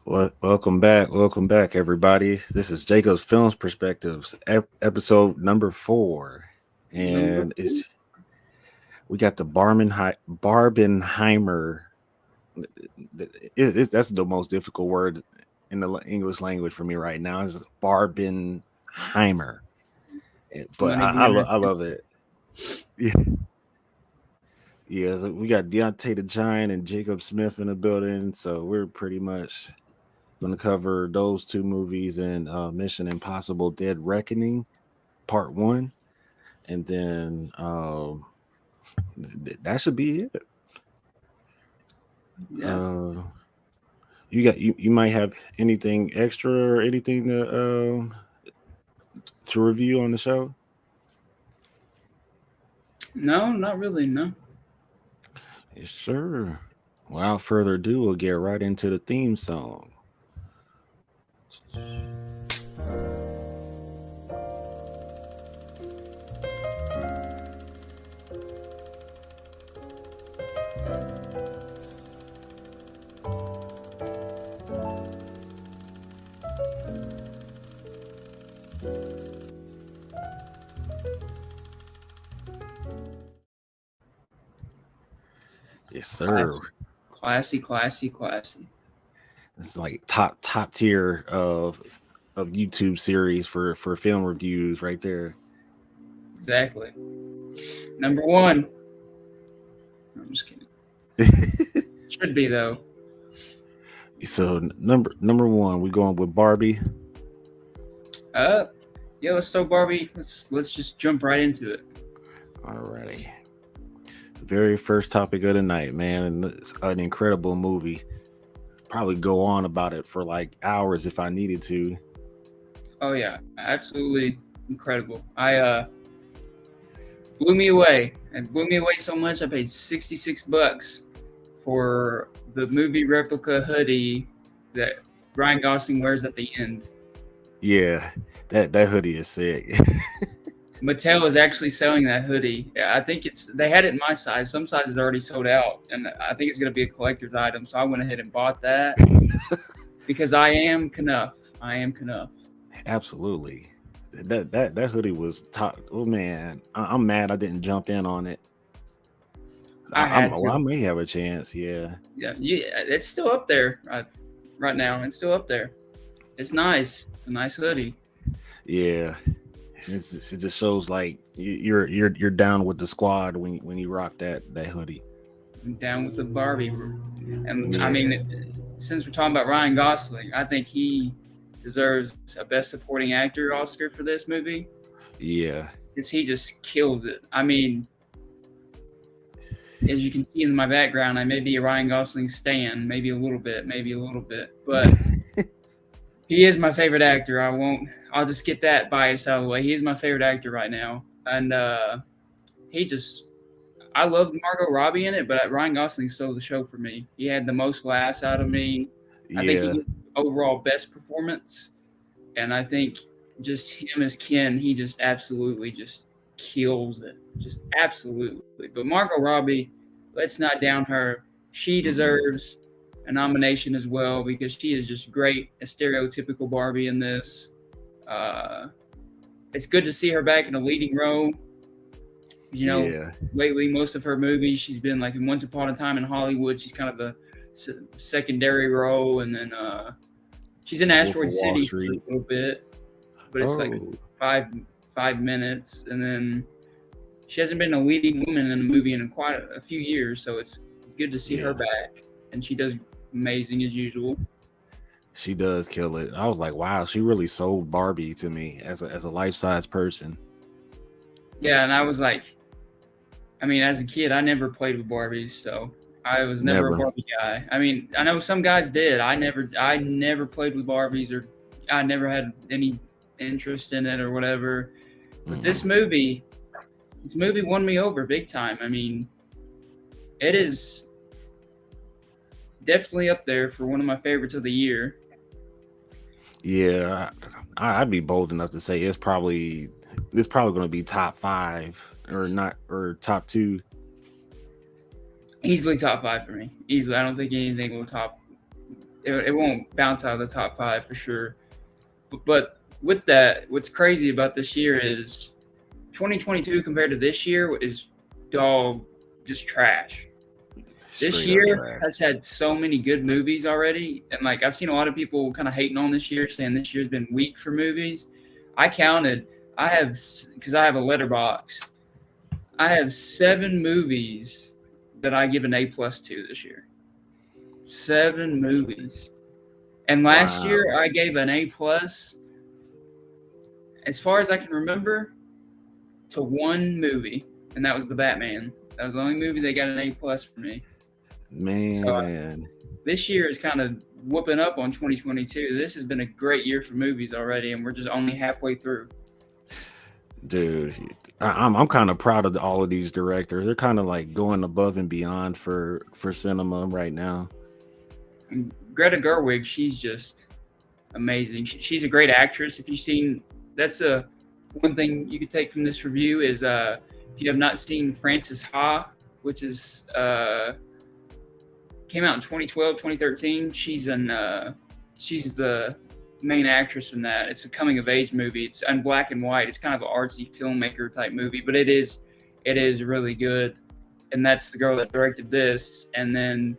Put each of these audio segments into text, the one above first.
Well, welcome back, everybody. This is Jacob's Films Perspectives, episode number 4, Number and four. we got the Barbenheimer. That's the most difficult word in the English language for me right now. Is Barbenheimer, Too but many I beers. love it. Yeah, so we got Deante the Giant and Jacob Smith in the building, so we're pretty much going to cover those two movies and Mission Impossible: Dead Reckoning Part One, and then that should be it. Yeah. Uh, you might have anything extra or anything to review on the show. No, not really. No. Yes, sir. Without further ado, we'll get right into the theme song. Yes, sir. Classy, classy, classy, classy. It's like top tier of YouTube series for film reviews right there. Exactly. Number one. No, I'm just kidding. Should be though. So number one, we going with Barbie. Uh, yeah. Let's throw Barbie. Let's just jump right into it. Alrighty. Very first topic of the night, man. And it's an incredible movie. Probably go on about it for like hours if I needed to. Oh yeah, absolutely incredible. I blew me away. It blew me away so much. I paid $66 for the movie replica hoodie that Ryan Gosling wears at the end. Yeah, that hoodie is sick. Mattel is actually selling that hoodie. Yeah, I think they had it in my size. Some sizes are already sold out, and I think it's going to be a collector's item. So I went ahead and bought that because I am Knuff. I am Knuff. Absolutely. That hoodie was top. Oh man, I'm mad I didn't jump in on it. I had I to. may have a chance. Yeah, Yeah, it's still up there right now. It's still up there. It's nice. It's a nice hoodie. yeah. It just shows like you're down with the squad when you rock that hoodie. I'm down with the Barbie, and I Yeah, mean, since we're talking about Ryan Gosling, I think he deserves a Best Supporting Actor Oscar for this movie yeah, because he just kills it. I mean, as you can see in my background, I may be a Ryan Gosling stan, maybe a little bit, but he is my favorite actor. I'll just get that bias out of the way. He is my favorite actor right now, and he just. I loved Margot Robbie in it, but Ryan Gosling stole the show for me. He had the most laughs out of me. I think he yeah, gave overall best performance, and I think just him as Ken, he just absolutely just kills it, just absolutely. But Margot Robbie, let's not down her. She mm-mm. deserves a nomination as well because she is just great, a stereotypical Barbie in this. Uh, it's good to see her back in a leading role. You know, Yeah. lately most of her movies, she's been like in Once Upon a Time in Hollywood. She's kind of the secondary role, and then she's in Wolf of Asteroid Wall City for a Street. little bit, but it's like Oh, five 5 minutes, and then she hasn't been a leading woman in a movie in quite a few years, so it's good to see her yeah. back, and she does amazing as usual. She does kill it. I was like, wow, she really sold Barbie to me as a life size person. Yeah, and I was like, I mean, as a kid, I never played with Barbies, so I was never a Never. Barbie guy. I mean, I know some guys did. I never played with Barbies, or I never had any interest in it or whatever. But Mm-mm. this movie won me over big time. I mean, it is definitely up there for one of my favorites of the year. Yeah, I'd be bold enough to say it's probably going to be top 5 or not or top 2. Easily top five for me. Easily, I don't think anything will top. it won't bounce out of the top 5 for sure. But with that, what's crazy about this year is 2022 compared to this year is dog just trash. This Straight up year trash. has had so many good movies already, and like I've seen a lot of people kind of hating on this year, saying this year's been weak for movies. I counted. I have, because I have a letterbox. I have 7 movies that I give an A+ to this year. 7 movies. And last Wow. year I gave an A+, as far as I can remember, to one movie, and that was The Batman. That was the only movie that got an A+ for me. So Man. this year is kind of whooping up on 2022. This has been a great year for movies already, and we're just only halfway through. Dude, I'm kind of proud of all of these directors. They're kind of like going above and beyond for cinema right now. And Greta Gerwig, she's just amazing. She's a great actress. If you've seen, that's one thing you could take from this review is if you have not seen Frances Ha, which is came out in 2012, 2013. She's the main actress in that. It's a coming of age movie. It's in black and white. It's kind of an artsy filmmaker type movie, but it is really good. And that's the girl that directed this. And then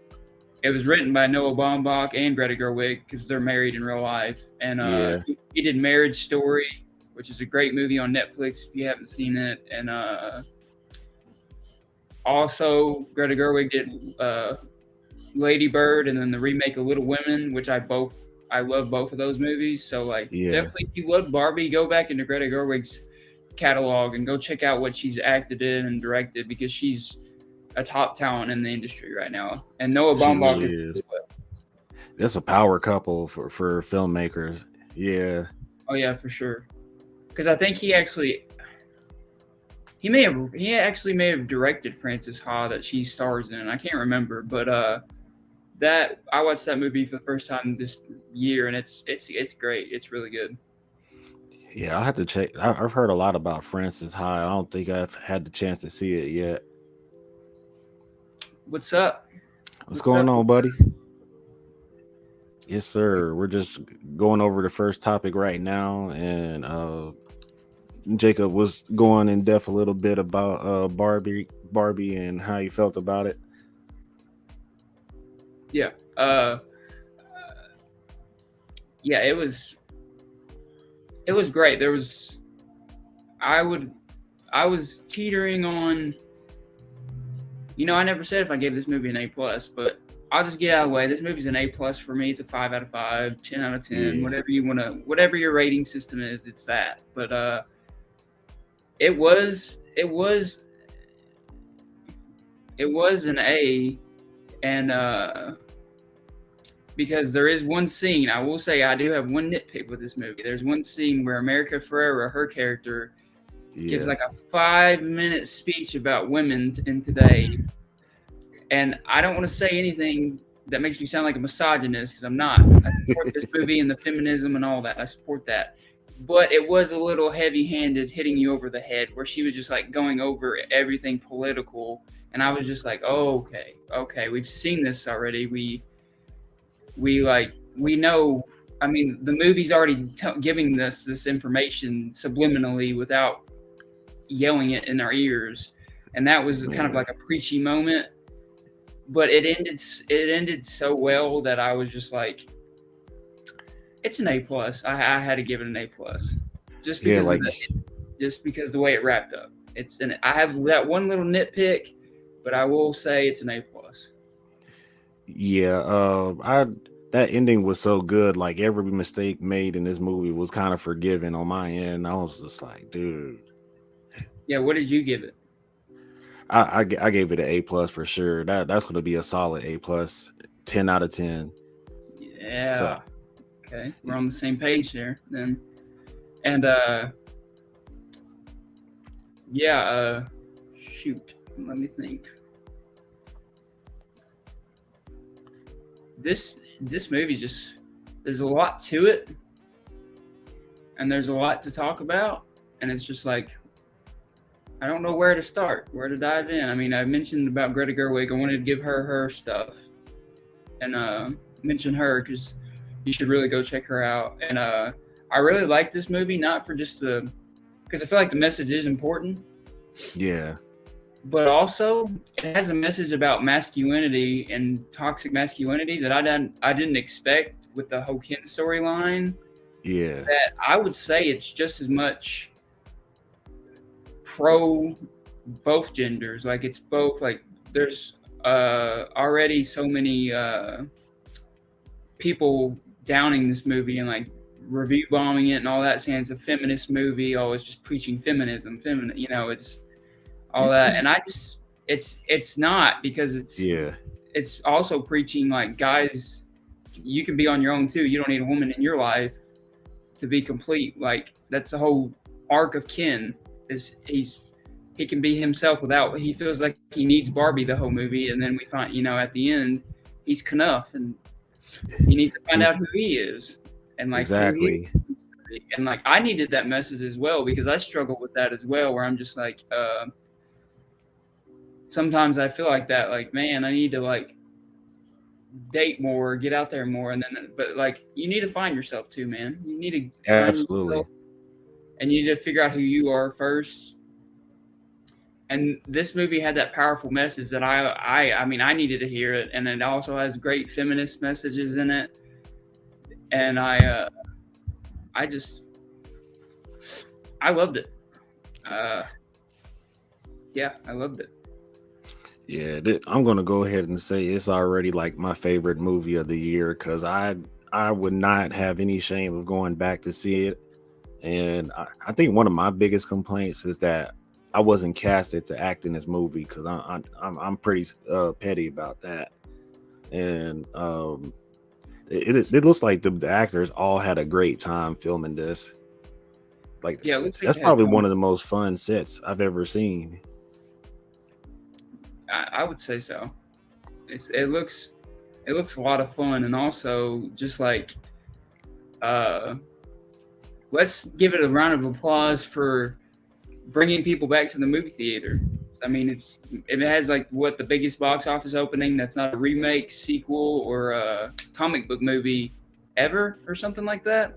it was written by Noah Baumbach and Greta Gerwig because they're married in real life. And Yeah. he did Marriage Story, which is a great movie on Netflix if you haven't seen it. And also Greta Gerwig did Lady Bird and then the remake of Little Women, which I love both of those movies. So like definitely if you love Barbie, go back into Greta Gerwig's catalog and go check out what she's acted in and directed, because she's a top talent in the industry right now. And Noah Baumbach really is. That's a power couple for filmmakers. Yeah. Oh yeah, for sure. Because I think he actually may have directed Frances Ha that she stars in. I can't remember, but that I watched that movie for the first time this year, and it's great. It's really good. Yeah, I'll have to check. I've heard a lot about Frances Ha. I don't think I've had the chance to see it yet. What's up? What's going on, buddy? Yes, sir. We're just going over the first topic right now, and Jacob was going in depth a little bit about Barbie and how you felt about it. Yeah. Yeah, it was great. I was teetering on, I never said if I gave this movie an A+, but I'll just get out of the way. This movie's an A+ for me. It's a 5 out of 5, 10 out of 10, whatever your rating system is, it's that. But it was an A, and because there is one scene, I will say I do have one nitpick with this movie. There's one scene where America Ferrera, her character, gives like a 5-minute speech about women in today. And I don't want to say anything that makes me sound like a misogynist, because I'm not. I support this movie and the feminism and all that. I support that. But it was a little heavy-handed, hitting you over the head, where she was just like going over everything political. And I was just like, oh, okay, we've seen this already. We know. I mean, the movie's already giving us this information subliminally without yelling it in our ears, and that was kind of like a preachy moment. But it ended so well that I was just like, it's an A+. I had to give it an A+, just because the way it wrapped up. I have that one little nitpick, but I will say it's an A+. Yeah, that ending was so good. Like every mistake made in this movie was kind of forgiven on my end. I was just like, dude. Yeah, what did you give it? I gave it an A+ for sure. That's going to be a solid A+, 10 out of 10. Yeah. So, okay, we're on the same page there then. And shoot, let me think. This movie there's a lot to it, and there's a lot to talk about, and it's just like, I don't know where to start, where to dive in. I mean, I mentioned about Greta Gerwig. I wanted to give her stuff, and mention her because you should really go check her out. And I really like this movie, not for just because I feel like the message is important, Yeah. but also it has a message about masculinity and toxic masculinity that I didn't expect with the whole Ken storyline. Yeah. That I would say it's just as much pro both genders. Like it's both like there's already so many people downing this movie and like review bombing it and all that, saying it's a feminist movie. Oh, it's just preaching feminism, feminine. It's all that, and I just it's not because Yeah. it's also preaching like guys, you can be on your own too. You don't need a woman in your life to be complete. Like that's the whole arc of Ken is he can be himself without. He feels like he needs Barbie the whole movie, and then we find at the end he's Knuff and he needs to find He's out who he is and like who he exactly. is. And like I needed that message as well because I struggle with that as well. Where I'm just like, sometimes I feel like that. Like, man, I need to like date more, get out there more, and then but like you need to find yourself too, man. You need to find Absolutely. yourself, and you need to figure out who you are first. And this movie had that powerful message that I mean I needed to hear it, and it also has great feminist messages in it. And I just I loved it. Uh, yeah, I loved it. Yeah, I'm gonna go ahead and say it's already like my favorite movie of the year because I would not have any shame of going back to see it. And I think one of my biggest complaints is that I wasn't casted to act in this movie because I'm pretty petty about that. And it looks like the actors all had a great time filming this. Like Yeah, it looks like that's they had probably fun. one of the most fun sets I've ever seen. I would say so. It looks a lot of fun, and also just like uh, let's give it a round of applause for bringing people back to the movie theater. I mean, it has like what the biggest box office opening that's not a remake, sequel, or a comic book movie ever, or something like that.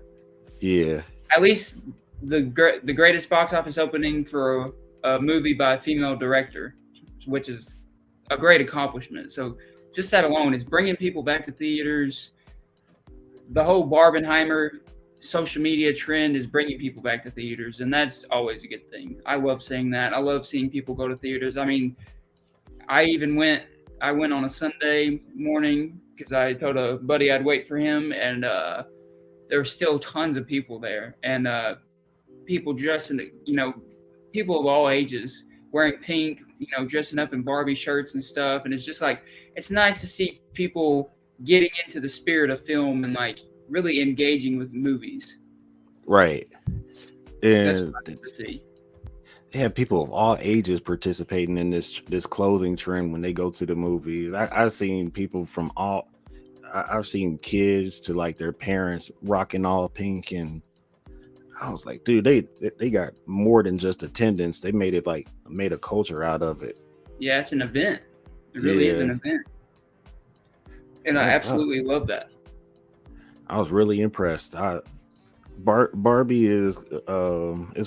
Yeah, At least the greatest box office opening for a movie by a female director, which is a great accomplishment. So just that alone is bringing people back to theaters. The whole Barbenheimer social media trend is bringing people back to theaters, and that's always a good thing. I love seeing that. I love seeing people go to theaters. I mean, I even went. I went on a Sunday morning because I told a buddy I'd wait for him, and there were still tons of people there, and people dressed in, people of all ages wearing pink, dressing up in Barbie shirts and stuff. And it's just like, it's nice to see people getting into the spirit of film and like really engaging with movies. right. That's And what I like to see. they have people of all ages participating in this clothing trend when they go to the movies. I've seen people from all. I've seen kids to like their parents rocking all pink, and I was like, dude, they got more than just attendance. They made a culture out of it. Yeah, it's an event. It really is an Yeah, event. And I I, I, absolutely love that. I was really impressed. Barbie is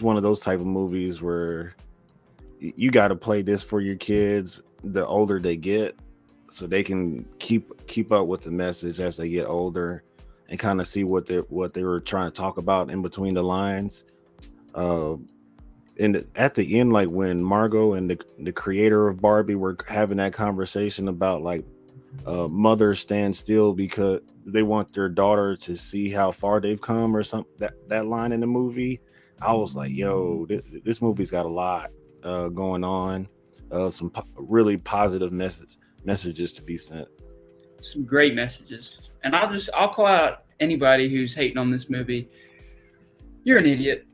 one of those type of movies where you got to play this for your kids the older they get so they can keep up with the message as they get older and kind of see what they were trying to talk about in between the lines. uh and at the end, like when Margot and the creator of Barbie were having that conversation about like mothers stand still because they want their daughter to see how far they've come or something, that line in the movie, I was like, yo, this movie's got a lot going on, some really positive messages to be sent. Some great messages. And I'll call out anybody who's hating on this movie. You're an idiot.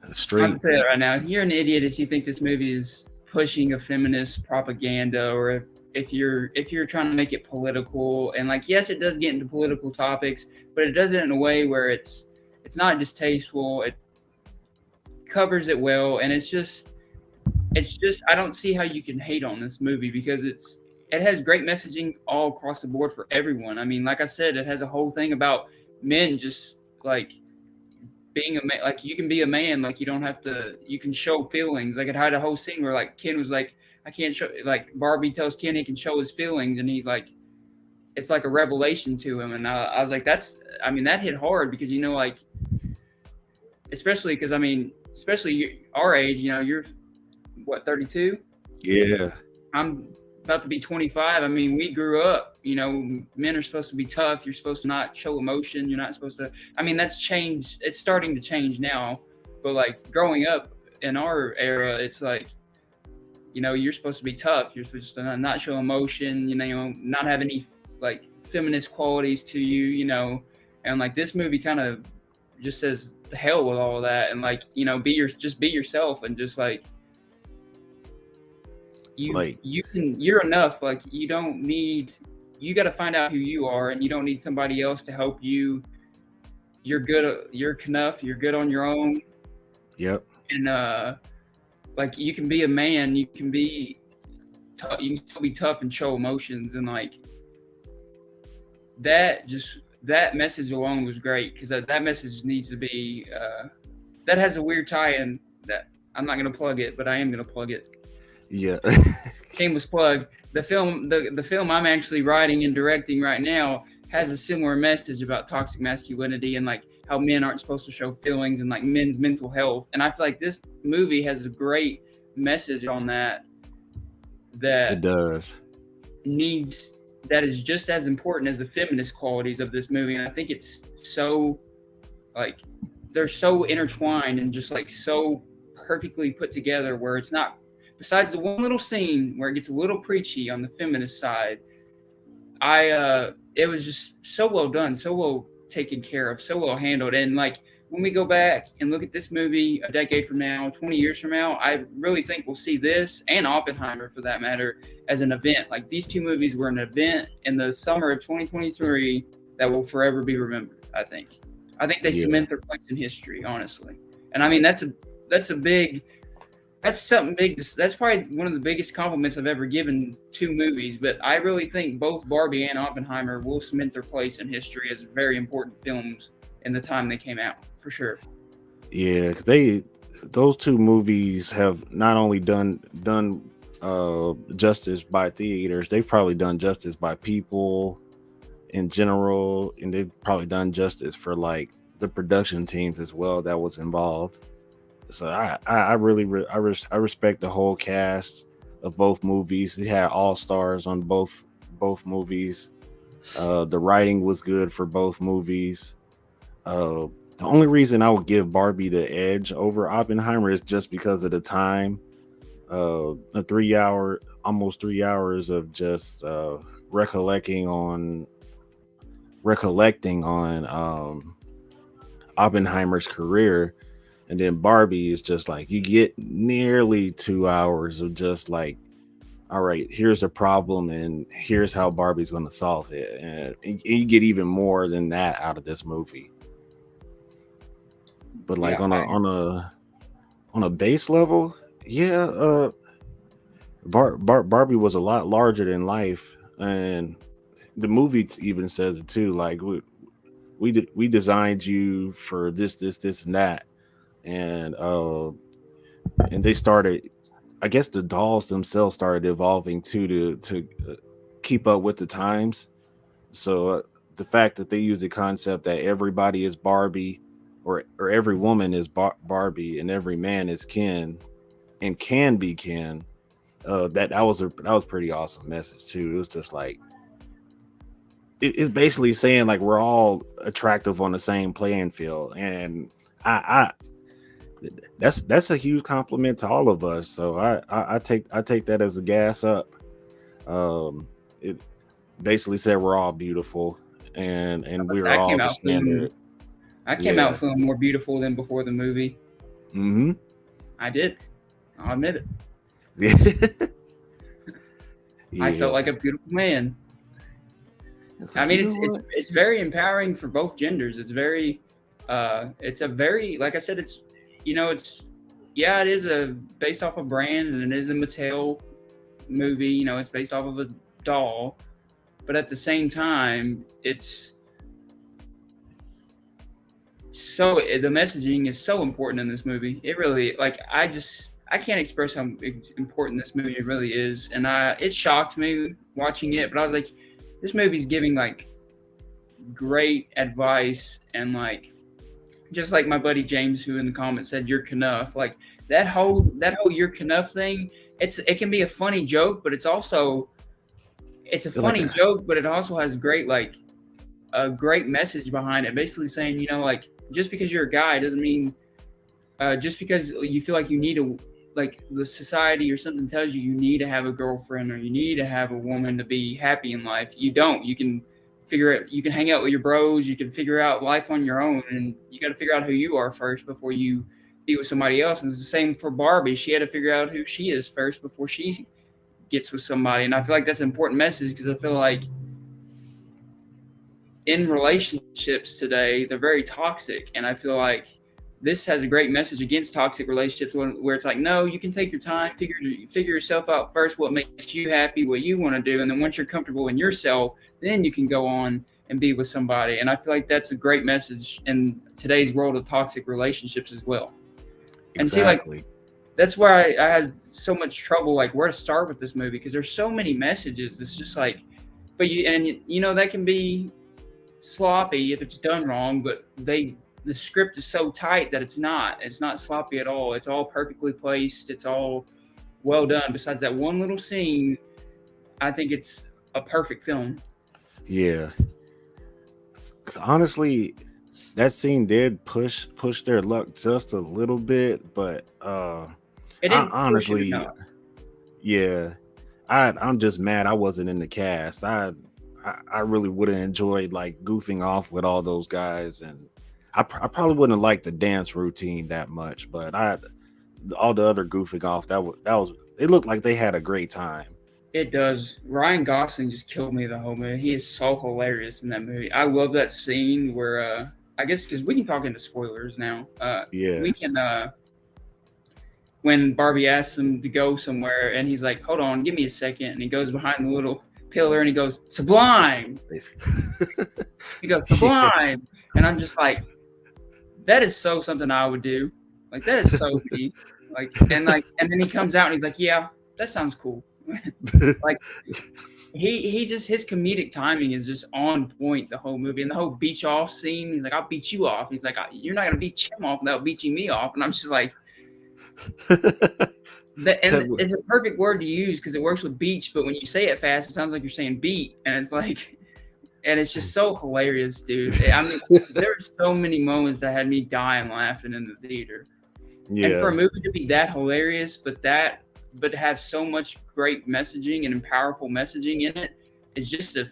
I'm Straight. gonna say that right now. You're an idiot if you think this movie is pushing a feminist propaganda, or if you're trying to make it political. And like, yes, it does get into political topics, but it does it in a way where it's not distasteful. It covers it well, and it's just I don't see how you can hate on this movie because it has great messaging all across the board for everyone. I mean, like I said, it has a whole thing about men just like being a man. Like you can be a man, like you don't have to. You can show feelings. Like it had a whole scene where like Ken was like, I can't show. Like Barbie tells Ken he can show his feelings, and he's like, it's like a revelation to him. And I was like, that's. I mean, that hit hard because like especially because I mean, especially our age. You're what 32. Yeah. I'm about to be 25. I mean, we grew up, men are supposed to be tough. You're supposed to not show emotion. You're not supposed to, I mean, that's changed. It's starting to change now. But like growing up in our era, it's like, you're supposed to be tough. You're supposed to not show emotion, not have any like feminist qualities to you, and like this movie kind of just says the hell with all of that. And like, just be yourself and just like, you're enough. Like you don't need, you got to find out who you are, and you don't need somebody else to help you. You're good. You're enough. You're good on your own. Yep. And like you can be a man. You can be tough. You can still be tough and show emotions. And like that message alone was great, because that message needs to be. That has a weird tie-in that I'm not going to plug it, but I am going to plug it. Yeah. Shameless plug. The film I'm actually writing and directing right now has a similar message about toxic masculinity and like how men aren't supposed to show feelings and like men's mental health. And I feel like this movie has a great message on that. That it does. That is just as important as the feminist qualities of this movie. And I think it's so like they're so intertwined and just like so perfectly put together, where it's not. Besides the one little scene where it gets a little preachy on the feminist side, it was just so well done, so well taken care of, so well handled. And like when we go back and look at this movie a decade from now, 20 years from now, I really think we'll see this and Oppenheimer, for that matter, as an event. Like these two movies were an event in the summer of 2023 that will forever be remembered. I think they cement their place in history, honestly. And I mean that's something big. That's probably one of the biggest compliments I've ever given to movies. But I really think both Barbie and Oppenheimer will cement their place in history as very important films in the time they came out, for sure. Yeah, those two movies have not only done justice by theaters, they've probably done justice by people in general, and they've probably done justice for like the production teams as well that was involved. So I really respect the whole cast of both movies. It had all stars on both movies. The writing was good for both movies. The only reason I would give Barbie the edge over Oppenheimer is just because of the time. Almost 3 hours of just recollecting on Oppenheimer's career. And then Barbie is just like, you get nearly 2 hours of just like, all right, here's the problem and here's how Barbie's going to solve it. And you get even more than that out of this movie. But like on a base level, yeah, Barbie was a lot larger than life. And the movie even says it too. Like we designed you for this, and that. And they started, I guess the dolls themselves started evolving too to keep up with the times. So the fact that they use the concept that everybody is Barbie, or every woman is Barbie and every man is Ken and can be Ken, that was pretty awesome message too. It was just like it's basically saying like we're all attractive on the same playing field, and that's a huge compliment to all of us. So I take that as a gas up. It basically said we're all beautiful, and we're all the standard. I came out feeling more beautiful than before the movie. Mm-hmm. I did. I'll admit it. I felt like a beautiful man. I mean, it's very empowering for both genders. It's very, it's a very, like I said, it is based off a brand, and it is a Mattel movie. It's based off of doll, but at the same time, it's so the messaging is so important in this movie. It really like I can't express how important this movie really is, and it shocked me watching it. But I was like, this movie's giving like great advice, and like just like my buddy James, who in the comments said you're Knuff, like that whole you're Knuff thing. It can be a funny joke, but it's a funny joke, but it also has great like a great message behind it. Basically saying, like just because you're a guy doesn't mean just because you feel like you need to, like the society or something tells you need to have a girlfriend or you need to have a woman to be happy in life. You don't. You can figure it. You can hang out with your bros. You can figure out life on your own, and you got to figure out who you are first before you be with somebody else. And it's the same for Barbie. She had to figure out who she is first before she gets with somebody. And I feel like that's an important message because I feel like in relationships today, they're very toxic. And I feel like this has a great message against toxic relationships where it's like, no, you can take your time, figure yourself out first, what makes you happy, what you want to do. And then once you're comfortable in yourself, then you can go on and be with somebody. And I feel like that's a great message in today's world of toxic relationships as well. And Exactly. see, like, that's where I had so much trouble, like where to start with this movie, because there's so many messages. It's just like, but that can be sloppy if it's done wrong, but the script is so tight that it's not sloppy at all. It's all perfectly placed. It's all well done. Besides that one little scene, I think it's a perfect film. Yeah. 'Cause honestly, that scene did push their luck just a little bit, but It didn't honestly, push it enough. yeah, I'm just mad I wasn't in the cast. I really would have enjoyed like goofing off with all those guys, and I probably wouldn't have liked the dance routine that much, but all the other goofing off that was it looked like they had a great time. It does. Ryan Gosling just killed me the whole movie. He is so hilarious in that movie. I love that scene where I guess because we can talk into spoilers now. Yeah. We can when Barbie asks him to go somewhere and he's like, hold on, give me a second, and he goes behind the little pillar and he goes, sublime. He goes, sublime. And I'm just like, that is so something I would do. Like that is so me. And then he comes out and he's like, yeah, that sounds cool. Like he just, his comedic timing is just on point the whole movie. And the whole beach off scene, he's like, I'll beat you off. He's like, you're not gonna beat him off without beating me off. And I'm just like, it's a perfect word to use because it works with beach, but when you say it fast, it sounds like you're saying beat, and it's like, and it's just so hilarious, dude. I mean, there were so many moments that had me dying laughing in the theater. Yeah. And for a movie to be that hilarious, but have so much great messaging and powerful messaging in it is just a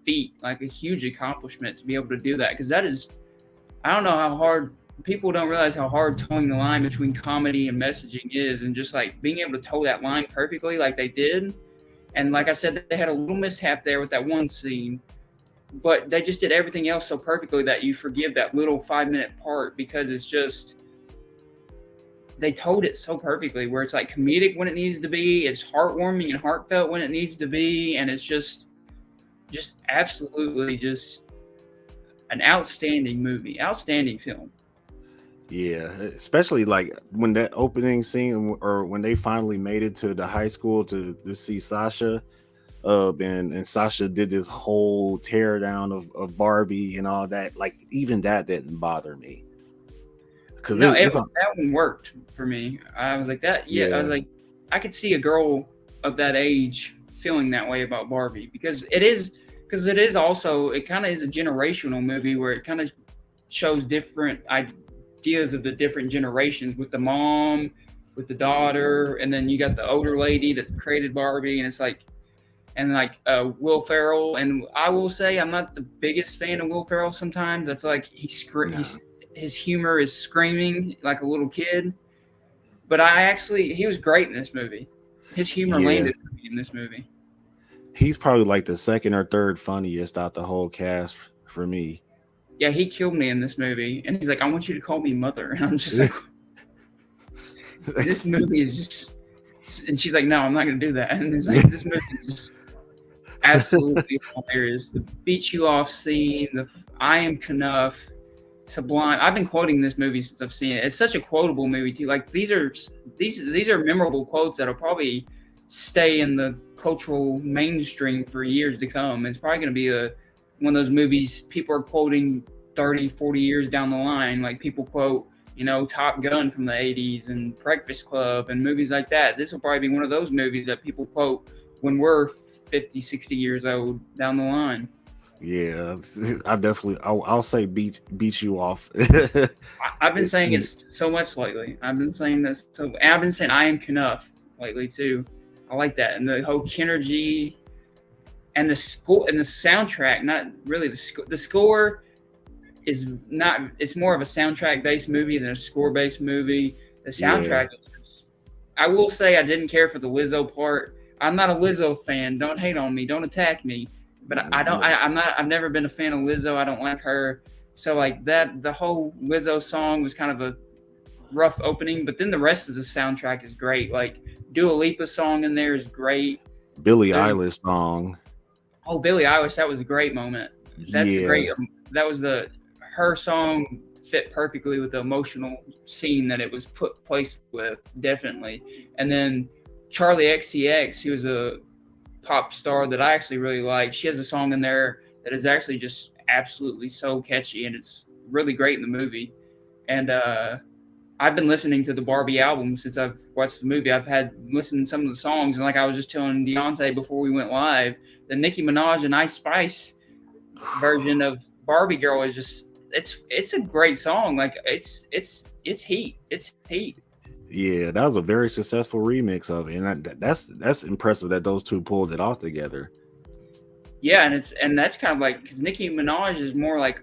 feat, like a huge accomplishment to be able to do that. Because that is, I don't know how hard. People don't realize how hard towing the line between comedy and messaging is, and just like being able to toe that line perfectly like they did. And like I said, they had a little mishap there with that one scene, but they just did everything else so perfectly that you forgive that little 5-minute part because it's just, they told it so perfectly where it's like comedic when it needs to be, it's heartwarming and heartfelt when it needs to be, and it's just absolutely just an outstanding movie, outstanding film. Yeah, especially like when that opening scene or when they finally made it to the high school to see Sasha, and Sasha did this whole tear down of Barbie and all that. Like even that didn't bother me. No, that one worked for me. I was like that. Yeah, I was like, I could see a girl of that age feeling that way about Barbie because it is also, it kind of is a generational movie where it kind of shows different ideas of the different generations with the mom, with the daughter, and then you got the older lady that created Barbie, and it's like, and like Will Ferrell. And I will say I'm not the biggest fan of Will Ferrell sometimes. I feel like his humor is screaming like a little kid. But he was great in this movie. His humor landed for me in this movie. He's probably like the second or third funniest out the whole cast for me. Yeah, he killed me in this movie. And he's like, I want you to call me mother. And I'm just like, this movie is just, and she's like, no, I'm not going to do that. And it's like, this movie is just, Absolutely hilarious. The beat you off scene, the I am Knuff, sublime. I've been quoting this movie since I've seen it. It's such a quotable movie too. Like these are memorable quotes that'll probably stay in the cultural mainstream for years to come. It's probably going to be one of those movies people are quoting 30, 40 years down the line. Like people quote, Top Gun from the 80s and Breakfast Club and movies like that. This will probably be one of those movies that people quote when we're 50, 60 years old down the line. Yeah, I'll say beat you off. I've been saying it so much lately. I've been saying this. I've been saying I am Knuff lately too. I like that, and the whole Kinergy and the score and the soundtrack. Not really the score. The score is not. It's more of a soundtrack based movie than a score based movie. The soundtrack. I will say I didn't care for the Lizzo part. I'm not a Lizzo fan. Don't hate on me. Don't attack me. But I don't. I'm not. I've never been a fan of Lizzo. I don't like her. So like that, the whole Lizzo song was kind of a rough opening. But then the rest of the soundtrack is great. Like Dua Lipa song in there is great. Billie Eilish song. Oh, Billie Eilish, that was a great moment. That's a great. That was her song fit perfectly with the emotional scene that it was placed with, definitely. And then Charlie XCX, who was a pop star that I actually really like. She has a song in there that is actually just absolutely so catchy, and it's really great in the movie. And I've been listening to the Barbie album since I've watched the movie. I've had listened to some of the songs, and like I was just telling Deante before we went live, the Nicki Minaj and Ice Spice version of Barbie Girl is just it's a great song. Like it's heat. It's heat. Yeah, that was a very successful remix of it, and that's impressive that those two pulled it off together. Yeah, and that's kind of like because Nicki Minaj is more like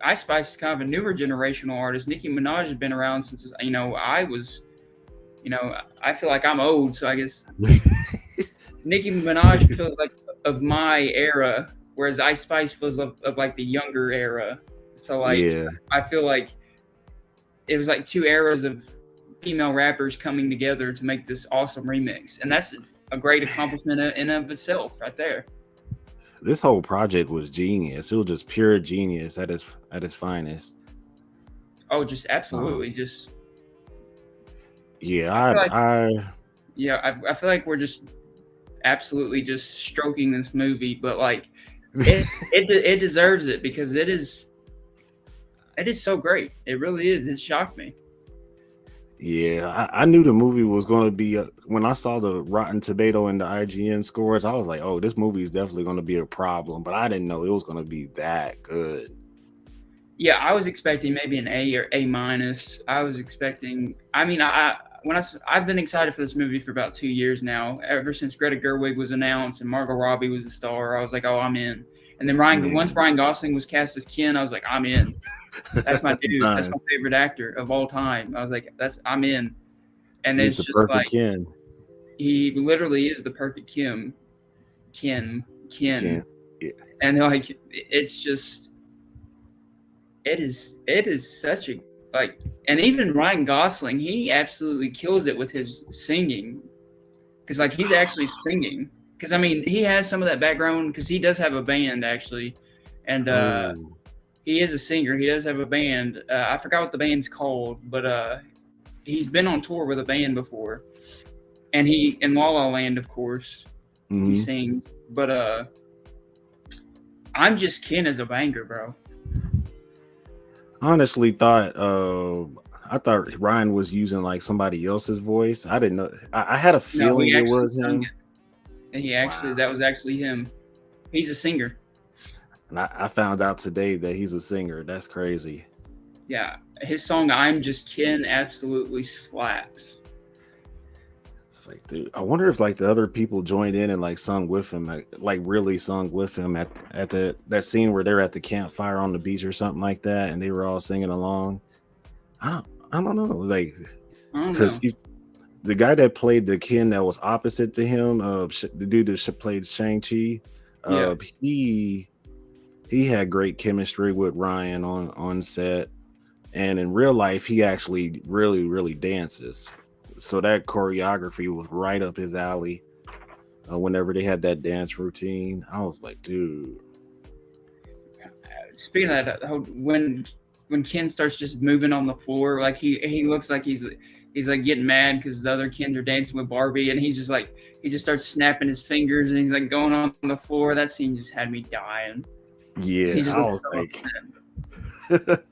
Ice Spice is kind of a newer generational artist. Nicki Minaj has been around since I was, I feel like I'm old, so I guess Nicki Minaj feels like of my era, whereas Ice Spice feels of like the younger era. So like I feel like it was like two eras of female rappers coming together to make this awesome remix, and that's a great accomplishment in of itself right there. This whole project was genius. It was just pure genius at its finest. Oh, just absolutely, just yeah. I feel like we're just absolutely just stroking this movie, but like it deserves it because it is so great. It really is. It shocked me. Yeah, I knew the movie was going to be when I saw the Rotten Tomato and the IGN scores. I was like, "Oh, this movie is definitely going to be a problem," but I didn't know it was going to be that good. Yeah, I was expecting maybe an A or A minus. I was expecting. I mean, I've been excited for this movie for about 2 years now. Ever since Greta Gerwig was announced and Margot Robbie was the star, I was like, "Oh, I'm in." And then once Ryan Gosling was cast as Ken, I was like, "I'm in." That's my dude. That's my favorite actor of all time. I was like, I'm in. And He's the perfect like, Ken. He literally is the perfect Ken. Yeah. And like, it's just, it is such a, like, and even Ryan Gosling, he absolutely kills it with his singing. Cause like, he's actually singing. Cause I mean, he has some of that background cause he does have a band actually. And, he is a singer. He does have a band. I forgot what the band's called, but he's been on tour with a band before. And he in La La Land, of course, he sings. But I'm Just Ken is a banger, bro. Honestly, I thought Ryan was using like somebody else's voice. I didn't know. I had a feeling it was him. And that was actually him. He's a singer. And I found out today that he's a singer. That's crazy. Yeah. His song, I'm Just Ken, absolutely slaps. It's like, dude, I wonder if like the other people joined in and like sung with him, like really sung with him at that scene where they're at the campfire on the beach or something like that. And they were all singing along. I don't know. Like, because the guy that played the Ken that was opposite to him, the dude that played Shang-Chi, he had great chemistry with Ryan on set, and in real life he actually really dances, so that choreography was right up his alley. whenever they had that dance routine. I was like, dude, Speaking of that, when Ken starts just moving on the floor, like he looks like he's like getting mad because the other Kens are dancing with Barbie, and he's just like he just starts snapping his fingers and he's like going on the floor. That scene just had me dying. He yeah, just I looks was so like, upset.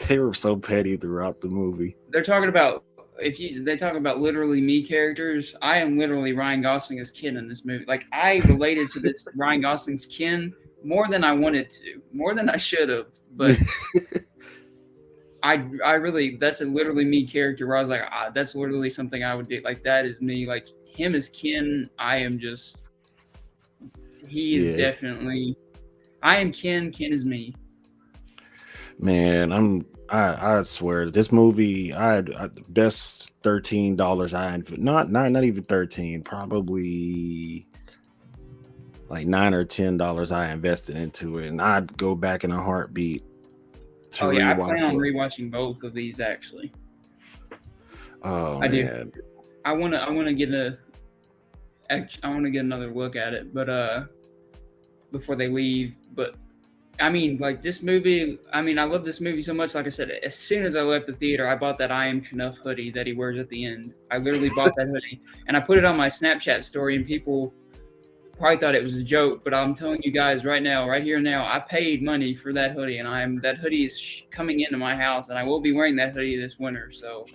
they were so petty throughout the movie. They're talking about they talk about literally me characters. I am literally Ryan Gosling as Ken in this movie. Like I related to this Ryan Gosling's Ken more than I wanted to, more than I should have. But I really that's literally me character where I was like, that's literally something I would do. Like that is me. Like him as Ken, I am just he is Yeah, definitely I am Ken. Ken is me. man, I swear this movie, I best $13 not even 13, probably like $9 or $10 I invested into it, and I'd go back in a heartbeat to Oh yeah, I plan rewatch on it. rewatching both of these actually. Oh I do. man, I wanna get I want to get another look at it, but before they leave. But I mean, like this movie. I mean, I love this movie so much. Like I said, as soon as I left the theater, I bought that "I Am Knuff" hoodie that he wears at the end. I literally bought that hoodie, and I put it on my Snapchat story, and people probably thought it was a joke. But I'm telling you guys right now, right here and now, I paid money for that hoodie, and that hoodie is coming into my house, and I will be wearing that hoodie this winter. So,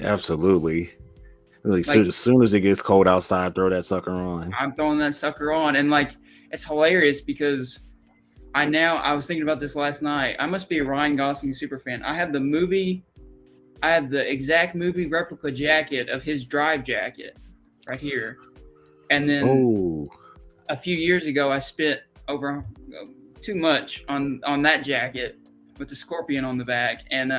absolutely. Like like, as soon as it gets cold outside, throw that sucker on. I'm throwing that sucker on, and like, it's hilarious because I was thinking about this last night. I must be a Ryan Gosling super fan. I have the exact movie replica jacket of his Drive jacket right here. And then Oh, a few years ago, I spent over too much on that jacket with the scorpion on the back. And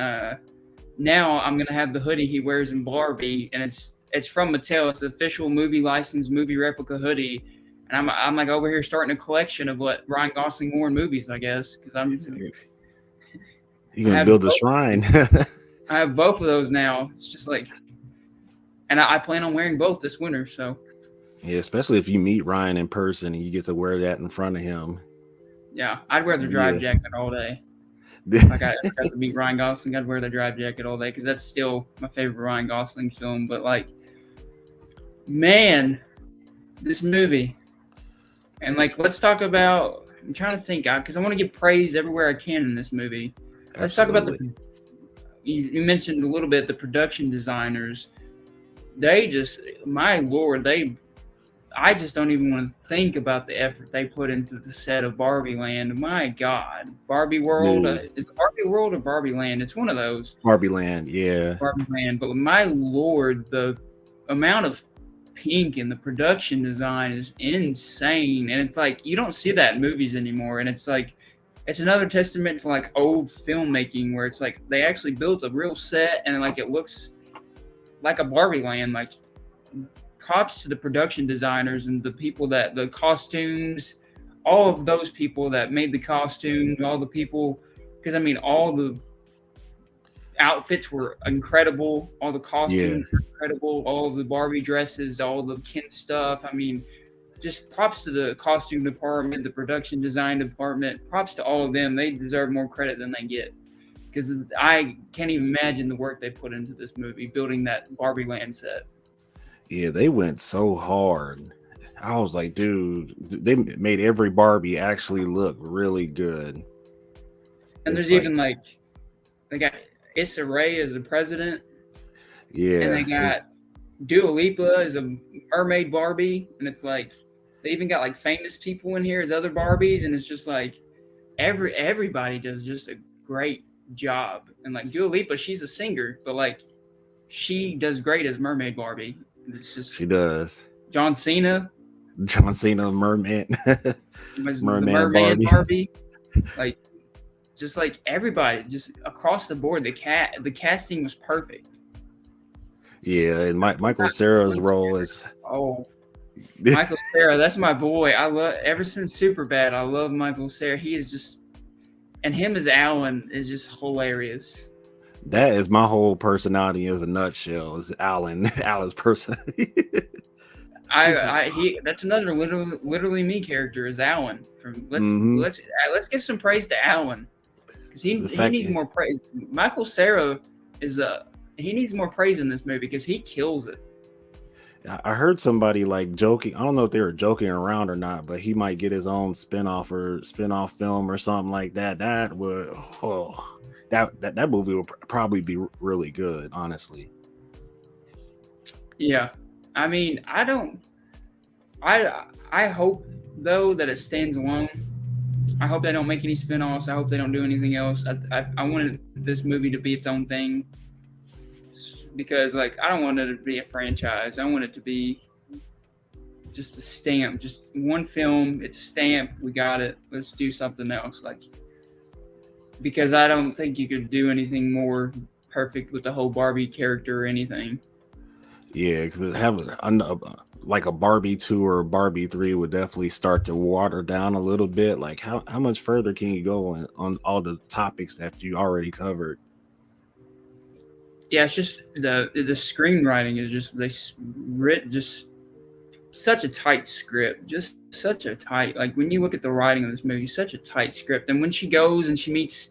now I'm gonna have the hoodie he wears in Barbie, and it's from Mattel. It's the official movie licensed movie replica hoodie. And I'm like over here starting a collection of what Ryan Gosling wore in movies, I guess, because you're gonna build a shrine. I have both of those now. It's just like, and I plan on wearing both this winter. So Yeah, especially if you meet Ryan in person and you get to wear that in front of him. yeah, I'd wear the Drive Yeah. jacket all day. Like I got to meet Ryan Gosling, I'd wear the Drive jacket all day because that's still my favorite Ryan Gosling film. But like, man, this movie. And like, let's talk about. I'm trying to think, because I want to give praise everywhere I can in this movie. Let's talk about you mentioned a little bit the production designers. They just, my lord, I just don't even want to think about the effort they put into the set of Barbie Land. My God, Barbie World is it Barbie World or Barbie Land? It's one of those. Barbie Land, yeah. Barbie Land, but my lord, the amount of pink and the production design is insane, and it's like you don't see that in movies anymore, and it's like it's another testament to like old filmmaking where it's like they actually built a real set and like it looks like a Barbie Land. Like props to the production designers and the people that the costumes, all of those people that made the costumes, all the people, because I mean all the outfits were incredible. All the costumes were incredible. All of the Barbie dresses, all the Ken stuff. I mean, just props to the costume department, the production design department. Props to all of them. They deserve more credit than they get because I can't even imagine the work they put into this movie, building that Barbie Land set. Yeah, they went so hard. I was like, dude, they made every Barbie actually look really good. And there's even like they got Issa Rae as the president. Yeah. And they got Dua Lipa as a mermaid Barbie. And it's like they even got like famous people in here as other Barbies. And it's just like everybody does just a great job. And like Dua Lipa, she's a singer, but like she does great as mermaid Barbie. It's just she does. John Cena, merman. Merman Barbie. Like just like everybody, just across the board, the casting was perfect. Yeah, and Michael Cera's role is Michael Cera, that's my boy. I love ever since Superbad. I love Michael Cera. He is just, and him as Alan is just hilarious. That is my whole personality as a nutshell. Is Alan's personality. He's like, That's another literally me character is Alan from mm-hmm. let's give some praise to Alan because The he fact needs is, more praise. Michael Cera is he needs more praise in this movie because he kills it. I heard somebody like joking. I don't know if they were joking around or not, but he might get his own spin-off film or something like that. That would, oh, that movie would probably be really good, honestly. Yeah, I mean I hope though that it stands alone. I hope they don't make any spin-offs. I hope they don't do anything else. I wanted this movie to be its own thing because like I don't want it to be a franchise. I want it to be just a stamp, just one film. It's a stamp. We got it. Let's do something else. Like because I don't think you could do anything more perfect with the whole Barbie character or anything. Yeah, because like a Barbie 2 or a Barbie 3 would definitely start to water down a little bit. Like how much further can you go on all the topics that you already covered? Yeah, it's just the screenwriting is just writ just such a tight script, just such a tight like when you look at the writing of this movie, such a tight script. And when she goes and she meets,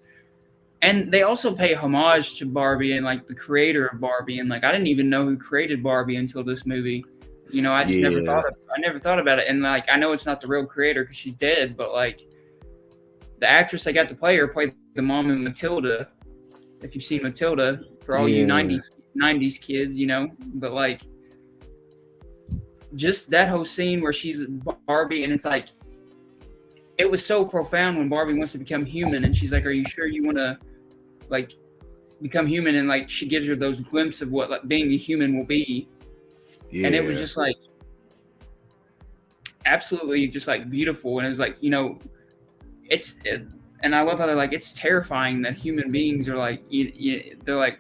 and they also pay homage to Barbie and like the creator of Barbie, and like I didn't even know who created Barbie until this movie. You know, Yeah, I never thought about it, and like I know it's not the real creator because she's dead, but like the actress they got to play her played the mom in Matilda. If you've seen Matilda, for all you yeah, '90s kids, you know, but like just that whole scene where she's Barbie and it's like it was so profound when Barbie wants to become human and she's like, "Are you sure you want to like become human?" And like she gives her those glimpses of what like being a human will be, and it was yeah, just like absolutely just like beautiful. And it was like and I love how they're like it's terrifying that human beings are like they're like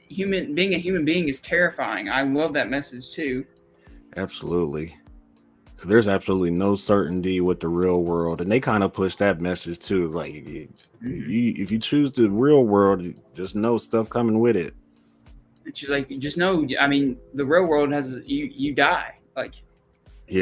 being a human being is terrifying. I love that message too. absolutely. There's absolutely no certainty with the real world, and they kind of push that message too. Like, Mm-hmm. if you choose the real world, just know stuff coming with it. And she's like, just know, I mean, the real world has you die like.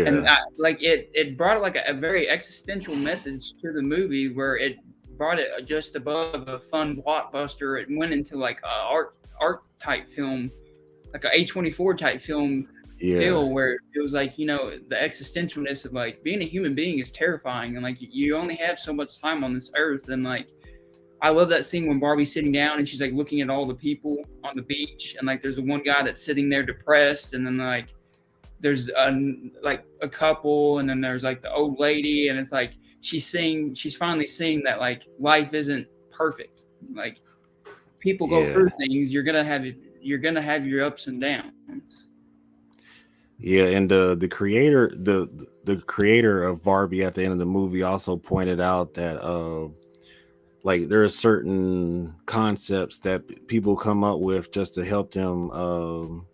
And Yeah, like it brought like a very existential message to the movie where it brought it just above a fun blockbuster. It went into like a art type film, like a A24 type film yeah, feel where it was like the existentialness of like being a human being is terrifying and like you only have so much time on this earth. And like I love that scene when Barbie's sitting down and she's like looking at all the people on the beach and like there's the one guy that's sitting there depressed and then like there's like a couple and then there's like the old lady and it's like she's finally seeing that like life isn't perfect. Like people go yeah, through things. You're gonna have your ups and downs. yeah. And the creator of Barbie at the end of the movie also pointed out that like there are certain concepts that people come up with just to help them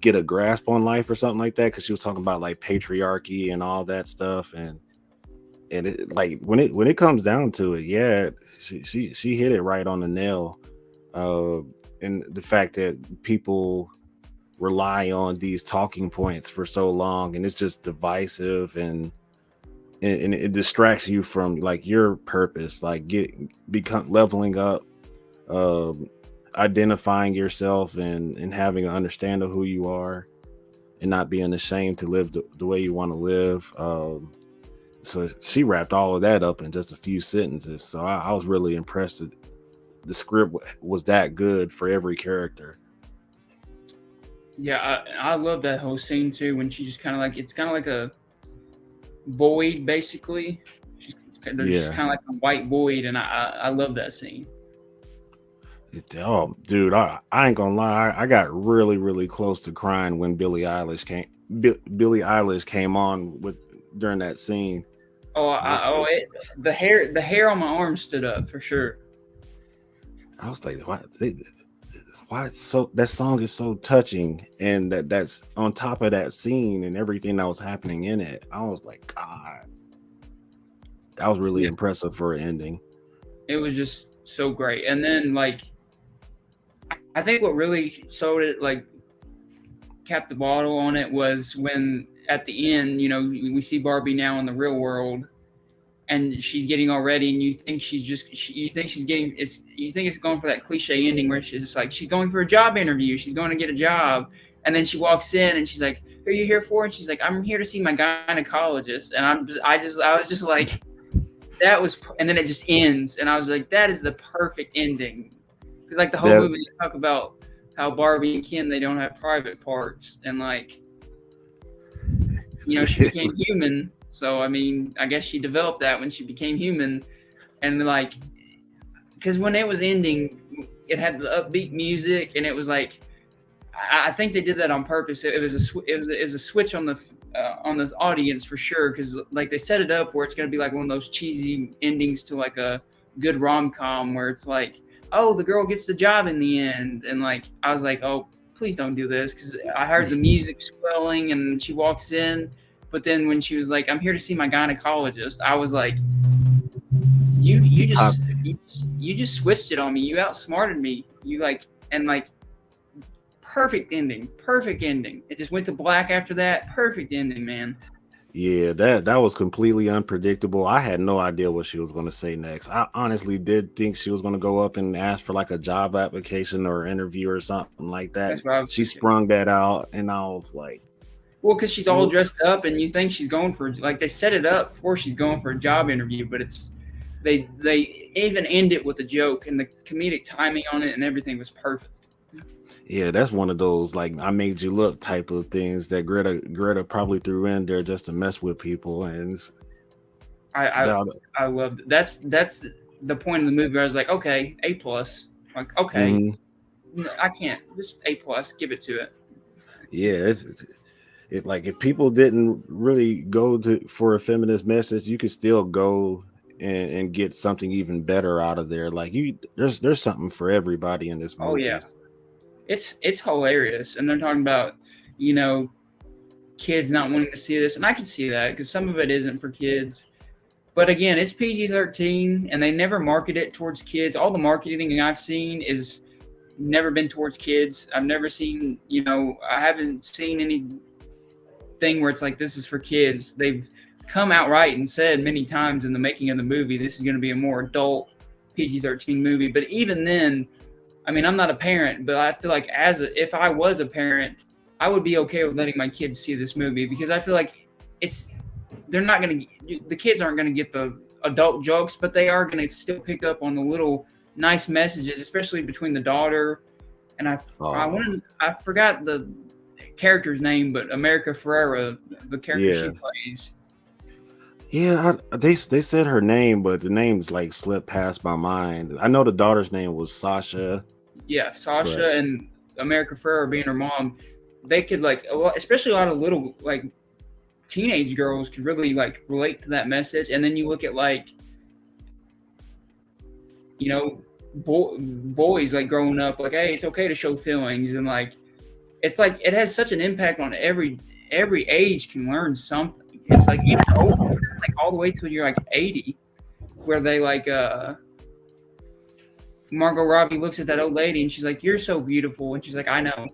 get a grasp on life or something like that. Because she was talking about like patriarchy and all that stuff, and it, like when it comes down to it, yeah, she hit it right on the nail. Uh, and the fact that people rely on these talking points for so long, and it's just divisive, and it distracts you from like your purpose, like become leveling up, um, identifying yourself, and having an understanding of who you are, and not being ashamed to live the way you want to live. So she wrapped all of that up in just a few sentences. So I was really impressed that the script was that good for every character. Yeah, I love that whole scene too when she just kind of like it's kind of like a void basically. There's just Yeah. kind of like a white void, and I love that scene. Oh, dude, I ain't gonna lie. I got really, really close to crying when Billie Eilish came on with during that scene. Just, The hair on my arm stood up for sure. I was like, why it's so that song is so touching, and that's on top of that scene and everything that was happening in it. I was like, God, that was really Yeah, impressive for an ending. it was just so great. And then like I think what really sold it like capped the bottle on it was when at the end, we see Barbie now in the real world, and she's getting all ready, and you think you think it's going for that cliche ending where she's like she's going for a job interview, she's going to get a job, and then she walks in and she's like, "Who are you here for?" And she's like, "I'm here to see my gynecologist." And I was just like, that was, and then it just ends, and I was like, that is the perfect ending, because like the whole movie just talk about how Barbie and Ken, they don't have private parts, and like, she became human. So I mean, I guess she developed that when she became human, and like, because when it was ending, it had the upbeat music, and it was like, I think they did that on purpose. It was a switch on the audience for sure, because like they set it up where it's gonna be like one of those cheesy endings to like a good rom-com where it's like, oh, the girl gets the job in the end, and like I was like, oh, please don't do this, because I heard the music swelling and she walks in, but then when she was like, I'm here to see my gynecologist, I was like, you just switched it on me, you outsmarted me, perfect ending. It just went to black after that. Perfect ending, man. Yeah, that was completely unpredictable. I had no idea what she was going to say next. I honestly did think she was going to go up and ask for like a job application or interview or something like that. That's what I was She thinking. sprung that out, and I was like, well, because she's all dressed up, and you think she's going for, like, they set it up before she's going for a job interview, but they even end it with a joke, and the comedic timing on it and everything was perfect. yeah, that's one of those like I made you look type of things that Greta probably threw in there just to mess with people, and I loved it. That's the point of the movie where I was like, okay, A+. Like, okay, I can't, just A+, give it to it. Yeah, it like if people didn't really go for a feminist message, you could still go and get something even better out of there. Like there's something for everybody in this Oh movie. yeah, it's hilarious, and they're talking about kids not wanting to see this, and I can see that because some of it isn't for kids. But again, it's PG-13, and they never market it towards kids. All the marketing I've seen is never been towards kids. I've never seen, I haven't seen anything where it's like, this is for kids. They've come outright and said many times in the making of the movie, this is going to be a more adult PG-13 movie. But even then, I mean, I'm not a parent, but I feel like if I was a parent, I would be okay with letting my kids see this movie, because I feel like the kids aren't going to get the adult jokes, but they are going to still pick up on the little nice messages, especially between the daughter and I forgot the character's name, but America Ferrera, the character she plays. Yeah, they said her name, but the name's like slipped past my mind. I know the daughter's name was Sasha. Yeah, Sasha and America Ferrera being her mom, they could especially a lot of little like teenage girls could really like relate to that message. And then you look at boys like growing up, like, hey, it's okay to show feelings, and like it's like it has such an impact on every age can learn something. It's like even older, like all the way till you're like 80, where they like Margot Robbie looks at that old lady and she's like, "You're so beautiful," and she's like, "I know."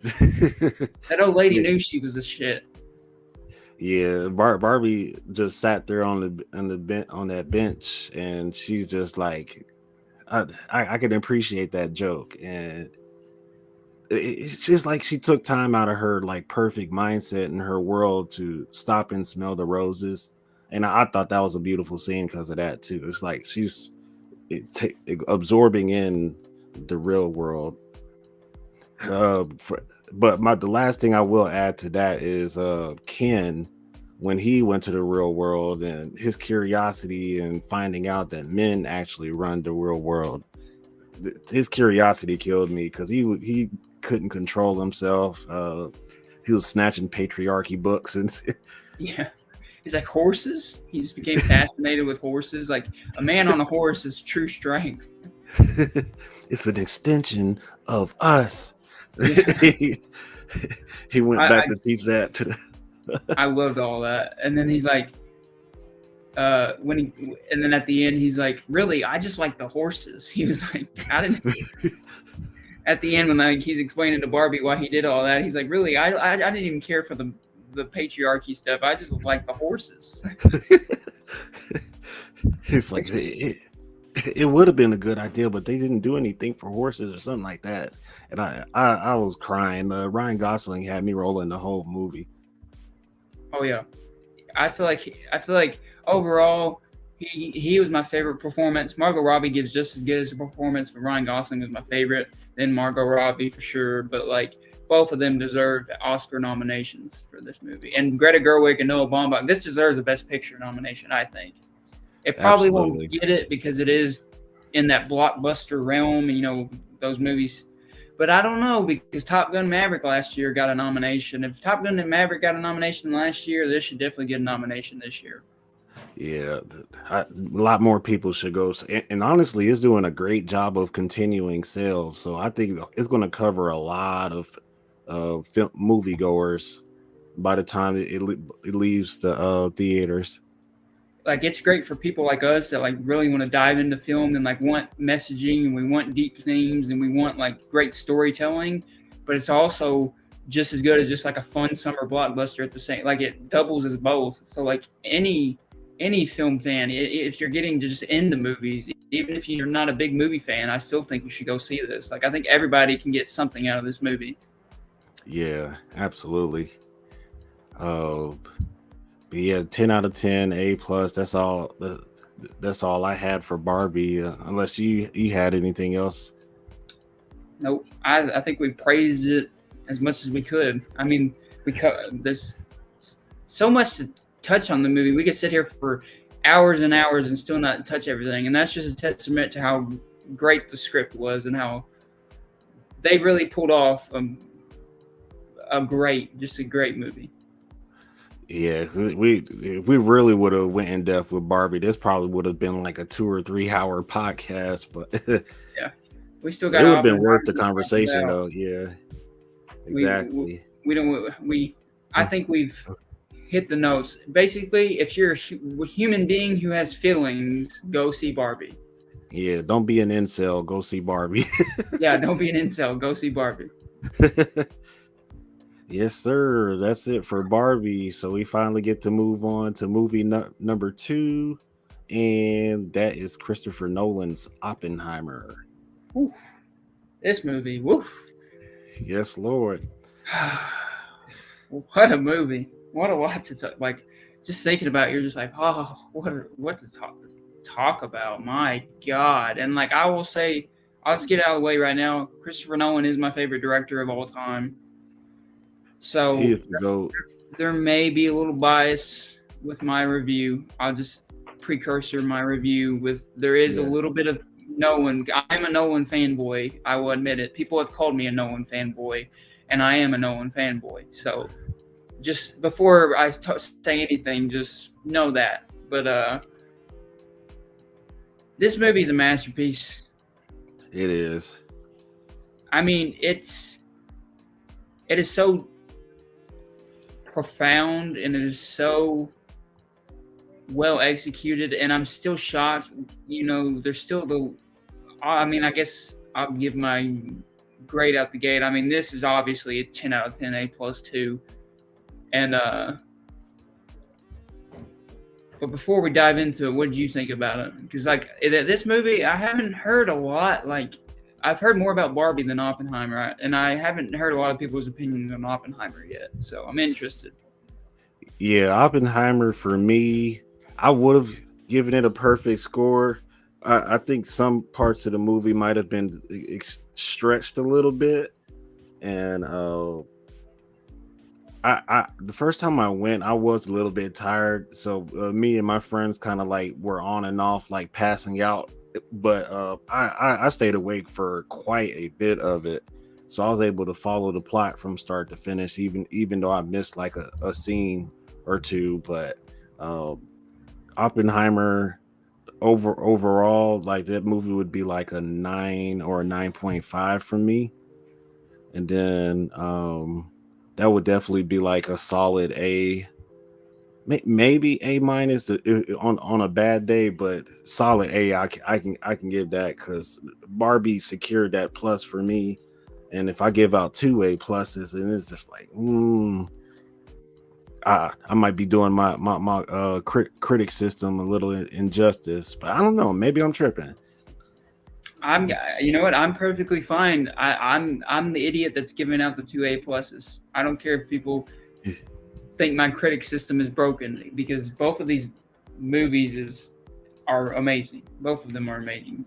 That old lady knew she was the shit. Yeah, Barbie just sat there on that bench, and she's just like, I can appreciate that joke, and it's just like she took time out of her like perfect mindset in her world to stop and smell the roses, and I thought that was a beautiful scene because of that too. It's like she's absorbing in the real world. But the last thing I will add to that is Ken, when he went to the real world and his curiosity and finding out that men actually run the real world. His curiosity killed me because he couldn't control himself. He was snatching patriarchy books and yeah. He's like, horses? He just became fascinated with horses. Like, a man on a horse is true strength. It's an extension of us. Yeah. He went back to teach that to I loved all that. And then he's like, and then at the end, he's like, really, I just like the horses. He was like, I didn't. at the end when like he's explaining to Barbie why he did all that, he's like, really, I didn't even care for the patriarchy stuff. I just like the horses. It's like it would have been a good idea, but they didn't do anything for horses or something like that. And I was crying. Ryan Gosling had me rolling the whole movie. Oh yeah, I feel like overall he was my favorite performance. Margot Robbie gives just as good as a performance, but Ryan Gosling was my favorite. Then Margot Robbie for sure, but like both of them deserve Oscar nominations for this movie. And Greta Gerwig and Noah Baumbach, this deserves a Best Picture nomination, I think. It probably won't Absolutely. get it because it is in that blockbuster realm, those movies. But I don't know because Top Gun Maverick last year got a nomination. If Top Gun and Maverick got a nomination last year, this should definitely get a nomination this year. Yeah, a lot more people should go. And honestly, it's doing a great job of continuing sales. So I think it's going to cover a lot of film moviegoers by the time it leaves the theaters. Like it's great for people like us that like really want to dive into film and like want messaging and we want deep themes and we want like great storytelling, but it's also just as good as just like a fun summer blockbuster at the same, like it doubles as both. So like any film fan, if you're getting just into movies, even if you're not a big movie fan, I still think you should go see this. Like I think everybody can get something out of this movie. Yeah, absolutely. Uh, but yeah, 10 out of 10, A plus. That's all I had for Barbie. Unless you had anything else. Nope. I think we praised it as much as we could. I mean, there's so much to touch on the movie. We could sit here for hours and hours and still not touch everything, and that's just a testament to how great the script was and how they really pulled off just a great movie. Yeah, if we really would have went in depth with Barbie, this probably would have been like a 2 or 3 hour podcast, but Yeah, we still it got would have been worth Oppenheimer the to talk conversation, about. though. Yeah, We exactly. we don't we. I think we've hit the notes. Basically, if you're a human being who has feelings, go see Barbie. Yeah, don't be an incel. Go see Barbie. Yeah, don't be an incel. Go see Barbie. Yes, sir. That's it for Barbie. So we finally get to move on to movie number two, and that is Christopher Nolan's Oppenheimer. Whew, this movie, woof. Yes, Lord. What a movie! What a lot to talk. Like, just thinking about it, you're just like, oh, what to talk about? My God! And like, I will say, I'll just get out of the way right now. Christopher Nolan is my favorite director of all time. He So is the GOAT. there may be a little bias with my review. I'll just precursor my review with there is a Yeah. little bit of Nolan. I'm a Nolan fanboy. I will admit it. People have called me a Nolan fanboy, and I am a Nolan fanboy. So just before I say anything, just know that. But this movie is a masterpiece. It is. I mean, it is so profound and it is so well executed, and I'm still shocked. There's still I mean, I guess I'll give my grade out the gate. I mean, this is obviously a 10 out of 10, A+2. And but before we dive into it, what did you think about it? Because like this movie, I haven't heard a lot. Like I've heard more about Barbie than Oppenheimer, and I haven't heard a lot of people's opinions on Oppenheimer yet. So I'm interested. Yeah, Oppenheimer for me, I would have given it a perfect score. I think some parts of the movie might have been stretched a little bit, and I the first time I went, I was a little bit tired. So me and my friends kind of like were on and off, like passing out. But I stayed awake for quite a bit of it, so I was able to follow the plot from start to finish, even though I missed like a scene or two. But um, Oppenheimer overall, like that movie would be like a 9 or a 9.5 from me, and then that would definitely be like a solid A, maybe A- on a bad day, but solid A. I can give that because Barbie secured that plus for me. And if I give out 2 A+, and it's just like, I might be doing my critic system a little injustice, but I don't know. Maybe I'm tripping. You know what? I'm perfectly fine. I'm the idiot that's giving out the 2 A+. I don't care if people think my critic system is broken, because both of these movies are amazing. Both of them are amazing.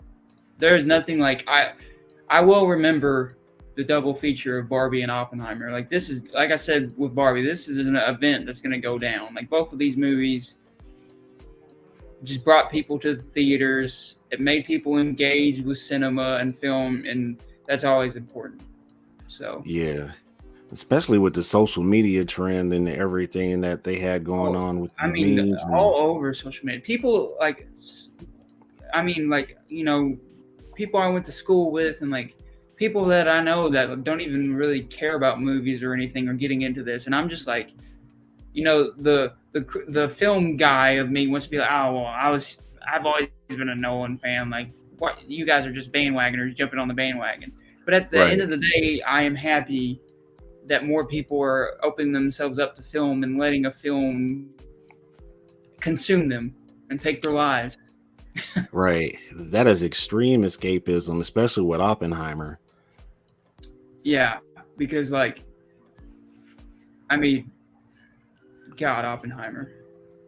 There is nothing like I will remember the double feature of Barbie and Oppenheimer. Like, this is, like I said with Barbie, this is an event that's going to go down. Like, both of these movies just brought people to the theaters. It made people engage with cinema and film, and that's always important. So yeah, especially with the social media trend and everything that they had going on with the memes all over social media. People like, people I went to school with, and like people that I know that don't even really care about movies or anything are getting into this, and I'm just like, the film guy of me wants to be like, oh well, I've always been a Nolan fan. Like, what, you guys are just bandwagoners jumping on the bandwagon. But at the end of the day, I am happy that more people are opening themselves up to film and letting a film consume them and take their lives. Right. That is extreme escapism, especially with Oppenheimer. Yeah, because God, Oppenheimer.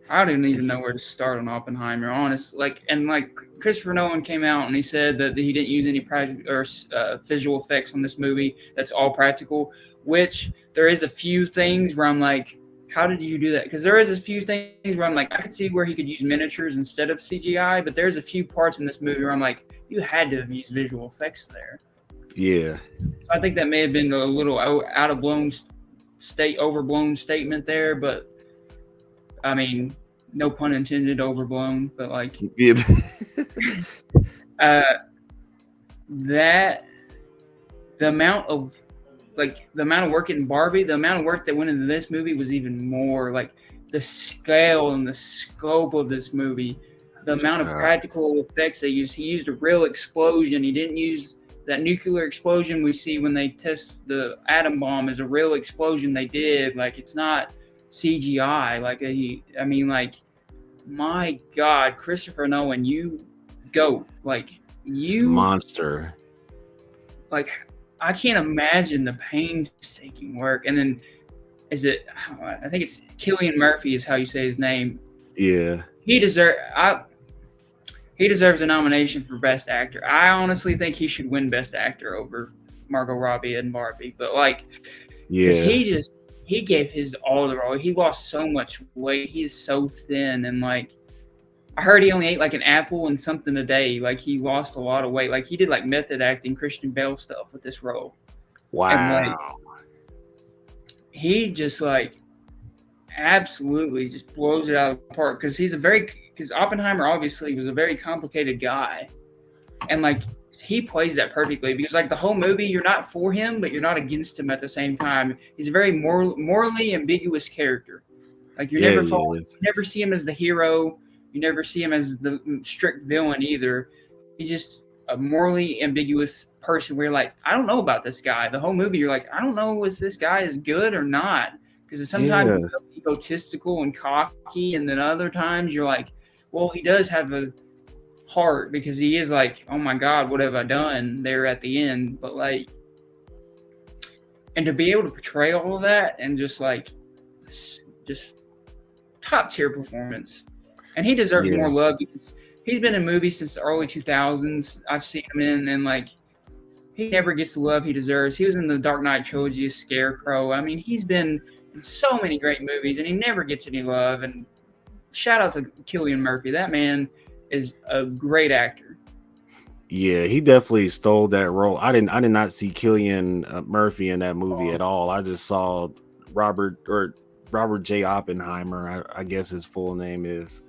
I don't even know where to start on Oppenheimer, honestly. Christopher Nolan came out and he said that he didn't use any visual effects on this movie. That's all practical. Which there is a few things where I'm like, how did you do that? Because there is a few things where I'm like, I could see where he could use miniatures instead of CGI, but there's a few parts in this movie where I'm like, you had to have used visual effects there. Yeah. So I think that may have been a little overblown statement there, but I mean, no pun intended, overblown. But like, yeah. That the amount of work in Barbie, the amount of work that went into this movie was even more. Like, the scale and the scope of this movie, the amount of practical effects they used. He used a real explosion. He didn't use that nuclear explosion we see when they test the atom bomb as a real explosion they did. Like, it's not CGI. My God, Christopher Nolan, you go. Monster. Like, I can't imagine the painstaking work. And then, I think it's Cillian Murphy is how you say his name. Yeah. He deserves a nomination for Best Actor. I honestly think he should win Best Actor over Margot Robbie and Barbie. But because he gave his all to the role. He lost so much weight. He's so thin, and I heard he only ate an apple and something a day. He lost a lot of weight. He did method acting, Christian Bale stuff with this role. Wow. And he just absolutely just blows it out of the park, because Oppenheimer obviously was a very complicated guy, and he plays that perfectly, because the whole movie you're not for him but you're not against him at the same time. He's a very morally ambiguous character. You never see him as the hero, you never see him as the strict villain either. He's just a morally ambiguous person where you're I don't know about this guy. The whole movie you're I don't know if this guy is good or not, because sometimes he's so egotistical and cocky, and then other times you're well, he does have a heart, because he is oh my God, what have I done there at the end. But and to be able to portray all of that and just top tier performance. And he deserves more love, because he's been in movies since the early 2000s. I've seen him in, and he never gets the love he deserves. He was in the Dark Knight trilogy as Scarecrow. I mean, he's been in so many great movies, and he never gets any love. And shout out to Cillian Murphy. That man is a great actor. Yeah, he definitely stole that role. I did not see Cillian Murphy in that movie at all. I just saw Robert J. Oppenheimer, I guess his full name is,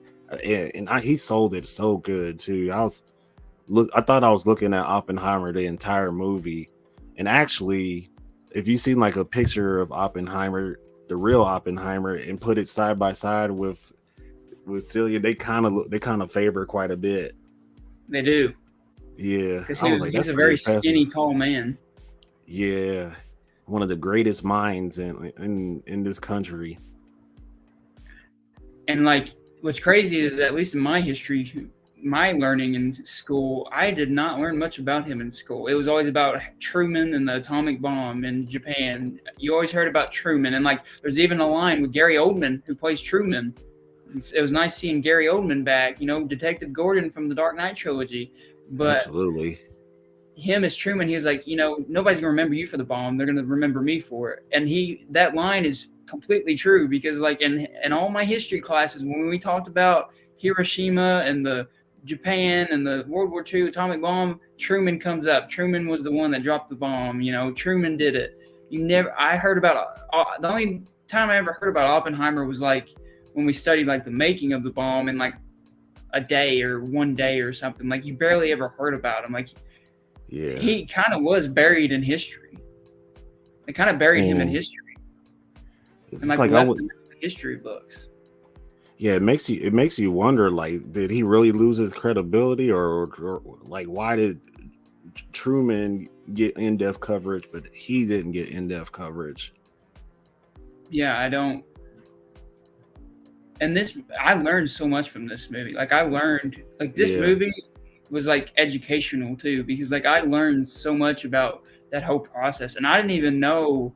and he sold it so good too. I thought I was looking at Oppenheimer the entire movie, and actually, if you seen a picture of Oppenheimer, the real Oppenheimer, and put it side by side with Cillian, they kind of favor quite a bit. They do. Yeah, because he's a very skinny, tall man. Yeah, one of the greatest minds in this country. And like, what's crazy is that, at least in my history, my learning in school, I did not learn much about him in school. It was always about Truman and the atomic bomb in Japan. You always heard about Truman, and like, there's even a line with Gary Oldman, who plays Truman. It was nice seeing Gary Oldman back, Detective Gordon from the Dark Knight trilogy. But Absolutely. him as Truman, he was like, nobody's gonna remember you for the bomb. They're gonna remember me for it. And that line is completely true, because like in all my history classes, when we talked about Hiroshima and the Japan and the World War II atomic bomb, Truman comes up. Truman was the one that dropped the bomb. Truman did it. I heard about the only time I ever heard about Oppenheimer was like when we studied like the making of the bomb in like a day or one day or something. Like, you barely ever heard about him. Like, Yeah. he kind of was buried in history. They kind of buried him in history. It's and like left him in the history books. Yeah, it makes you wonder, like, did he really lose his credibility, or like, why did Truman get in-depth coverage but he didn't get in-depth coverage? Yeah, I don't. And I learned so much from this movie. Like, I learned, like, this movie was like educational too, because like I learned so much about that whole process, and I didn't even know.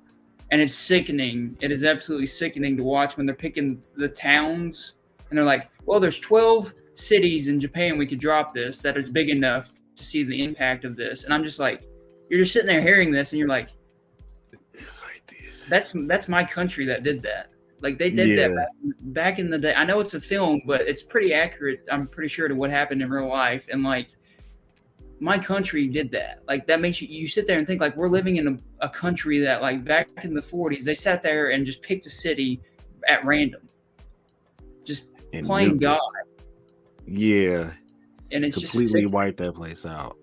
And it's sickening. It is absolutely sickening to watch when they're picking the towns, and they're like, well, there's 12 cities in Japan we could drop this that is big enough to see the impact of this. And I'm just like, you're just sitting there hearing this, and you're like, that's my country that did that. Like, they did that back in the day. I know it's a film, but it's pretty accurate, I'm pretty sure, to what happened in real life. And like, my country did that. Like, that makes you sit there and think, like, we're living in a country that, like, back in the 40s, they sat there and just picked a city at random, just playing God. Yeah. And it's completely wiped that place out.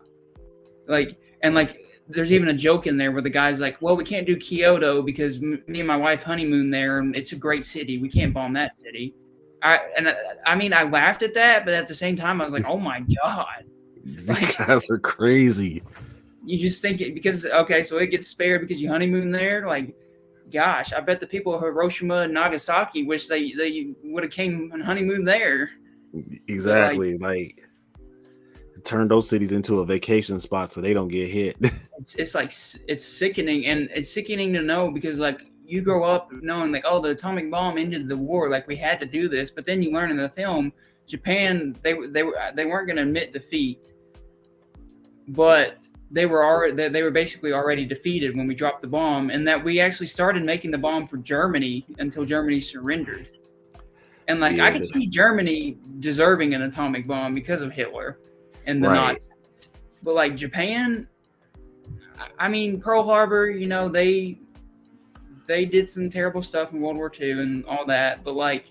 Like, and like, there's even a joke in there where the guy's like, well, we can't do Kyoto because me and my wife honeymoon there, and it's a great city. We can't bomb that city. I mean, I laughed at that, but at the same time, I was like, oh my God. These guys are crazy. You just think because, okay, so it gets spared because you honeymoon there? Like, gosh, I bet the people of Hiroshima and Nagasaki wish they would have came and honeymoon there. Exactly. Like, turn those cities into a vacation spot so they don't get hit. It's like, it's sickening, and it's sickening to know, because like, you grow up knowing like, oh, the atomic bomb ended the war, like we had to do this, but then you learn in the film, Japan, they weren't going to admit defeat, but they were basically already defeated when we dropped the bomb, and that we actually started making the bomb for Germany until Germany surrendered. And like, I could see Germany deserving an atomic bomb because of Hitler and the Nazis. But like, Japan, I mean, Pearl Harbor, they did some terrible stuff in World War II and all that. But like,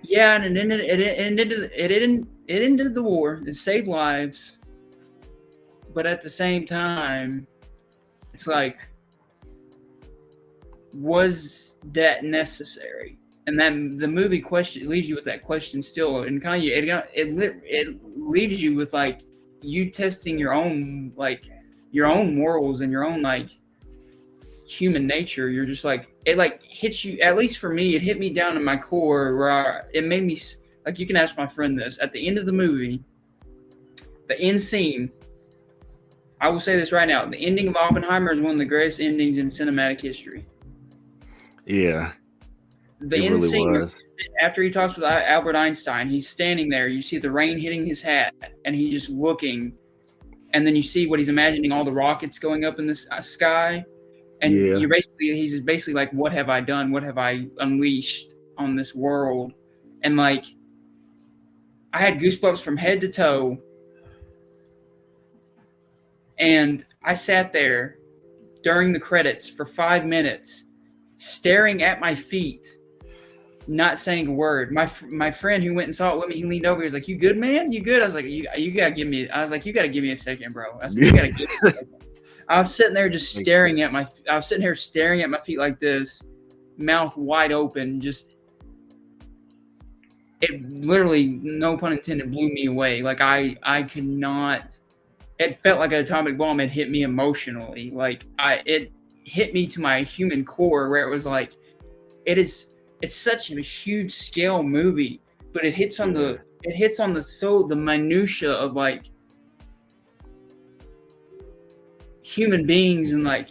yeah, and it ended the war. It saved lives. But at the same time, it's like, was that necessary? And then the movie leaves you with that question still, and kind of it leaves you with like, you testing your own morals and your own like human nature. You're just like, it like hits you. At least for me, it hit me down in my core, where it made me like, you can ask my friend this. At the end of the movie, the end scene, I will say this right now: the ending of Oppenheimer is one of the greatest endings in cinematic history. Yeah. The end scene, after he talks with Albert Einstein, he's standing there. You see the rain hitting his hat, and he's just looking. And then you see what he's imagining, all the rockets going up in the sky. And he's basically like, what have I done? What have I unleashed on this world? And like, I had goosebumps from head to toe. And I sat there during the credits for 5 minutes, staring at my feet, not saying a word. My friend who went and saw it with me, he leaned over. He was like, "You good, man? You good?" I was like, "You gotta give me." I was like, "You gotta give me a second, bro." I was like, "You gotta give me a second." I was sitting there just staring at my feet like this, mouth wide open. Just, it literally, no pun intended, blew me away. Like, I could not it felt like an atomic bomb had hit me emotionally. Like it hit me to my human core, where it was like, it's such a huge scale movie, but it hits on Yeah. the minutia of like human beings and like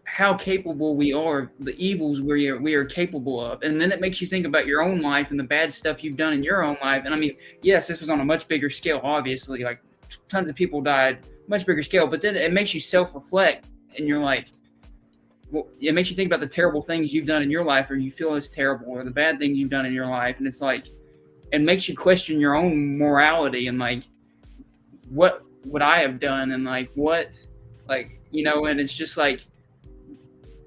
how capable we are, the evils we are capable of. And then it makes you think about your own life and the bad stuff you've done in your own life. And I mean, yes, this was on a much bigger scale, obviously, like tons of people died, much bigger scale, but then it makes you self-reflect, and you're like, well, it makes you think about the terrible things you've done in your life, or you feel as terrible, or the bad things you've done in your life. And it's like, it makes you question your own morality, and like, what would I have done? And like, what, like, you know, and it's just like,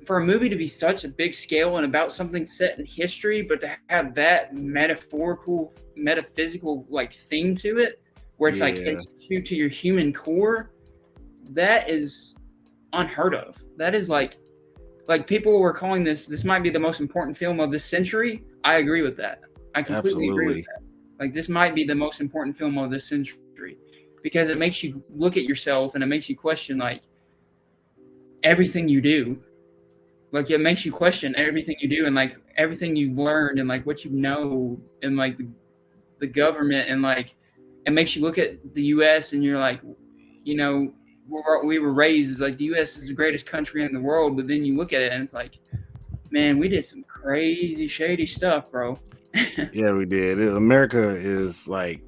for a movie to be such a big scale and about something set in history, but to have that metaphysical like theme to it, where it's like it hits you to your human core, that is unheard of. That is like people were calling this might be the most important film of this century. I agree with that. I completely agree with that. Like, this might be the most important film of this century, because it makes you look at yourself, and it makes you question like everything you do. Like, it makes you question everything you do, and like everything you've learned, and like what you know, and like the government, and like it makes you look at the U.S. and you're like, you know, we were raised as like the U.S. is the greatest country in the world, but then you look at it and it's like, man, we did some crazy shady stuff, bro. Yeah, we did. America is like,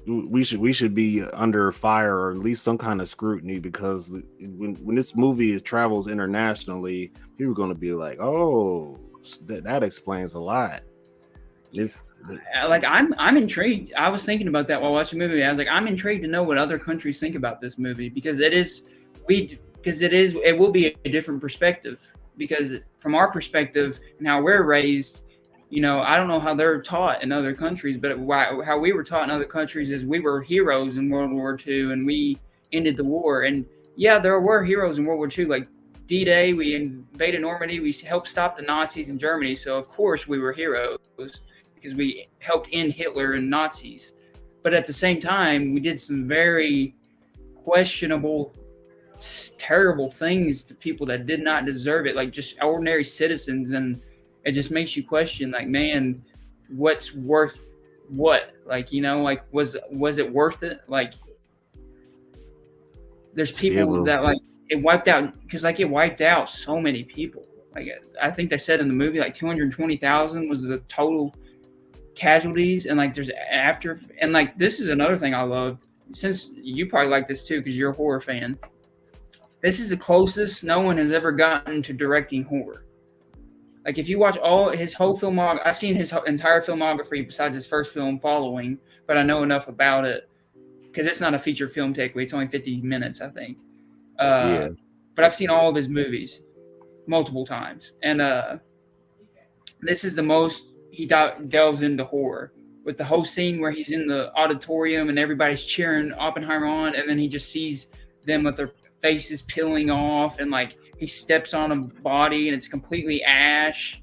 we should be under fire, or at least some kind of scrutiny, because when this movie travels internationally, people are going to be like, oh, that explains a lot. Like, I'm intrigued. I was thinking about that while watching the movie. I was like, I'm intrigued to know what other countries think about this movie, because it will be a different perspective, because from our perspective and how we're raised, you know, I don't know how they're taught in other countries, but how we were taught in other countries is we were heroes in World War II, and we ended the war. And yeah, there were heroes in World War II, like D-Day, we invaded Normandy, we helped stop the Nazis in Germany. So of course we were heroes, because we helped end Hitler and Nazis. But at the same time, we did some very questionable, terrible things to people that did not deserve it, like just ordinary citizens. And it just makes you question, like, man, what's worth what? Like, you know, like, was it worth it? Like, there's people that like it wiped out, because like it wiped out so many people. Like, I think they said in the movie like 220,000 was the total casualties. And like there's after, and like this is another thing I loved, since you probably like this too because you're a horror fan. This is the closest no one has ever gotten to directing horror. Like, if you watch all his whole filmography, I've seen his entire filmography besides his first film, Following, but I know enough about it because it's not a feature film takeaway. It's only 50 minutes, I think. Yeah. But I've seen all of his movies multiple times, and this is the most he delves into horror, with the whole scene where he's in the auditorium and everybody's cheering Oppenheimer on, and then he just sees them with their faces peeling off, and like he steps on a body and it's completely ash,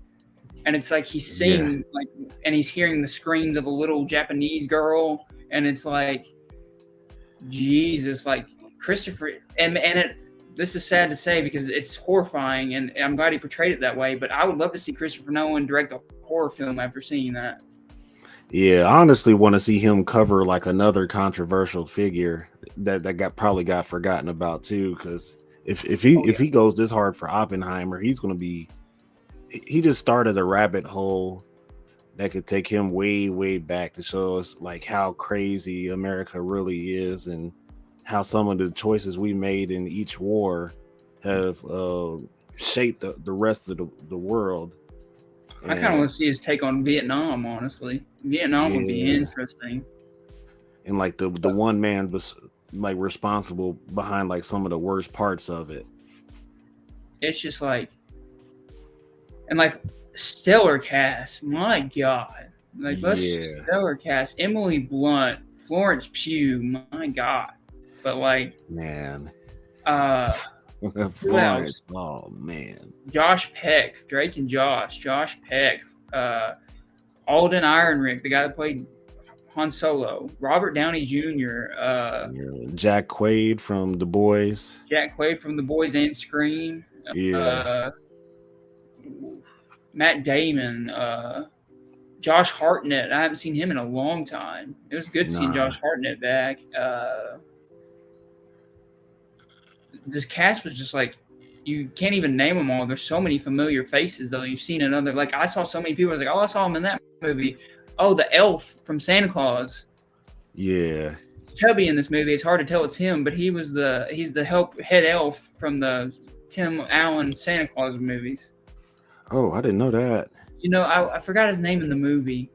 and it's like he's seeing like, and he's hearing the screams of a little Japanese girl, and it's like, Jesus, like Christopher, and it. This is sad to say because it's horrifying, and I'm glad he portrayed it that way. But I would love to see Christopher Nolan direct a horror film after seeing that. Yeah, I honestly want to see him cover like another controversial figure that probably got forgotten about too. Because if he goes this hard for Oppenheimer, he's going to be. He just started a rabbit hole that could take him way back to show us like how crazy America really is, and how some of the choices we made in each war have shaped the rest of the world. I kind of want to see his take on Vietnam, honestly. Vietnam would be interesting. And like the one man was like responsible behind like some of the worst parts of it. It's just like, and like stellar cast, my God. Like, stellar cast. Emily Blunt, Florence Pugh, my God. But like, man, Florence, oh man, Josh Peck, Josh Peck, Alden Ehrenreich, the guy that played Han Solo, Robert Downey Jr., Jack Quaid from The Boys. Jack Quaid from The Boys and Scream, Yeah, uh, Matt Damon, Josh Hartnett. I haven't seen him in a long time. It was good seeing nah, Josh Hartnett back. This cast was just like, you can't even name them all. There's so many familiar faces though. You've seen another, like I saw so many people. I was like, oh, I saw him in that movie. Oh, the elf from Santa Claus. yeah. He's chubby in this movie. It's hard to tell it's him, but he's the head elf from the Tim Allen Santa Claus movies. Oh, I didn't know that. You know, I forgot his name in the movie.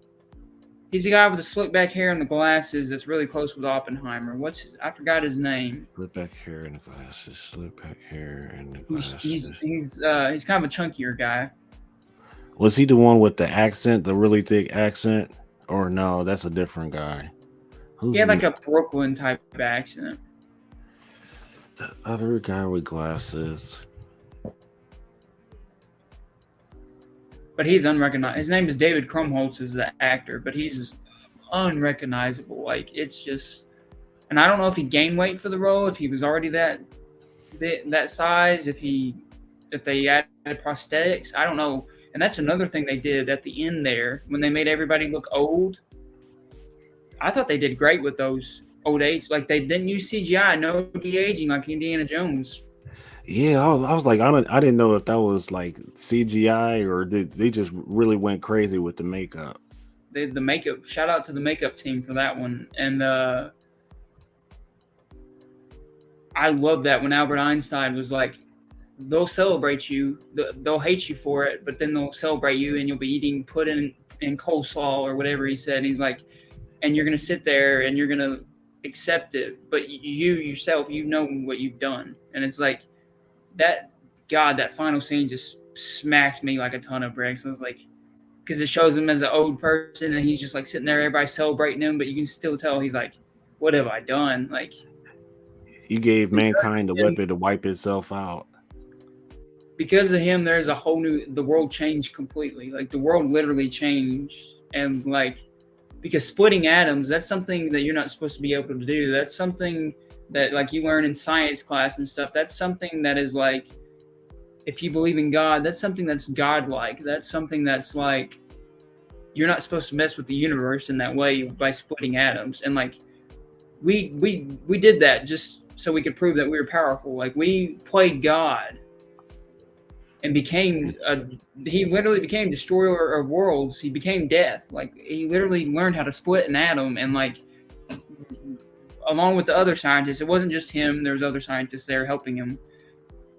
He's the guy with the slick back hair and the glasses that's really close with Oppenheimer. I forgot his name. Slip back hair and the glasses. Slip back hair and the He's glasses. he's kind of a chunkier guy. Was he the one with the accent, the really thick accent? Or no, that's a different guy. Who's He had like a Brooklyn type of accent. the other guy with glasses? But he's unrecognized. His name is David Krumholtz, is the actor, but he's unrecognizable. Like it's just, and I don't know if he gained weight for the role, if he was already that size, if they added prosthetics. I don't know. And that's another thing they did at the end there when they made everybody look old. I thought they did great with those old age. Like they didn't use CGI, no de-aging like Indiana Jones. Yeah, I was like, I didn't know if that was like CGI or did they just really went crazy with the makeup. The makeup, shout out to the makeup team for that one. And I love that when Albert Einstein was like, they'll celebrate you, they'll hate you for it, but then they'll celebrate you and you'll be eating pudding and coleslaw or whatever he said. He's like, and you're going to sit there and you're going to accept it. But you yourself, you know what you've done. And it's like that final scene just smacked me like a ton of bricks. I was like, because it shows him as an old person and he's just like sitting there, everybody celebrating him, but you can still tell he's like, what have I done? Like, You gave mankind a weapon to wipe itself out. because of him, there's a whole the world changed completely. Like the world literally changed. And like, because splitting atoms, that's something that you're not supposed to be able to do. That's something that like you learn in science class and stuff. That's something that is like, if you believe in God, that's something that's godlike. That's something that's like, you're not supposed to mess with the universe in that way by splitting atoms. And like, we did that just so we could prove that we were powerful. Like we played God and he literally became destroyer of worlds. He became death. Like he literally learned how to split an atom, and like along with the other scientists, it wasn't just him. There was other scientists there helping him,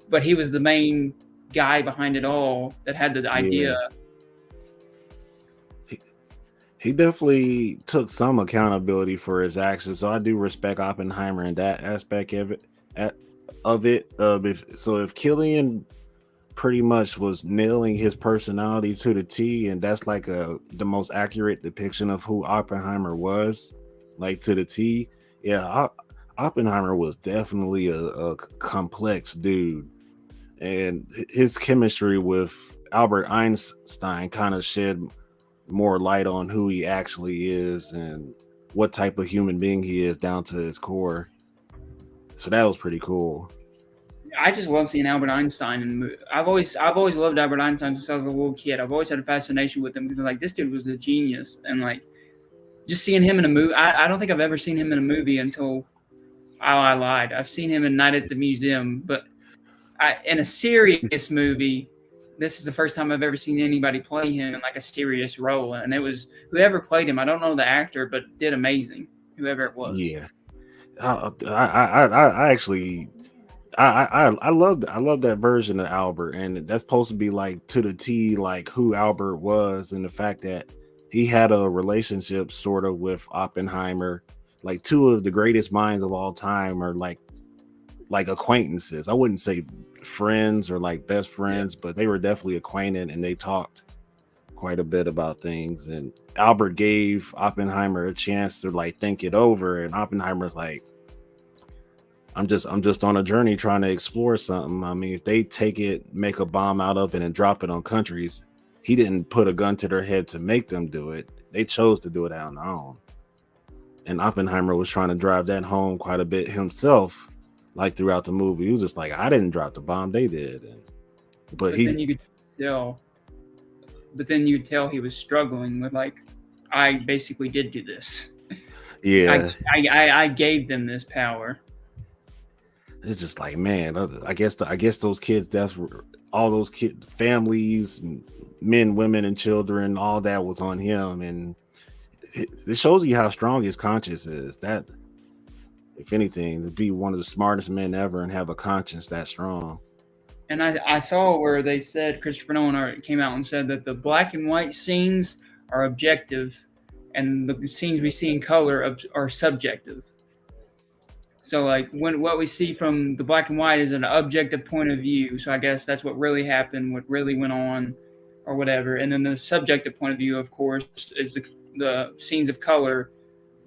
but he was the main guy behind it all that had the idea. He definitely took some accountability for his actions, so I do respect Oppenheimer in that aspect of it. If Killian pretty much was nailing his personality to the T, and that's like the most accurate depiction of who Oppenheimer was, like to the T. Yeah, Oppenheimer was definitely a complex dude, and his chemistry with Albert Einstein kind of shed more light on who he actually is and what type of human being he is down to his core. So that was pretty cool. I just love seeing Albert Einstein, and I've always loved Albert Einstein since I was a little kid. I've always had a fascination with him because I'm like, this dude was a genius, and like just seeing him in a movie. I don't think I've ever seen him in a movie until I lied. I've seen him in Night at the Museum, but in a serious movie, this is the first time I've ever seen anybody play him in like a serious role, and it was whoever played him. I don't know the actor, but did amazing. Whoever it was. Yeah, I actually. I love that version of Albert, and that's supposed to be like to the T, like who Albert was, and the fact that he had a relationship sort of with Oppenheimer, like two of the greatest minds of all time, are like acquaintances. I wouldn't say friends or like best friends, but they were definitely acquainted, and they talked quite a bit about things. And Albert gave Oppenheimer a chance to like think it over, and Oppenheimer's like, I'm just on a journey trying to explore something. I mean, if they take it, make a bomb out of it, and drop it on countries, he didn't put a gun to their head to make them do it. They chose to do it on their own. and Oppenheimer was trying to drive that home quite a bit himself. Like throughout the movie, he was just like, "I didn't drop the bomb; they did." But But he's then you could tell. But then you could tell he was struggling with like, I basically did do this. I yeah, I gave them this power. it's just like, man, I guess those kids, all those families, men, women, and children, all that was on him, and it shows you how strong his conscience is. That, if anything, to be one of the smartest men ever and have a conscience that strong. And I saw where they said Christopher Nolan came out and said that the black and white scenes are objective, and the scenes we see in color are subjective. So like when what we see from the black and white is an objective point of view. So I guess that's what really happened, what really went on, or whatever. And then the subjective point of view, of course, is the scenes of color,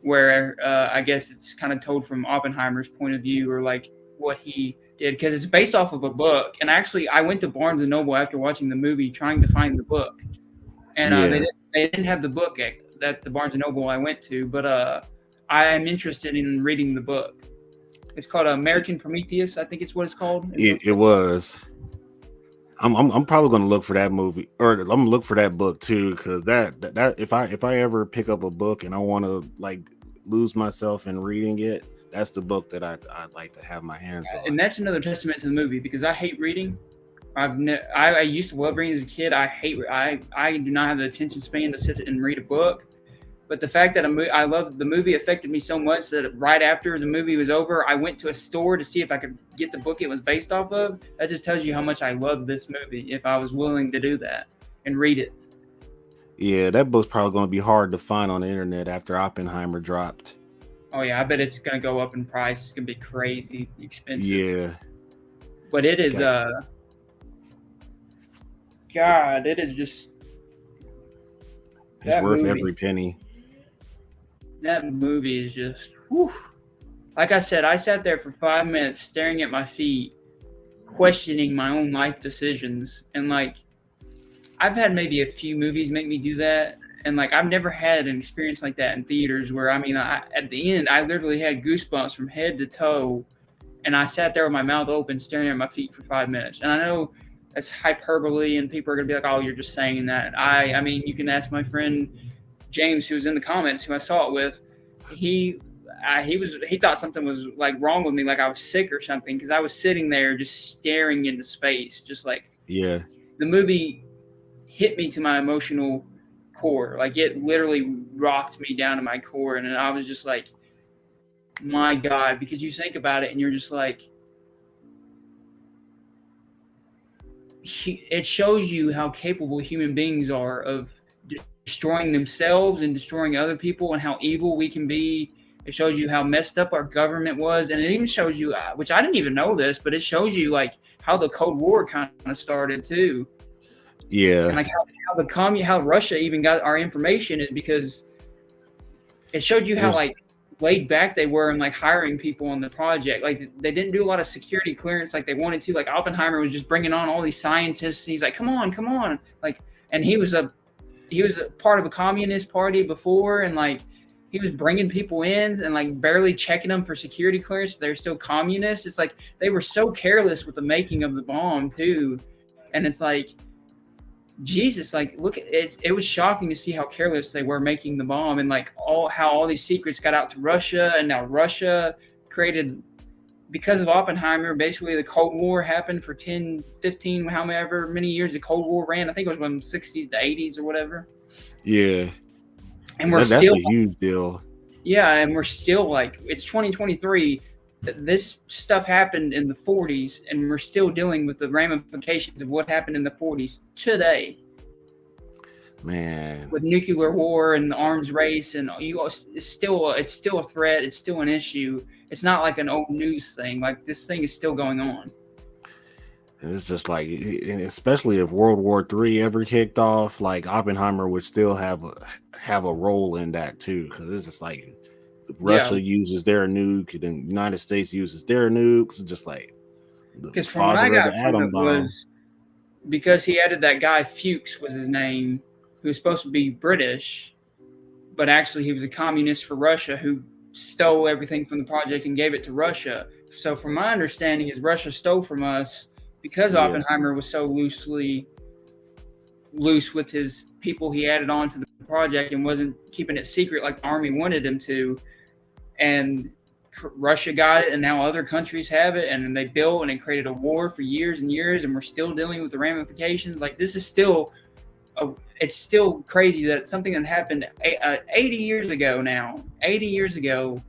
where I guess it's kind of told from Oppenheimer's point of view, or like what he did, because it's based off of a book. And actually, I went to Barnes and Noble after watching the movie, trying to find the book, and Yeah, they didn't have the book at the Barnes and Noble I went to. But I am interested in reading the book. It's called American Prometheus, I think it's what it's called. it was. I'm probably gonna look for that movie, or I'm gonna look for that book too, because that if I ever pick up a book and I want to like lose myself in reading it, that's the book that I'd like to have my hands on. And that's another testament to the movie, because I hate reading. I used to love reading as a kid. I do not have the attention span to sit and read a book. But the fact that I love the movie affected me so much that right after the movie was over, I went to a store to see if I could get the book it was based off of. That just tells you how much I love this movie, if I was willing to do that and read it. Yeah, that book's probably gonna be hard to find on the internet after Oppenheimer dropped. Oh yeah, I bet it's gonna go up in price. It's gonna be crazy expensive. Yeah, But it is got God, it is just it's that worth movie. every penny. That movie is just whew. Like I said, I sat there for 5 minutes staring at my feet, questioning my own life decisions. And like I've had maybe a few movies make me do that. And like I've never had an experience like that in theaters, where I mean at the end I literally had goosebumps from head to toe, and I sat there with my mouth open staring at my feet for 5 minutes. And I know that's hyperbole, and people are gonna be like, "Oh, you're just saying that." I mean, you can ask my friend James, who was in the comments, who I saw it with. He he thought something was like wrong with me, like I was sick or something, because I was sitting there just staring into space, just like Yeah, the movie hit me to my emotional core. Like it literally rocked me down to my core, and I was just like, my God, because you think about it and you're just like, it shows you how capable human beings are of destroying themselves and destroying other people, and how evil we can be. It shows you how messed up our government was, and it even shows you, which I didn't even know this, but it shows you like how the Cold War kind of started too, yeah, and like how Russia even got our information is because it showed you how like laid back they were in like hiring people on the project. Like they didn't do a lot of security clearance like they wanted to. Like Oppenheimer was just bringing on all these scientists. And he's like, come on, like, and he was a part of a communist party before, and like he was bringing people in and like barely checking them for security clearance. They're still communists. It's like they were so careless with the making of the bomb too, and it's like, Jesus, like look, it was shocking to see how careless they were making the bomb, and like how all these secrets got out to Russia, and now Russia created, because of Oppenheimer, basically the Cold War happened for 10, 15, however many years the Cold War ran. I think it was from the 60s to 80s or whatever. yeah. And we're That's still, a huge deal. yeah, and we're still like, it's 2023. This stuff happened in the 40s, and we're still dealing with the ramifications of what happened in the 40s today. Man, With nuclear war and the arms race, and it's still a threat. It's still an issue. It's not like an old news thing. Like this thing is still going on. and it's just like, and especially if World War III ever kicked off, like Oppenheimer would still have a role in that too, because it's just like if Russia uses their nuke, and then the United States uses their nukes. It's just like the Because from what I father of got the from atom it bomb. was because he added that guy Fuchs was his name, who was supposed to be British, but actually he was a communist for Russia who stole everything from the project and gave it to Russia. So from my understanding is Russia stole from us because Yeah, Oppenheimer was so loose with his people he added on to the project and wasn't keeping it secret like the army wanted him to. And Russia got it, and now other countries have it, and they built and it created a war for years and years, and we're still dealing with the ramifications. Like this is still it's still crazy that it's something that happened 80 years ago now. 80 years ago,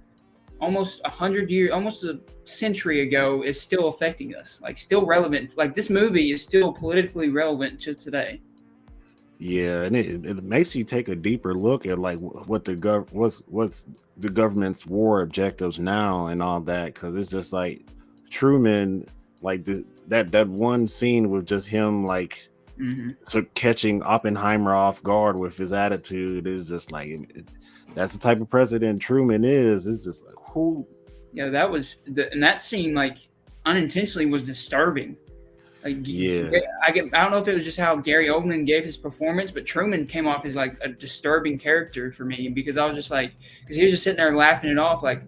almost 100 years, almost a century ago, is still affecting us. Like still relevant. Like this movie is still politically relevant to today. yeah, and it makes you take a deeper look at like what the what's the government's war objectives now and all that, because it's just like Truman, like that one scene with just him like so catching Oppenheimer off guard with his attitude is just like that's the type of president Truman is. It's just like who. Yeah, that was and that scene like unintentionally was disturbing. Like Yeah, I don't know if it was just how Gary Oldman gave his performance, but Truman came off as like a disturbing character for me because I was just like, because he was just sitting there laughing it off, like,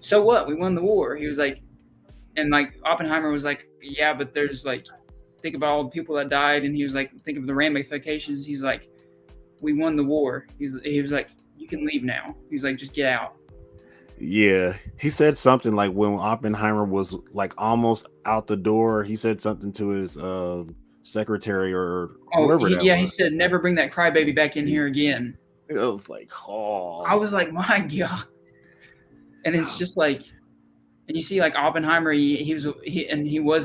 so what? We won the war. He was like, and like Oppenheimer was like, yeah, but there's like, think about all the people that died, and he was like, think of the ramifications. He's like, we won the war. He was like, you can leave now. He was like, just get out. yeah. He said something like when Oppenheimer was like almost out the door, he said something to his secretary or Oh, whoever that he was. said, never bring that crybaby back in here again. It was like, oh, I was like, my God. And it's just like, and you see like Oppenheimer, he was a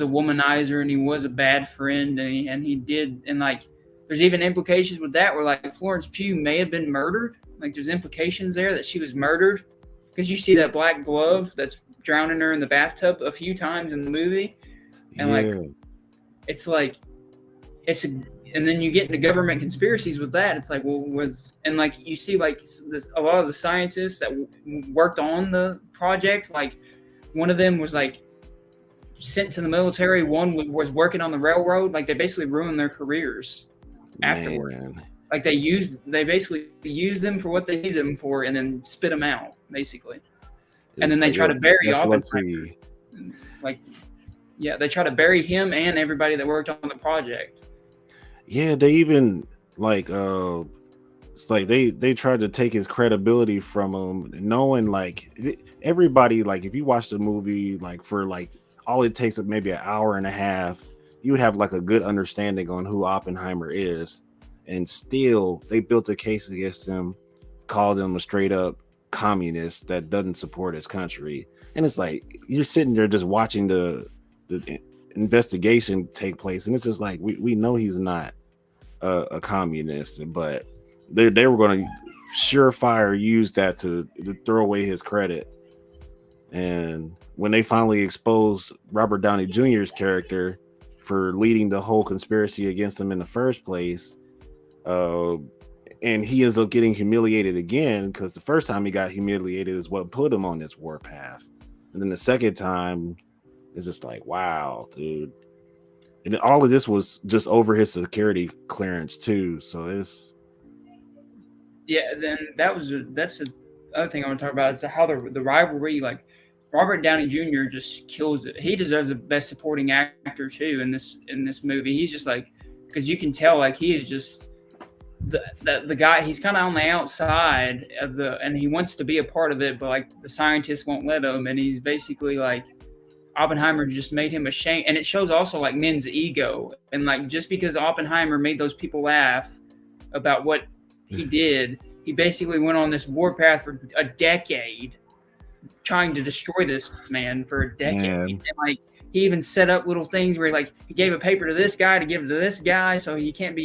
womanizer and he was a bad friend and he did, and like there's even implications with that where like Florence Pugh may have been murdered. Like there's implications there that she was murdered because you see that black glove that's drowning her in the bathtub a few times in the movie, and yeah, it's like it's a, and then you get into government conspiracies with that. It's like, well, and like you see like this a lot of the scientists that worked on the project, like one of them was like sent to the military. One was working on the railroad. Like they basically ruined their careers afterward. man. Like they basically used them for what they needed them for, and then spit them out basically. And then they try to bury Oppenheimer. Like, yeah, they try to bury him and everybody that worked on the project. Yeah, they even like it's like they tried to take his credibility from him, knowing like everybody, like if you watch the movie like for like all it takes maybe an hour and a half, you would have like a good understanding on who Oppenheimer is, and still they built a case against him, called him a straight up communist that doesn't support his country. And it's like you're sitting there just watching the investigation take place, and it's just like we know he's not a communist, but they were going to surefire use that to throw away his credit. And when they finally exposed Robert Downey Jr.'s character for leading the whole conspiracy against him in the first place, and he ends up getting humiliated again, because the first time he got humiliated is what put him on this warpath, and then the second time is just like, wow, dude. And all of this was just over his security clearance too, so it's Then that's the other thing I want to talk about is how the rivalry, like Robert Downey Jr. just kills it. He deserves the best supporting actor too in this movie. He's just like, because you can tell like he is just the guy. He's kind of on the outside of and he wants to be a part of it, but like the scientists won't let him, and he's basically like Oppenheimer just made him ashamed. And it shows also like men's ego, and like just because Oppenheimer made those people laugh about what he did, he basically went on this warpath for a decade trying to destroy this man for a decade. And like he even set up little things where like he gave a paper to this guy to give it to this guy, so it can't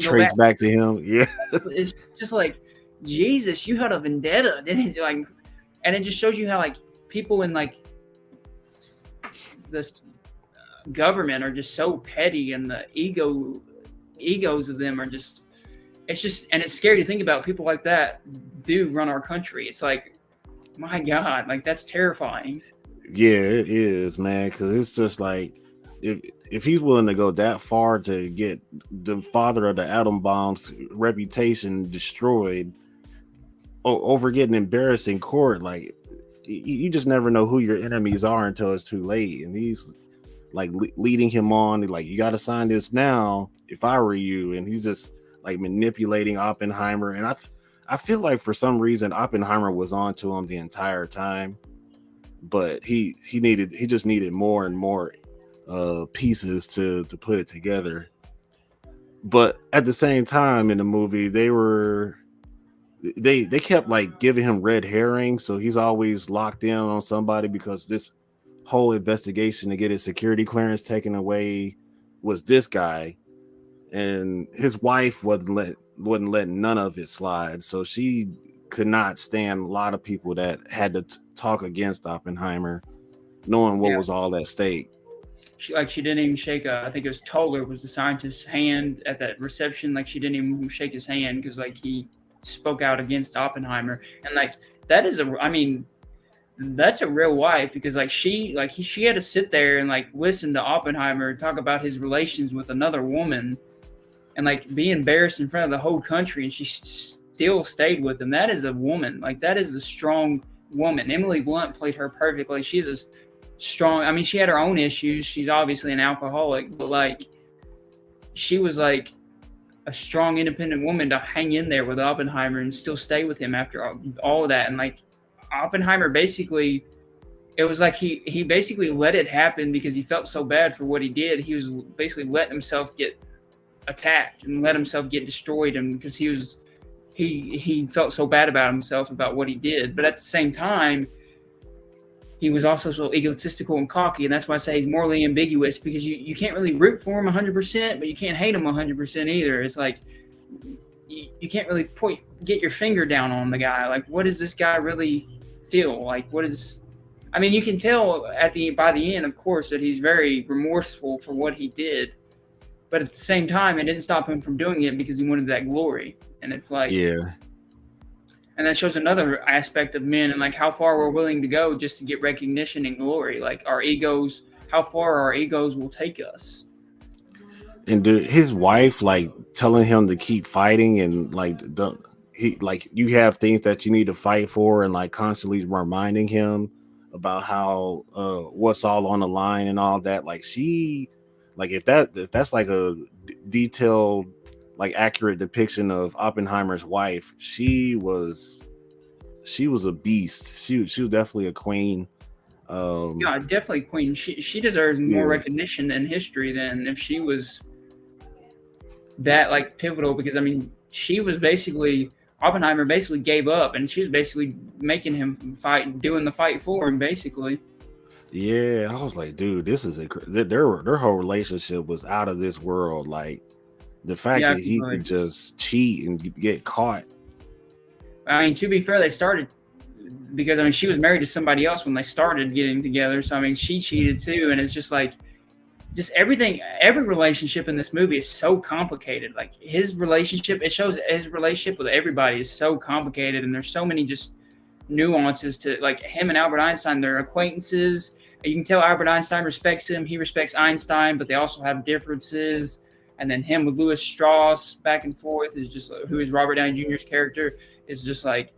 trace go back to him. Yeah, it's just like, Jesus, you had a vendetta, didn't you? Like, and it just shows you how like people in like this government are just so petty, and the egos of them are just, it's just, and it's scary to think about people like that do run our country. It's like, my God, like that's terrifying. Yeah, it is, man, because it's just like if he's willing to go that far to get the father of the atom bomb's reputation destroyed, over getting embarrassed in court. Like you just never know who your enemies are until it's too late. And he's like leading him on, like, you got to sign this now if I were you. And he's just like manipulating Oppenheimer. And I feel like for some reason Oppenheimer was on to him the entire time, but he just needed more and more pieces to put it together. But at the same time in the movie, they kept like giving him red herring, so he's always locked in on somebody, because this whole investigation to get his security clearance taken away was this guy, and his wife wouldn't let none of it slide. So she could not stand a lot of people that had to talk against Oppenheimer, knowing what Yeah. was all at stake. She didn't even shake I think it was Toller was the scientist's hand at that reception. Like she didn't even shake his hand because like he spoke out against Oppenheimer. And like that is I mean, that's a real wife, because like she had to sit there and like listen to Oppenheimer talk about his relations with another woman and like be embarrassed in front of the whole country, and she still stayed with him. That is a woman. Like that is a strong woman. Emily Blunt played her perfectly. She's a strong. I mean, she had her own issues. She's obviously an alcoholic, but like she was like a strong, independent woman to hang in there with Oppenheimer and still stay with him after all of that. And like Oppenheimer basically, it was like he basically let it happen because he felt so bad for what he did. He was basically letting himself get attacked and let himself get destroyed, and because he felt so bad about himself about what he did. But at the same time, he was also so egotistical and cocky, and that's why I say he's morally ambiguous, because you can't really root for him 100%, but you can't hate him 100% either. It's like you can't really get your finger down on the guy. Like, what does this guy really feel? Like, what is? I mean, you can tell by the end, of course, that he's very remorseful for what he did, but at the same time, it didn't stop him from doing it because he wanted that glory. And it's like, Yeah. And that shows another aspect of men and like how far we're willing to go just to get recognition and glory. Like our egos, how far our egos will take us. And his wife like telling him to keep fighting, and like you have things that you need to fight for, and like constantly reminding him about how what's all on the line and all that. Like if that's like a detailed, like accurate depiction of Oppenheimer's wife, she was a beast. She was definitely a queen. Yeah, definitely queen. She deserves more recognition in history than if she was that like pivotal, because I mean she was basically Oppenheimer basically gave up, and she was basically making him fight, doing the fight for him basically. Yeah, I was like, dude, this is their whole relationship was out of this world. Like the fact that he could just cheat and get caught. I mean, to be fair, they started because I mean she was married to somebody else when they started getting together, so I mean she cheated too, and it's just like every relationship in this movie is so complicated. Like his relationship, it shows his relationship with everybody is so complicated, and there's so many just nuances to like him and Albert Einstein. They're acquaintances. You can tell Albert Einstein respects him. He respects Einstein, but they also have differences. And then him with Louis Strauss back and forth is just who is Robert Downey Jr.'s character is just like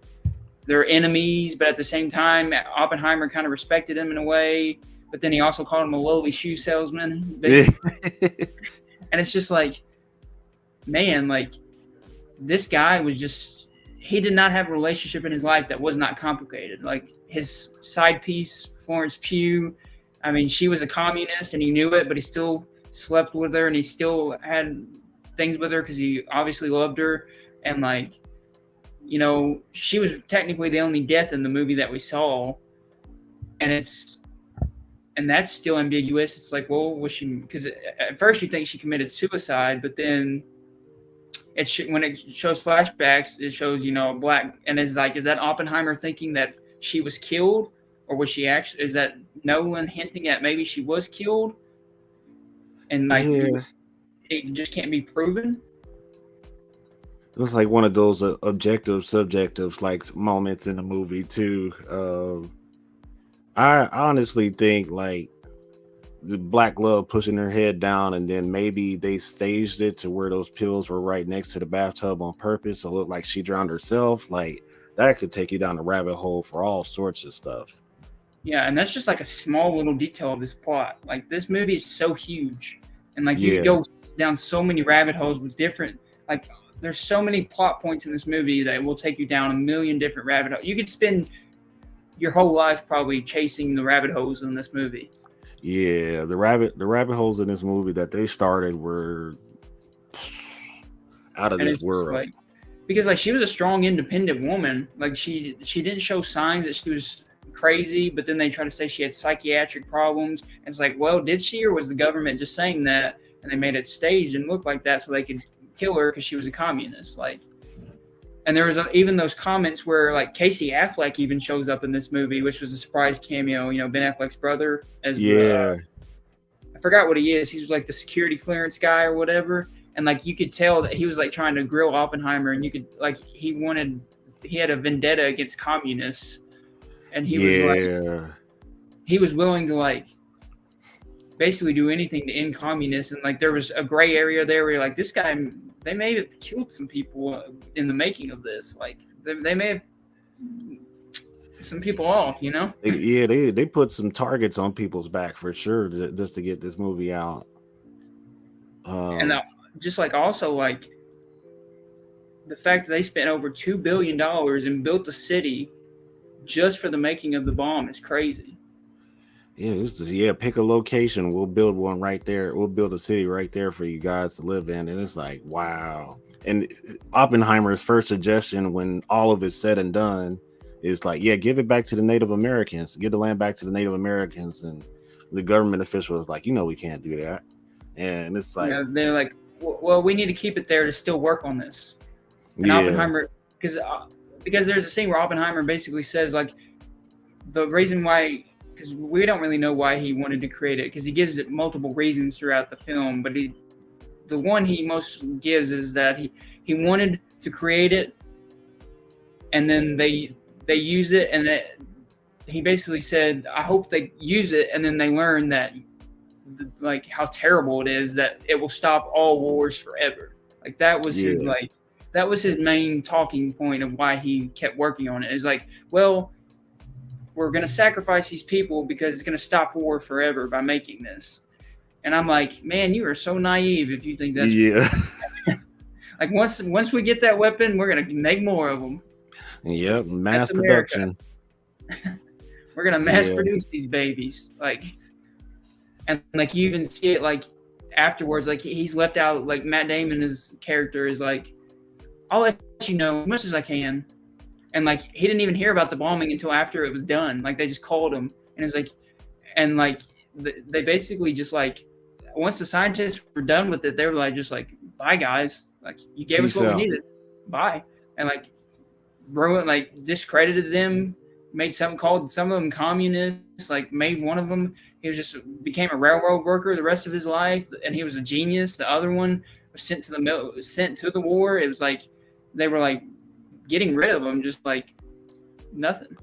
they're enemies, but at the same time, Oppenheimer kind of respected him in a way. But then he also called him a lowly shoe salesman. And it's just like, man, like this guy was just, he did not have a relationship in his life that was not complicated. Like his side piece, Florence Pugh, I mean, she was a communist and he knew it, but he still slept with her and he still had things with her because he obviously loved her. And like, you know, she was technically the only death in the movie that we saw. And that's still ambiguous. It's like, well, was she? Because at first you think she committed suicide, but then when it shows flashbacks, it shows, you know, black, and it's like, is that Oppenheimer thinking that she was killed, or was she actually? Is that Nolan hinting at maybe she was killed, and like it just can't be proven? It's like one of those objective, subjective like moments in the movie too. I honestly think like the black love pushing her head down, and then maybe they staged it to where those pills were right next to the bathtub on purpose, so it looked like she drowned herself. Like that could take you down the rabbit hole for all sorts of stuff. Yeah, and that's just like a small little detail of this plot. Like this movie is so huge, and like you could Yeah, go down so many rabbit holes with different like. There's so many plot points in this movie that will take you down a million different rabbit holes. You could spend your whole life probably chasing the rabbit holes in this movie. yeah. The rabbit holes in this movie that they started were out of And this it's just world. like because like she was a strong, independent woman. Like she didn't show signs that she was crazy, but then they try to say she had psychiatric problems. And it's like, well, did she, or was the government just saying that, and they made it staged and look like that so they could kill her because she was a communist? Like, and there was even those comments where like Casey Affleck even shows up in this movie, which was a surprise cameo. You know, Ben Affleck's brother as the Yeah, I forgot what he is. He was like the security clearance guy or whatever. And like you could tell that he was like trying to grill Oppenheimer, and you could like he had a vendetta against communists, and yeah, he was willing to like basically do anything to end communists. And like there was a gray area there where you're like, this guy, they may have killed some people in the making of this. Like they may have some people off, you know. yeah. They put some targets on people's back for sure, just to get this movie out. And Um, just like also like the fact that they spent over $2 billion and built a city just for the making of the bomb is crazy. yeah, yeah. Pick a location. We'll build one right there. We'll build a city right there for you guys to live in. And it's like, wow. And Oppenheimer's first suggestion, when all of it's said and done, is like, yeah, give it back to the Native Americans. Give the land back to the Native Americans. And the government official was like, we can't do that. And it's You like, know, they're like, well, we need to keep it there to still work on this. And yeah, Oppenheimer, because there's a scene where Oppenheimer basically says like the reason why, because we don't really know why he wanted to create it, because he gives it multiple reasons throughout the film, but the one he most gives is that he wanted to create it, and then they use it, and he basically said, I hope they use it, and then they learn that like how terrible it is, that it will stop all wars forever. Like that was his yeah, main talking point of why he kept working on it. It's like, well, we're going to sacrifice these people because it's going to stop war forever by making this. And I'm like, man, you are so naive if you think that's yeah, like once we get that weapon, we're going to make more of them. yep. Mass That's America. production. We're going to mass Yeah, produce these babies. Like, and like you even see it like afterwards, like he's left out, like Matt Damon, his character is like, I'll let you know as much as I can. And like he didn't even hear about the bombing until after it was done. Like they just called him, and it's like, and like they basically just like once the scientists were done with it, they were like just like, bye guys, like you gave us peace what we out. needed, bye. And like ruined, like discredited them, made some called some of them communists, like made one of them, he was just became a railroad worker the rest of his life, and he was a genius. The other one was sent to the war. It was like they were like getting rid of him just like nothing.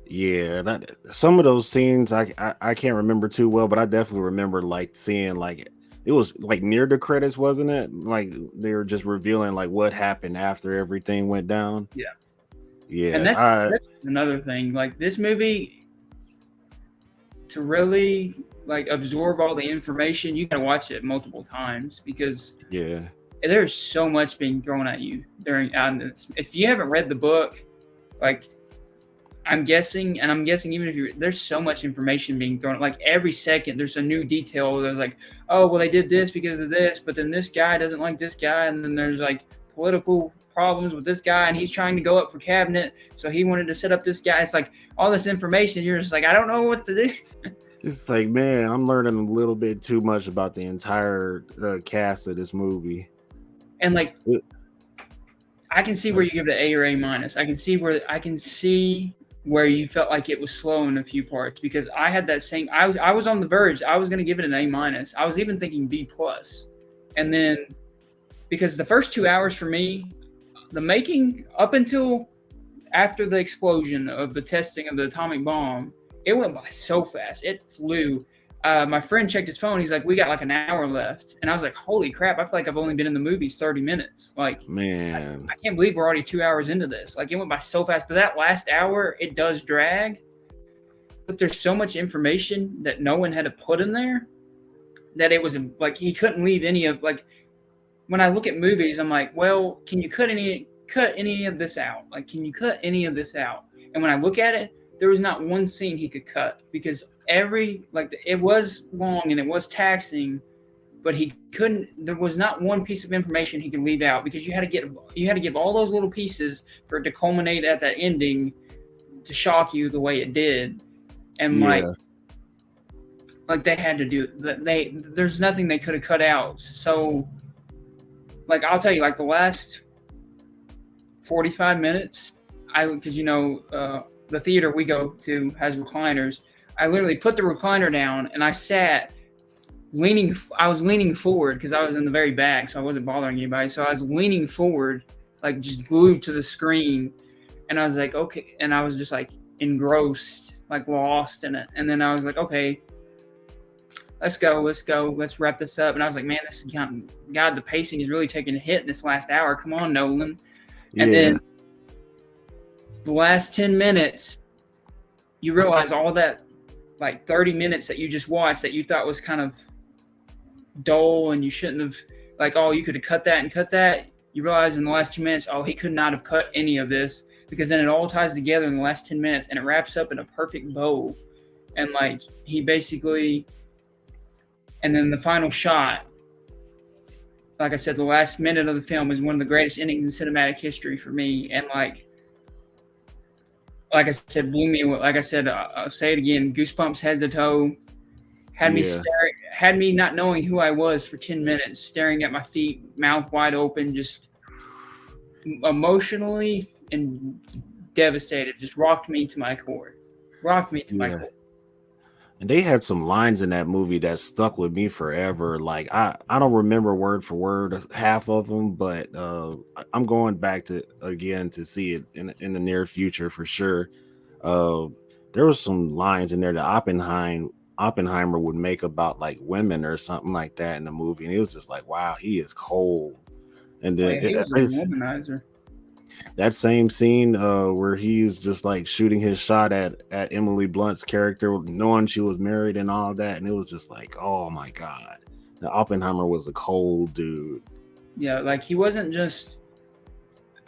Yeah, some of those scenes I can't remember too well, but I definitely remember like seeing like it was like near the credits, wasn't it? Like they were just revealing like what happened after everything went down. Yeah. And Yeah, that's another thing. Like this movie, to really like absorb all the information, you gotta watch it multiple times because yeah, there's so much being thrown at you during. If you haven't read the book, like I'm guessing even if there's so much information being thrown. Like every second, there's a new detail. There's like, oh well, they did this because of this, but then this guy doesn't like this guy, and then there's like political problems with this guy, and he's trying to go up for cabinet, so he wanted to set up this guy. It's like all this information. You're just like, I don't know what to do. it's like, man, I'm learning a little bit too much about the entire cast of this movie. And like, It- I can see where you give it an A or A minus. I can see where you felt like it was slow in a few parts, because I had that same. I was on the verge. I was going to give it an A minus. I was even thinking B plus, and then because the first 2 hours for me, the making up until after the explosion of the testing of the atomic bomb, it went by so fast. It flew. my friend checked his phone. He's like, we got like an hour left. And I was like, holy crap. I feel like I've only been in the movies 30 minutes. Like, Man. I can't believe we're already 2 hours into this. Like, it went by so fast. But that last hour, it does drag. But there's so much information that no one had to put in there that it was like he couldn't leave any of, like, when I look at movies, I'm like, well, can you cut any of this out? Like, can you cut any of this out? And when I look at it, there was not one scene he could cut because it was long and it was taxing, but he couldn't. There was not one piece of information he could leave out because you had to give all those little pieces for it to culminate at that ending to shock you the way it did, and like they had to do that. There's nothing they could have cut out. So, like, I'll tell you, like the last 45 minutes, because the theater we go to has recliners. I literally put the recliner down and I sat I was leaning forward because I was in the very back, so I wasn't bothering anybody. So I was leaning forward, like just glued to the screen. And I was like, okay. And I was just like engrossed, like lost in it. And then I was like, okay, let's go. Let's wrap this up. And I was like, man, this is God, the pacing is really taking a hit in this last hour. Come on, Nolan. And then the last 10 minutes, you realize all that, like 30 minutes that you just watched that you thought was kind of dull and you shouldn't have, like, oh, you could have cut that and cut that. You realize in the last 2 minutes, oh, he could not have cut any of this because then it all ties together in the last 10 minutes and it wraps up in a perfect bow. And like he basically, and then the final shot, like I said, the last minute of the film is one of the greatest endings in cinematic history for me. And like I said, blew me. Like I said, I'll say it again. Goosebumps head to toe. Had me not knowing who I was for 10 minutes, staring at my feet, mouth wide open, just emotionally and devastated. Just rocked me to my core. My core. And they had some lines in that movie that stuck with me forever. Like I don't remember word for word half of them, but I'm going back to again to see it in the near future for sure. There was some lines in there that Oppenheimer would make about like women or something like that in the movie, and it was just like, wow, he is cold. And then he was a womanizer. That same scene where he's just like shooting his shot at Emily Blunt's character, knowing she was married and all that, and it was just like, oh my god, the Oppenheimer was a cold dude. Yeah, like he wasn't just,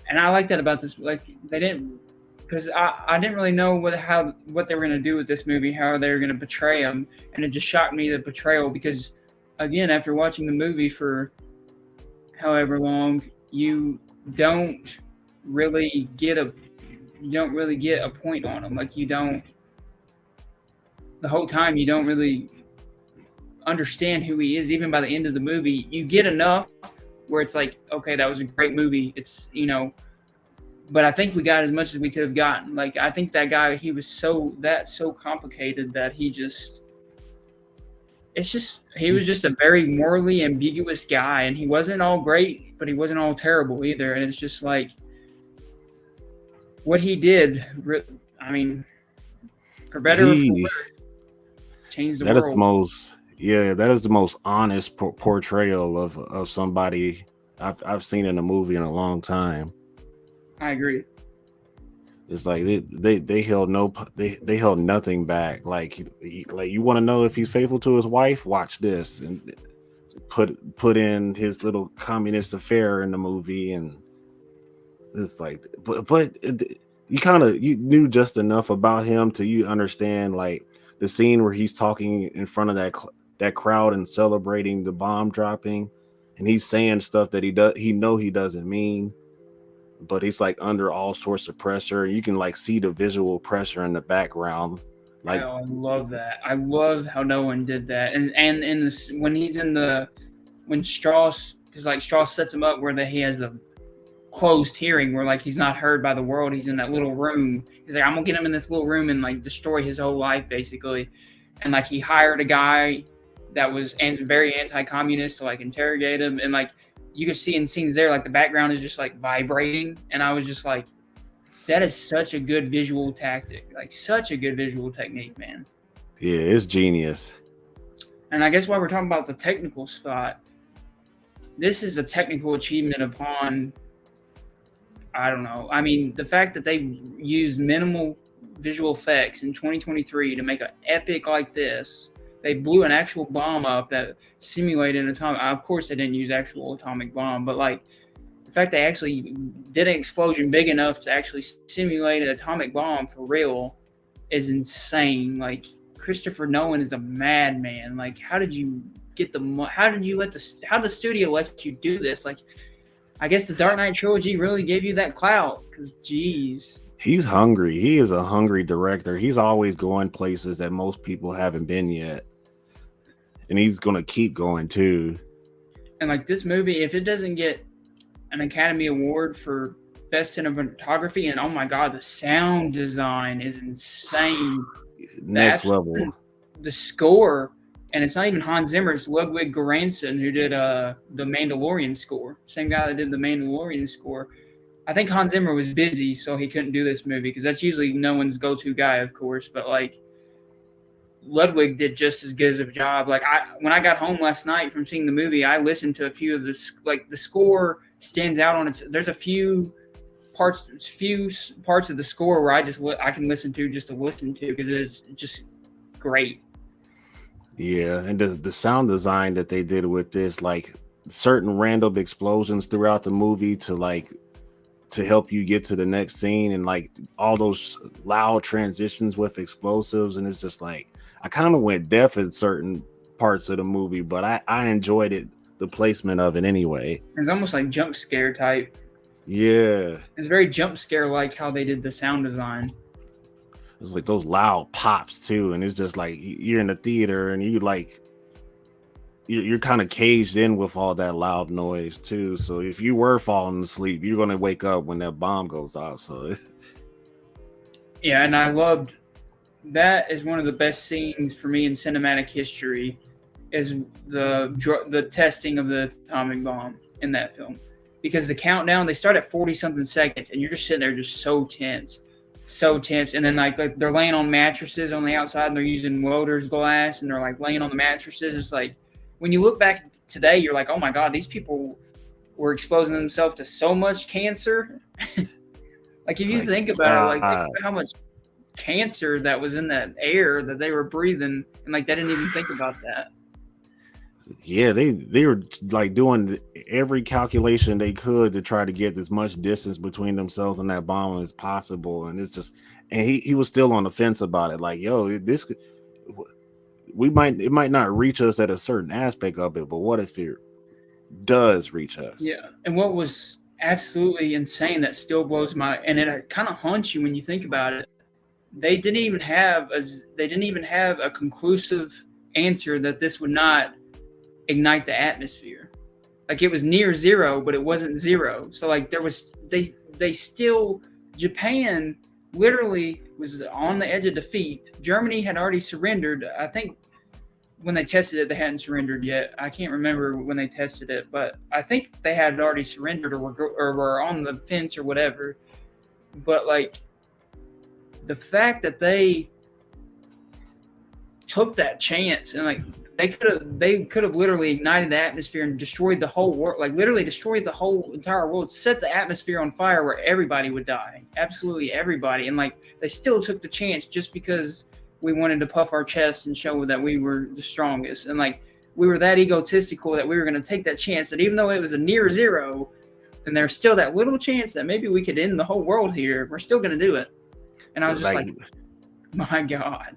and I like that about this. Like they didn't, because I didn't really know what they were gonna do with this movie, how they were gonna portray him, and it just shocked me, the portrayal, because again, after watching the movie for however long, you don't really get a point on him. Like the whole time you don't really understand who he is. Even by the end of the movie, you get enough where it's like, okay, that was a great movie. It's, but I think we got as much as we could have gotten. Like, I think that guy, he was so complicated that he was just a very morally ambiguous guy, and he wasn't all great, but he wasn't all terrible either. And it's just like, what he did, I mean, for better or for worse, changed the world. That is the most honest portrayal of somebody I've seen in a movie in a long time. I agree. It's like they held nothing back. Like you want to know if he's faithful to his wife? Watch this, and put in his little communist affair in the movie, and it's like, but you knew just enough about him to you understand, like the scene where he's talking in front of that crowd and celebrating the bomb dropping, and he's saying stuff that he doesn't mean, but he's like under all sorts of pressure. You can like see the visual pressure in the background. Like, I love that. I love how no one did that. And in this, when Strauss, because like Strauss sets him up where he has a closed hearing where like he's not heard by the world. He's in that little room. He's like, I'm gonna get him in this little room and like destroy his whole life basically. And like he hired a guy that was very anti-communist to like interrogate him, and like you can see in scenes there, like the background is just like vibrating, and I was just like, that is such a good visual tactic, like such a good visual technique, man. Yeah, it's genius. And I guess while we're talking about the technical spot, this is a technical achievement upon, I don't know. I mean, the fact that they used minimal visual effects in 2023 to make an epic like this. They blew an actual bomb up that simulated an atomic. Of course, they didn't use actual atomic bomb, but like the fact they actually did an explosion big enough to actually simulate an atomic bomb for real is insane. Like Christopher Nolan is a madman. Like, how did you get the? How did you let the? How the studio let you do this? Like, I guess the Dark Knight trilogy really gave you that clout. Because, geez. He's hungry. He is a hungry director. He's always going places that most people haven't been yet. And he's going to keep going too. And like this movie, if it doesn't get an Academy Award for Best Cinematography, and oh my God, the sound design is insane. Next level. The score, and it's not even Hans Zimmer, it's Ludwig Göransson who did the Mandalorian score. Same guy that did the Mandalorian score. I think Hans Zimmer was busy, so he couldn't do this movie because that's usually no one's go-to guy, of course. But like Ludwig did just as good of a job. Like when I got home last night from seeing the movie, I listened to a few of the score stands out on its. There's a few parts of the score where I can listen to just to listen to because it's just great. Yeah, and the sound design that they did with this, like certain random explosions throughout the movie to help you get to the next scene, and like all those loud transitions with explosives, and it's just like I kind of went deaf in certain parts of the movie, but I enjoyed it, the placement of it anyway. It's almost like jump scare type. Yeah, it's very jump scare like how they did the sound design. It's like those loud pops too, and it's just like you're in the theater and you're kind of caged in with all that loud noise too. So if you were falling asleep, you're gonna wake up when that bomb goes off. So yeah, and I loved that. Is one of the best scenes for me in cinematic history is the testing of the atomic bomb in that film, because the countdown, they start at 40 something seconds and you're just sitting there just so tense, and then like they're laying on mattresses on the outside and they're using welder's glass and they're like laying on the mattresses. It's like when you look back today, you're like, oh my God, these people were exposing themselves to so much cancer. Like if you think about it, like think about how much cancer that was in that air that they were breathing, and like they didn't even think about that. Yeah, they were like doing every calculation they could to try to get as much distance between themselves and that bomb as possible, and it's just, and he was still on the fence about it. Like, yo, it might not reach us at a certain aspect of it, but what if it does reach us? Yeah, and what was absolutely insane that still blows my, and it kind of haunts you when you think about it. They didn't even have a conclusive answer that this would not ignite the atmosphere. Like it was near zero, but it wasn't zero. So like there was they still, Japan literally was on the edge of defeat. Germany had already surrendered. I think when they tested it, they hadn't surrendered yet. I can't remember when they tested it, but I think they had already surrendered or were on the fence or whatever. But like the fact that they took that chance and like they could have literally ignited the atmosphere and destroyed the whole world, like literally destroyed the whole entire world, set the atmosphere on fire where everybody would die, absolutely everybody. And like they still took the chance just because we wanted to puff our chest and show that we were the strongest. And like we were that egotistical that we were going to take that chance, that even though it was a near zero, and there's still that little chance that maybe we could end the whole world here, we're still going to do it. And I was just like my God.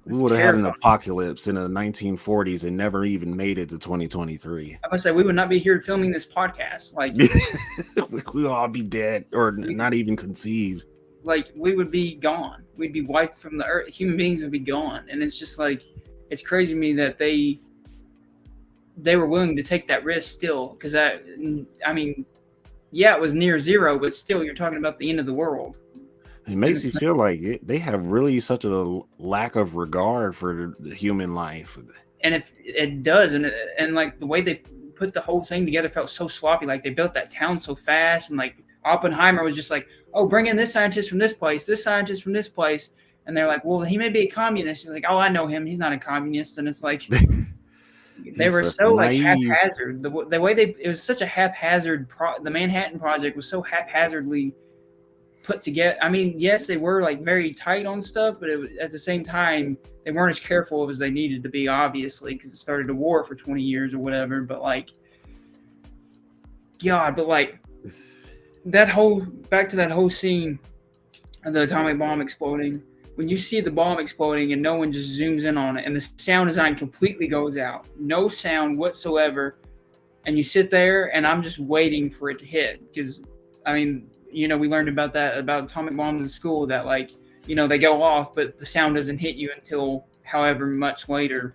We would have had an apocalypse in the 1940s and never even made it to 2023. I must say, we would not be here filming this podcast. Like, we'd all be dead or not even conceived. Like, we would be gone. We'd be wiped from the earth. Human beings would be gone. And it's just like, it's crazy to me that they were willing to take that risk still. Because, I mean, yeah, it was near zero, but still, you're talking about the end of the world. It makes you feel like they have really such a lack of regard for the human life. And it does. And like the way they put the whole thing together felt so sloppy. Like they built that town so fast. And like Oppenheimer was just like, oh, bring in this scientist from this place, this scientist from this place. And they're like, well, he may be a communist. He's like, oh, I know him. He's not a communist. And it's like, They He's were such a so like naive. haphazard. The way it was such a haphazard. The Manhattan Project was so haphazardly put together. I mean, yes, they were like very tight on stuff, but at the same time, they weren't as careful as they needed to be, obviously, because it started a war for 20 years or whatever. But like, God, but like that whole back to that whole scene of the atomic bomb exploding. When you see the bomb exploding and no one just zooms in on it, and the sound design completely goes out, no sound whatsoever, and you sit there, and I'm just waiting for it to hit because, I mean, you know, we learned about that about atomic bombs in school that like, you know, they go off, but the sound doesn't hit you until however much later,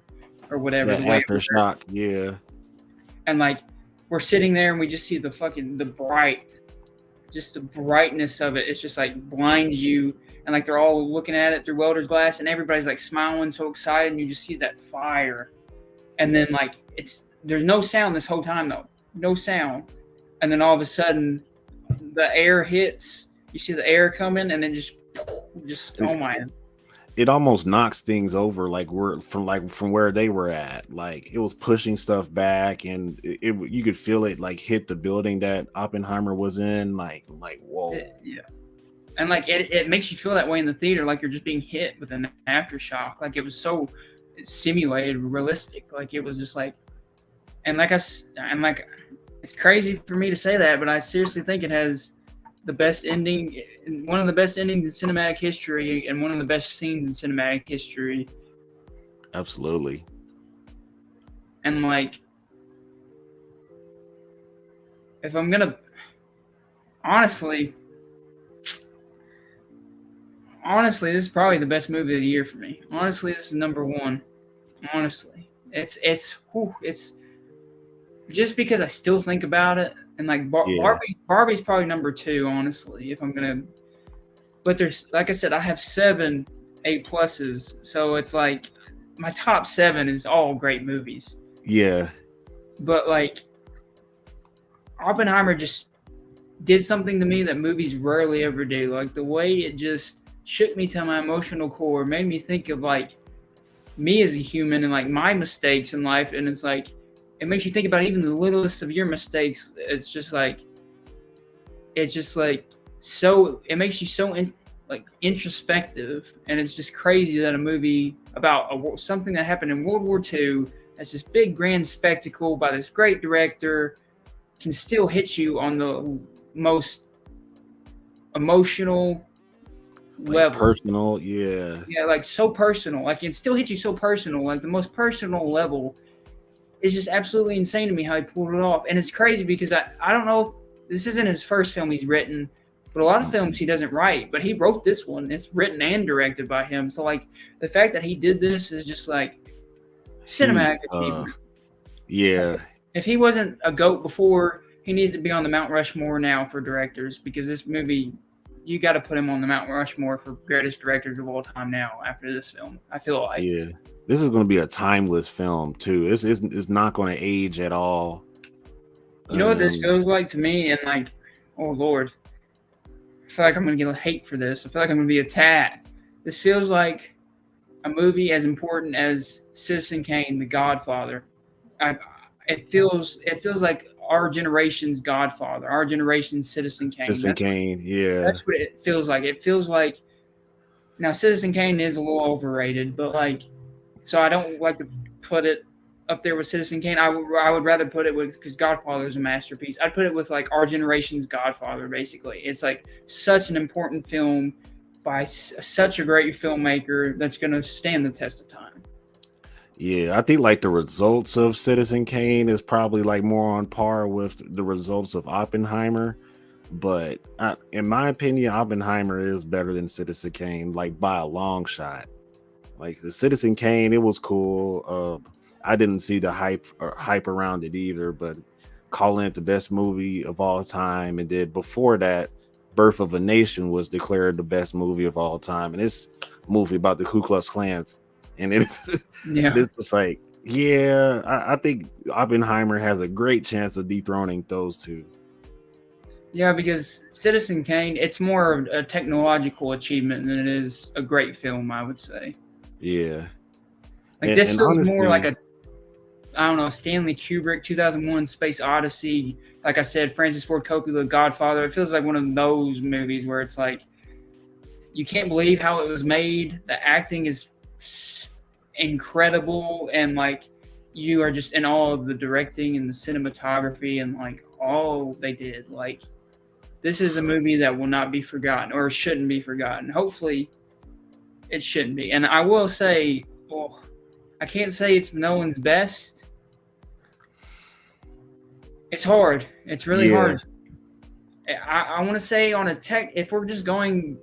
or whatever That the way it works. aftershock, yeah. And like, we're sitting there and we just see just the brightness of it. It's just like blinds you, and like they're all looking at it through welder's glass, and everybody's like smiling, so excited, and you just see that fire, and then like there's no sound this whole time though, no sound, and then all of a sudden the air hits. You see the air coming, and then just oh my. It almost knocks things over from where they were at. Like it was pushing stuff back, and you could feel it like hit the building that Oppenheimer was in. Like whoa. Yeah. And like it makes you feel that way in the theater, like you're just being hit with an aftershock. Like it was so simulated, realistic. Like it was just like, and like it's crazy for me to say that, but I seriously think it has the best ending, one of the best endings in cinematic history, and one of the best scenes in cinematic history. Absolutely. And like, if I'm gonna honestly, this is probably the best movie of the year for me. Honestly, this is number one. Honestly, it's just because I still think about it, and like Barbie's probably number two. Honestly, if I'm gonna, but there's, like I said, I have 7 8+s, so it's like my top 7 is all great movies. Yeah. But like, Oppenheimer just did something to me that movies rarely ever do. Like the way it just shook me to my emotional core, made me think of like me as a human and like my mistakes in life. And it's like, it makes you think about even the littlest of your mistakes. It's just like so, it makes you so introspective. And it's just crazy that a movie about something that happened in World War II, that's this big grand spectacle by this great director, can still hit you on the most emotional level. Personal, yeah. Yeah, like so personal. Like it still hits you so personal. Like the most personal level is just absolutely insane to me how he pulled it off. And it's crazy because I don't know if this isn't his first film he's written, but a lot of films he doesn't write. But he wrote this one. It's written and directed by him. So like the fact that he did this is just like cinematic achievement. Yeah. If he wasn't a GOAT before, he needs to be on the Mount Rushmore now for directors, because this movie, you got to put him on the Mount Rushmore for greatest directors of all time now after this film. I feel like. Yeah. This is going to be a timeless film too. It's not going to age at all. You know what this feels like to me? And like, oh Lord, I feel like I'm going to get hate for this. I feel like I'm going to be attacked. This feels like a movie as important as Citizen Kane, The Godfather. It feels like our generation's Godfather, our generation's Citizen Kane. Citizen Kane, yeah. That's what it feels like. It feels like, now Citizen Kane is a little overrated, but like, so I don't like to put it up there with Citizen Kane. I would rather put it with, because Godfather is a masterpiece. I'd put it with like our generation's Godfather, basically. It's like such an important film by such a great filmmaker that's going to stand the test of time. Yeah, I think like the results of Citizen Kane is probably like more on par with the results of Oppenheimer. But in my opinion, Oppenheimer is better than Citizen Kane, like by a long shot. Like the Citizen Kane, it was cool. I didn't see the hype around it either, but calling it the best movie of all time. And then before that, Birth of a Nation was declared the best movie of all time. And it's a movie about the Ku Klux Klan. And it's just like, yeah, I think Oppenheimer has a great chance of dethroning those two. Yeah, because Citizen Kane, it's more of a technological achievement than it is a great film, I would say. Yeah. Like this feels honestly, more like I don't know, Stanley Kubrick, 2001 Space Odyssey. Like I said, Francis Ford Coppola, Godfather. It feels like one of those movies where it's like, you can't believe how it was made. The acting is incredible, and like you are just in awe of the directing and the cinematography and like all they did. Like, this is a movie that will not be forgotten, or shouldn't be forgotten. Hopefully, it shouldn't be. And I will say, well, I can't say it's Nolan's best. It's hard. It's really hard. I want to say on a tech, if we're just going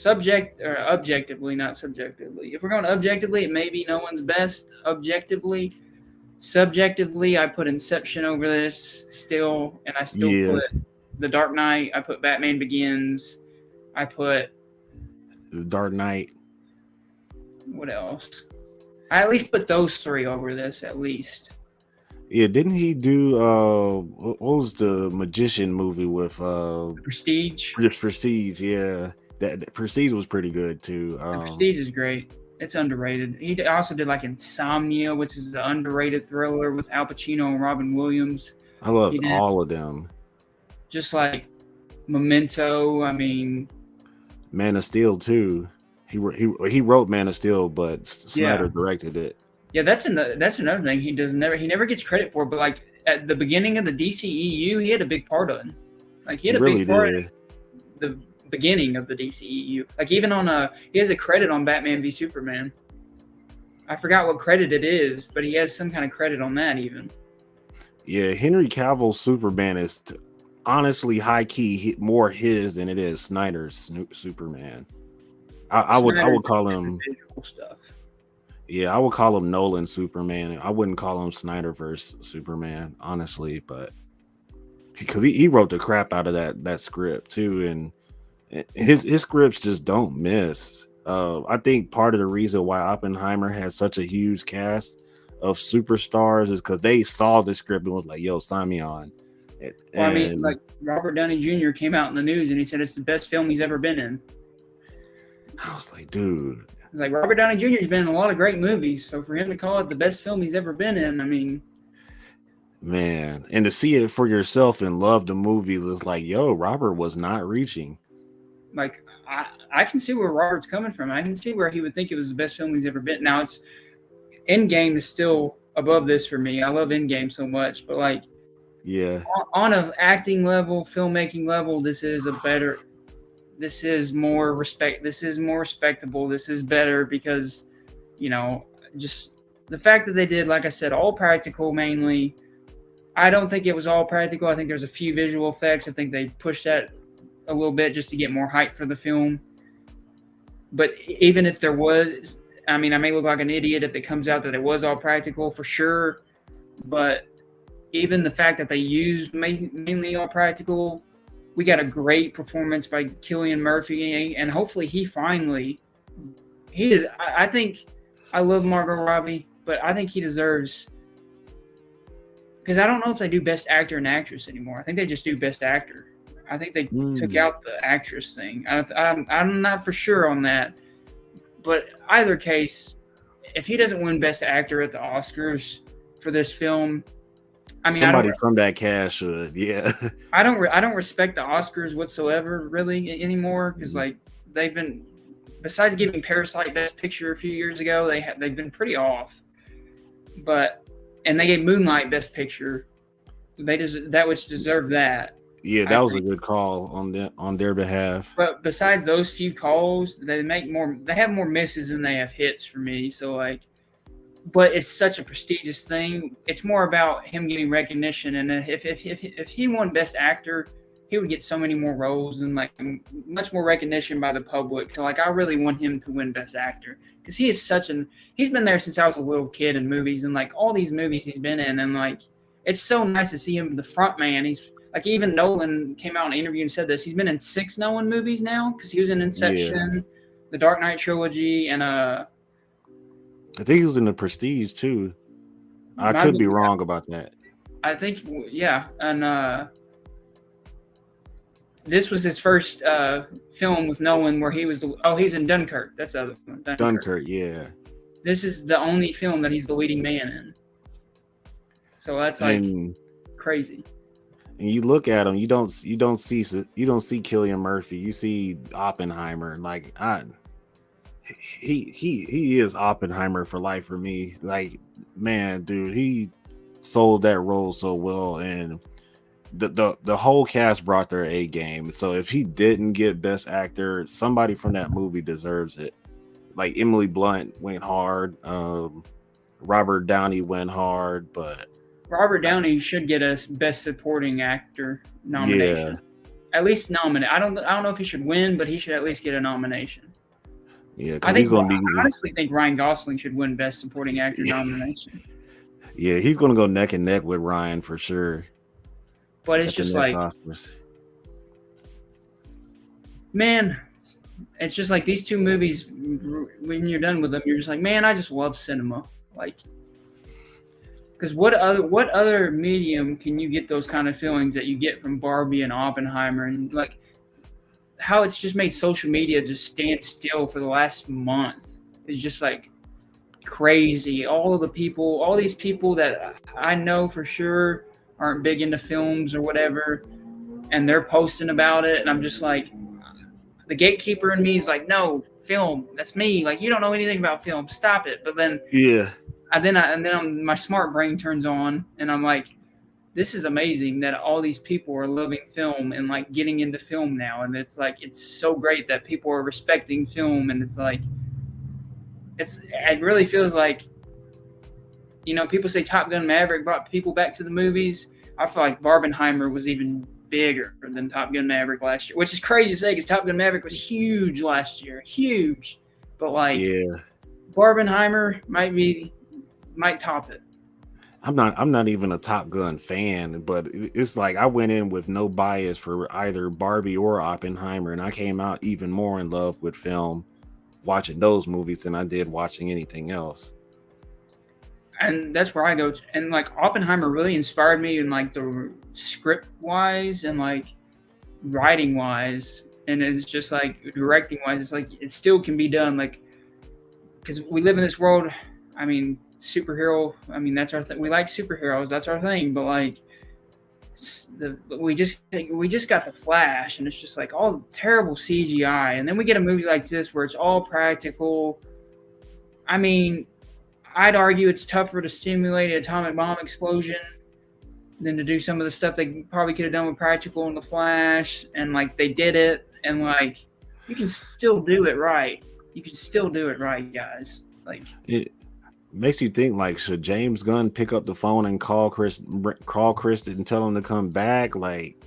objectively, not subjectively. If we're going objectively, it may be Nolan's best. Objectively, subjectively, I put Inception over this still, and I still put The Dark Knight. I put Batman Begins. I put The Dark Knight. What else? I at least put those three over this, at least. Yeah, didn't he do what was the magician movie with Prestige? Prestige, yeah. That Prestige was pretty good too. Prestige is great. It's underrated. He also did like Insomnia, which is an underrated thriller with Al Pacino and Robin Williams. I loved all of them. Just like Memento, I mean, Man of Steel too. He wrote Man of Steel, but Snyder directed it. Yeah, that's another thing he never gets credit for. But like at the beginning of the DCEU, he had a big part on. Like he had a big part in the beginning of the DCEU. Like even on he has a credit on Batman v Superman. I forgot what credit it is, but he has some kind of credit on that even. Yeah, Henry Cavill's Superman is honestly high key more his than it is Snyder's Superman. I would call him visual stuff. Yeah, I would call him Nolan Superman. I wouldn't call him Snyderverse Superman, honestly, but because he wrote the crap out of that script too, and his scripts just don't miss. I think part of the reason why Oppenheimer has such a huge cast of superstars is because they saw the script and was like, "Yo, sign me on." Well, I mean, like Robert Downey Jr. came out in the news and he said it's the best film he's ever been in. I was like, dude. It's like Robert Downey Jr. has been in a lot of great movies, so for him to call it the best film he's ever been in, I mean, man, and to see it for yourself and love the movie was like, yo, Robert was not reaching. Like, I can see where Robert's coming from. I can see where he would think it was the best film he's ever been. Now, it's Endgame is still above this for me. I love Endgame so much, but like, yeah, on an acting level, filmmaking level, this is more respectable. This is better because, you know, just the fact that they did, like I said, all practical mainly. I don't think it was all practical. I think there's a few visual effects. I think they pushed that a little bit just to get more hype for the film. But even if there was, I mean, I may look like an idiot if it comes out that it was all practical for sure. But even the fact that they used mainly all practical, we got a great performance by Cillian Murphy, and hopefully he is. I think I love Margot Robbie, but I think he deserves, because I don't know if they do Best Actor and Actress anymore. I think they just do Best Actor. I think they took out the actress thing. I'm not for sure on that, but either case, if he doesn't win Best Actor at the Oscars for this film, I mean, somebody from that cast should. Yeah, I don't respect the Oscars whatsoever really anymore, because like they've been, besides giving Parasite Best Picture a few years ago, they've been pretty off. And they gave Moonlight Best Picture. That which deserved that. Yeah, that was a good call on their behalf. But besides those few calls, they have more misses than they have hits for me. So like, but it's such a prestigious thing. It's more about him getting recognition. And if he won Best Actor, he would get so many more roles and like much more recognition by the public. So like, I really want him to win Best Actor, because he is he's been there since I was a little kid in movies, and like all these movies he's been in, and like it's so nice to see him the front man. He's like, even Nolan came out in an interview and said this. He's been in 6 Nolan movies now, because he was in Inception, the Dark Knight trilogy, and I think he was in the Prestige too. I could be wrong about that. I think, yeah, and this was his first film with Nolan where he was he's in Dunkirk. That's the other one. Dunkirk, yeah. This is the only film that he's the leading man in. So that's like and crazy. and you look at him, you don't see Cillian Murphy, you see Oppenheimer. Like he is Oppenheimer for life for me. Like, man, dude, he sold that role so well, and the whole cast brought their A game. So if he didn't get Best Actor, somebody from that movie deserves it. Like Emily Blunt went hard, Robert Downey went hard, but Robert Downey should get a Best Supporting Actor yeah, nomination. At least nominate. I don't know if he should win, but he should at least get a nomination. yeah, I because he's think gonna I be honestly think Ryan Gosling should win Best Supporting Actor nomination. yeah, he's gonna go neck and neck with Ryan for sure But it's at the just next like, Oscars. man, it's just like these two movies. When you're done with them, you're just like, man, I just love cinema. Like, because what other medium can you get those kind of feelings that you get from Barbie and Oppenheimer, and like how it's just made social media just stand still for the last month is just like crazy. All these people that I know for sure aren't big into films or whatever, and they're posting about it, and I'm just like, the gatekeeper in me is like, no, film, that's me. Like, you don't know anything about film, stop it. But then, Yeah, my smart brain turns on, and I'm like, this is amazing that all these people are loving film and like getting into film now, and it's like it's so great that people are respecting film, and it's like it really feels like, people say Top Gun Maverick brought people back to the movies. I feel like Barbenheimer was even bigger than Top Gun Maverick last year, which is crazy to say because Top Gun Maverick was huge last year, huge. But like yeah. Barbenheimer might top it. I'm not even a Top Gun fan, but it's like I went in with no bias for either Barbie or Oppenheimer, and I came out even more in love with film watching those movies than I did watching anything else. And that's where I go. And like Oppenheimer really inspired me in like the script wise and like writing wise, and it's just like directing wise. It's like it still can be done. Like because we live in this world. I mean, superhero. I mean, that's our thing. We like superheroes. That's our thing. But like, we just got the Flash, and it's just like all terrible CGI. And then we get a movie like this where it's all practical. I mean, I'd argue it's tougher to stimulate an atomic bomb explosion than to do some of the stuff they probably could have done with practical in the Flash. And like they did it, and like you can still do it right. You can still do it right, guys. Like It makes you think, like, should James Gunn pick up the phone and call Chris and tell him to come back? Like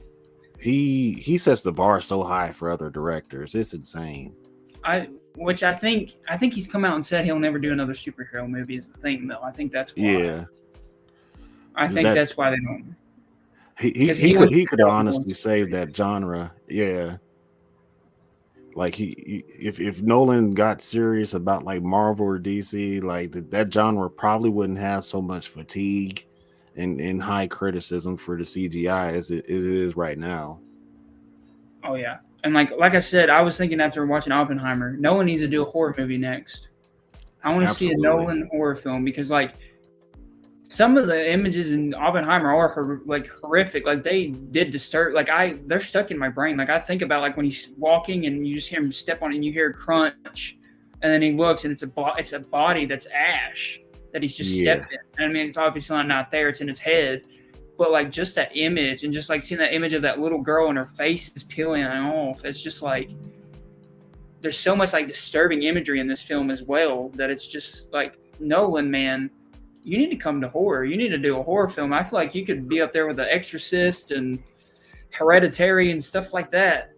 he sets the bar so high for other directors. It's insane. I think he's come out and said he'll never do another superhero movie is the thing though. I think that's why. Yeah. I think that's why they don't. He could honestly save that genre. Yeah. Like if Nolan got serious about like Marvel or DC, like that genre probably wouldn't have so much fatigue and high criticism for the CGI as it is right now. Oh yeah, and like I said, I was thinking after watching Oppenheimer, Nolan needs to do a horror movie next. I want to see a Nolan horror film because like some of the images in Oppenheimer are horrific. Like they did disturb. Like they're stuck in my brain. Like I think about like when he's walking and you just hear him step on it and you hear a crunch, and then he looks and it's a body that's ash that he's just stepped in. And I mean, it's obviously not there. It's in his head, but like just that image and just like seeing that image of that little girl and her face is peeling off. It's just like there's so much like disturbing imagery in this film as well that it's just like Nolan, man. You need to come to horror. You need to do a horror film. I feel like you could be up there with The Exorcist and Hereditary and stuff like that.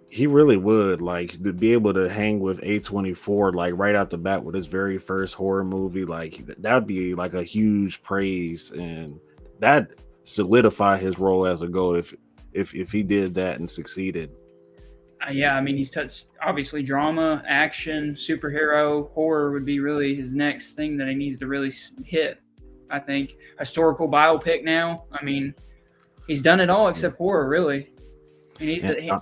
He really would, like, to be able to hang with A24 like right out the bat with his very first horror movie. Like that would be like a huge praise, and that solidify his role as a GOAT if he did that and succeeded. Yeah, I mean, he's touched obviously drama, action, superhero, horror would be really his next thing that he needs to really hit. I think historical biopic now. I mean, he's done it all except horror. Really, he needs to.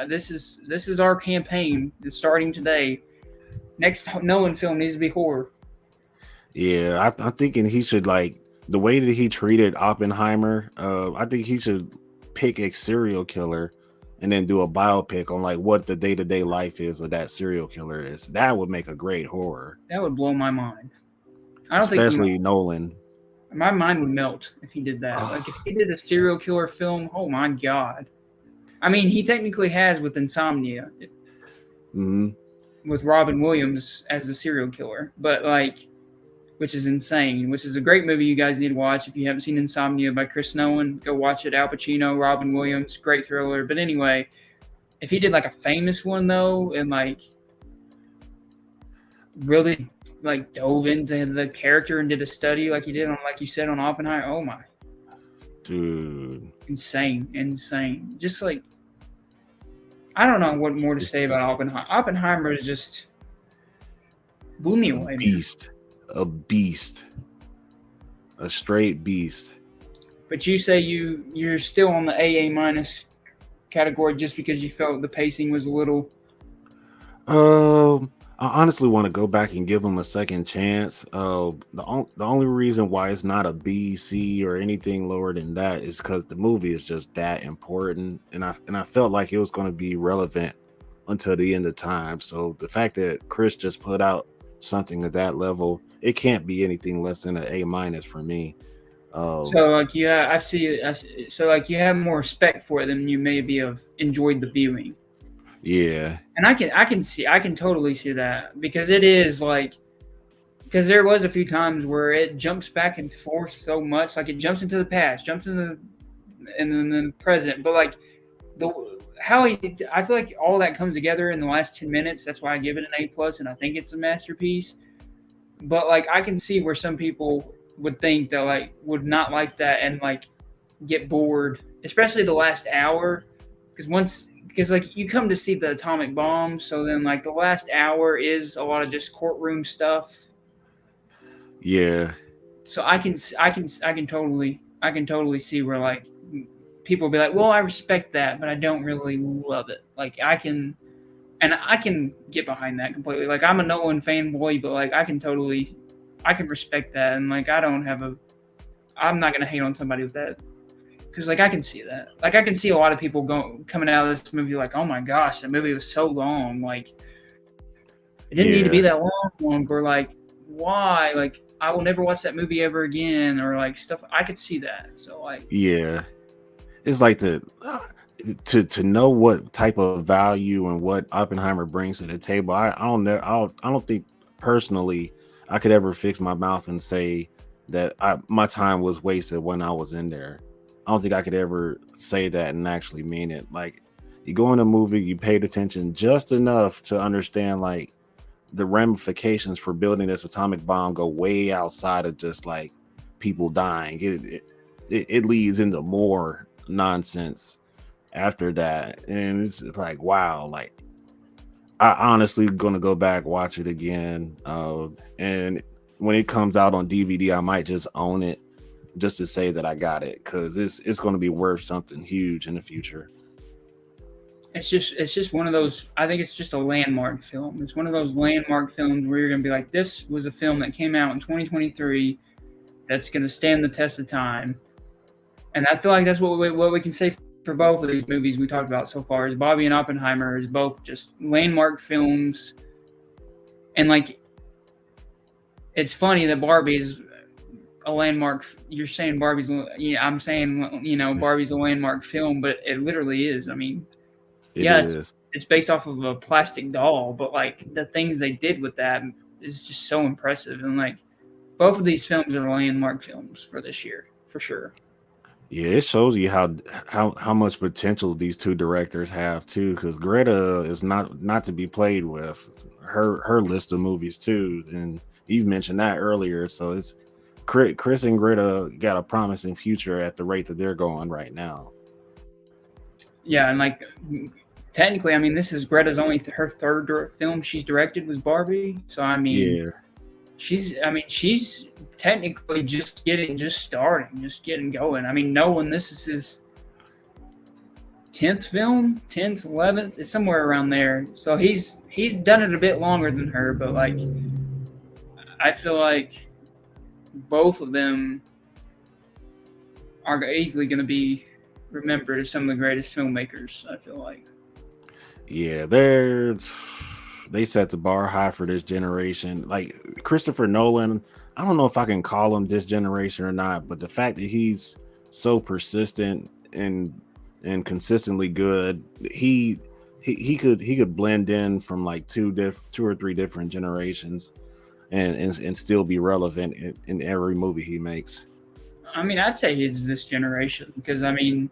This is our campaign. It's starting today. Next Nolan film needs to be horror. Yeah, I'm thinking he should like the way that he treated Oppenheimer, I think he should pick a serial killer and then do a biopic on like what the day-to-day life is of that serial killer is. That would make a great horror. That would blow my mind. I don't think Especially Nolan. my mind would melt if he did that. Like if he did a serial killer film, oh my god. I mean, he technically has with Insomnia, with Robin Williams as the serial killer, but like, which is insane. Which is a great movie you guys need to watch if you haven't seen Insomnia by Chris Nolan. Go watch it. Al Pacino, Robin Williams, great thriller. But anyway, if he did like a famous one though, and like really like dove into the character and did a study like he did on, like you said, on Oppenheimer, oh my, dude, insane. Just like, I don't know what more to say about Oppenheimer. Oppenheimer is just blew me away. A beast, a straight beast. But you say you're still on the AA minus category just because you felt the pacing was a little. I honestly want to go back and give him a second chance. The only reason why it's not a B, C, or anything lower than that is because the movie is just that important, and I felt like it was going to be relevant until the end of time. So the fact that Chris just put out something at that level, it can't be anything less than an A minus for me. So like, yeah, I see. So like, you have more respect for it than you maybe have enjoyed the viewing. Yeah, and I can totally see that, because it is like, because there was a few times where it jumps back and forth so much, like it jumps into the past, jumps into the present, but like I feel like all that comes together in the last 10 minutes. That's why I give it an A+, and I think it's a masterpiece. But like, I can see where some people would think that like would not like that and like get bored, especially the last hour, because like you come to see the atomic bomb, so then like the last hour is a lot of just courtroom stuff. Yeah. So I can totally see where like people will be like, well, I respect that, but I don't really love it. Like I can get behind that completely. Like I'm a Nolan fanboy, but like I can respect that, and like I'm not gonna hate on somebody with that. Because like I can see that. Like I can see a lot of people coming out of this movie like, oh my gosh, that movie was so long. Like it didn't need to be that long. Or like, why? Like I will never watch that movie ever again. Or like stuff. I could see that. So like, yeah, it's like to know what type of value and what Oppenheimer brings to the table. I don't think personally I could ever fix my mouth and say that my time was wasted when I was in there. I don't think I could ever say that and actually mean it. Like you go in a movie, you paid attention just enough to understand like the ramifications for building this atomic bomb go way outside of just like people dying. It leads into more nonsense after that, and it's like, wow, like I honestly gonna go back, watch it again, and when it comes out on DVD, I might just own it just to say that I got it, because it's going to be worth something huge in the future. It's just one of those. I think it's just a landmark film. It's one of those landmark films where you're going to be like, this was a film that came out in 2023 that's going to stand the test of time. And I feel like that's what we can say for both of these movies we talked about so far. Is Barbie and Oppenheimer is both just landmark films. And like, it's funny that Barbie is a landmark. You're saying Barbie's, I'm saying, Barbie's a landmark film, but it literally is. I mean, it's based off of a plastic doll, but like the things they did with that is just so impressive. And like both of these films are landmark films for this year, for sure. Yeah, it shows you how much potential these two directors have too, because Greta is not to be played with. Her list of movies too, and you've mentioned that earlier. So it's Chris and Greta got a promising future at the rate that they're going right now. Yeah, and like technically, I mean, this is Greta's only her third film she's directed was Barbie. So I mean, she's technically just getting going. I mean, Nolan, this is his 10th film, 10th, 11th, it's somewhere around there. So he's done it a bit longer than her, but like I feel like both of them are easily going to be remembered as some of the greatest filmmakers, I feel like. Yeah, they set the bar high for this generation. Like Christopher Nolan, I don't know if I can call him this generation or not, but the fact that he's so persistent and consistently good, he could blend in from like two or three different generations and still be relevant in every movie he makes. I mean, I'd say he's this generation because I mean,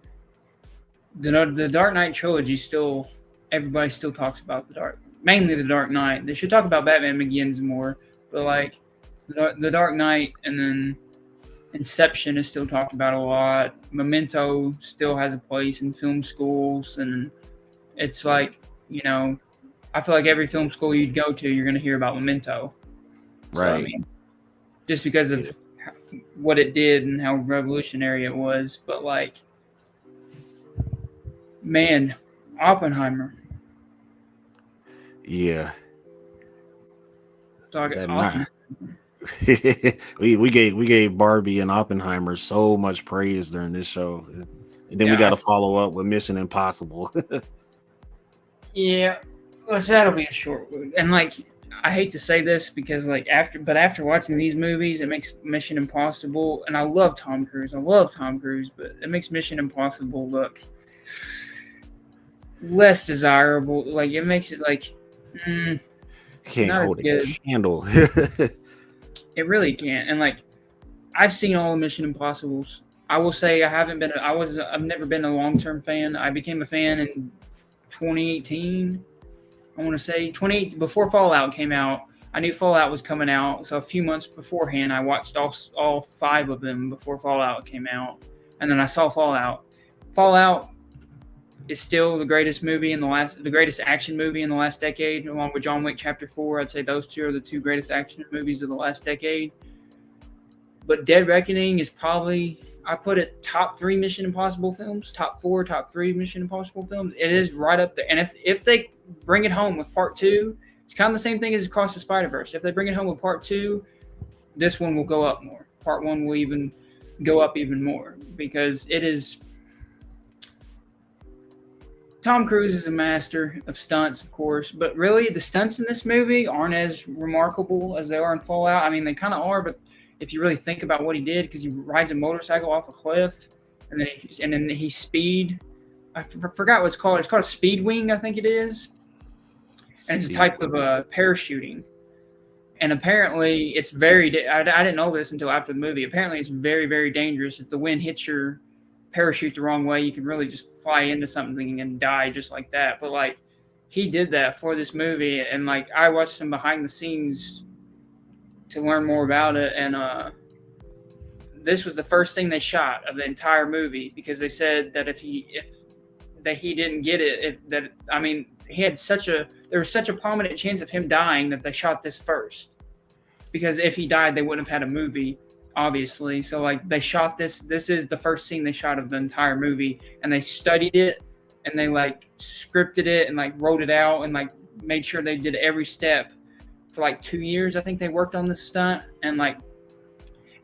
the Dark Knight trilogy still everybody still talks about mainly the Dark Knight. They should talk about Batman Begins more, but like the Dark Knight and then Inception is still talked about a lot. Memento still has a place in film schools, and it's like, you know, I feel like every film school you'd go to, you're going to hear about Memento. So I Right. mean, just because of Yeah. what it did and how revolutionary it was, but like, man, Oppenheimer. Yeah. Talk, That Oppenheimer. not we gave Barbie and Oppenheimer so much praise during this show. And then we got Yeah, to follow up with Mission Impossible. yeah. Well, so that'll be a short one. And like, I hate to say this because like after watching these movies, it makes Mission Impossible, and I love Tom Cruise. I love Tom Cruise, but it makes Mission Impossible look less desirable. Like it makes it like Can't not as hold a good. candle. It really can't. And like I've seen all the Mission Impossibles. I will say I haven't been. I've never been a long term fan. I became a fan in 2018. I want to say 2018 before Fallout came out. I knew Fallout was coming out, so a few months beforehand, I watched all five of them before Fallout came out, and then I saw Fallout. Fallout is still the greatest action movie in the last decade, along with John Wick Chapter 4. I'd say those two are the two greatest action movies of the last decade. But Dead Reckoning is probably, I put it top three Mission Impossible films, top four, top three Mission Impossible films. It is right up there. And if they bring it home with part two, it's kind of the same thing as Across the Spider-Verse. If they bring it home with part two, this one will go up more. Part one will even go up even more because it is. Tom Cruise is a master of stunts, of course, but really the stunts in this movie aren't as remarkable as they are in Fallout. I mean, they kind of are, but if you really think about what he did, because he rides a motorcycle off a cliff, and then he speed. I forgot what it's called. It's called a speed wing, I think it is, and it's a type of parachuting. And apparently, it's I didn't know this until after the movie. Apparently, it's very, very dangerous. If the wind hits your parachute the wrong way, you can really just fly into something and die just like that. But like, he did that for this movie, and like, I watched some behind the scenes to learn more about it, and this was the first thing they shot of the entire movie because they said that if he didn't get it, that I mean, there was such a prominent chance of him dying that they shot this first, because if he died, they wouldn't have had a movie, obviously. So like, they shot this. This is the first scene they shot of the entire movie, and they studied it, and they like scripted it and like wrote it out and like made sure they did every step for like 2 years. I think they worked on this stunt, and like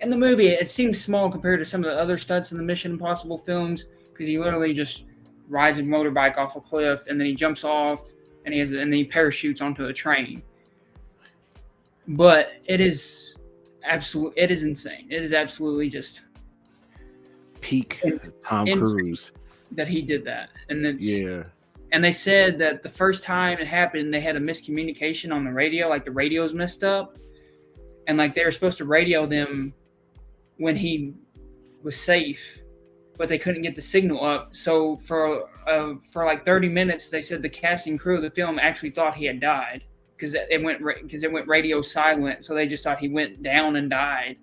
in the movie, it seems small compared to some of the other stunts in the Mission Impossible films because he literally just rides a motorbike off a cliff and then he jumps off and then he parachutes onto a train. But it is insane. It is absolutely just Peak Tom Cruise that he did that. Yeah. And they said that the first time it happened, they had a miscommunication on the radio, like the radio's messed up, and like they were supposed to radio them when he was safe, but they couldn't get the signal up. So for like 30 minutes, they said the cast and crew of the film actually thought he had died because it went radio silent. So they just thought he went down and died.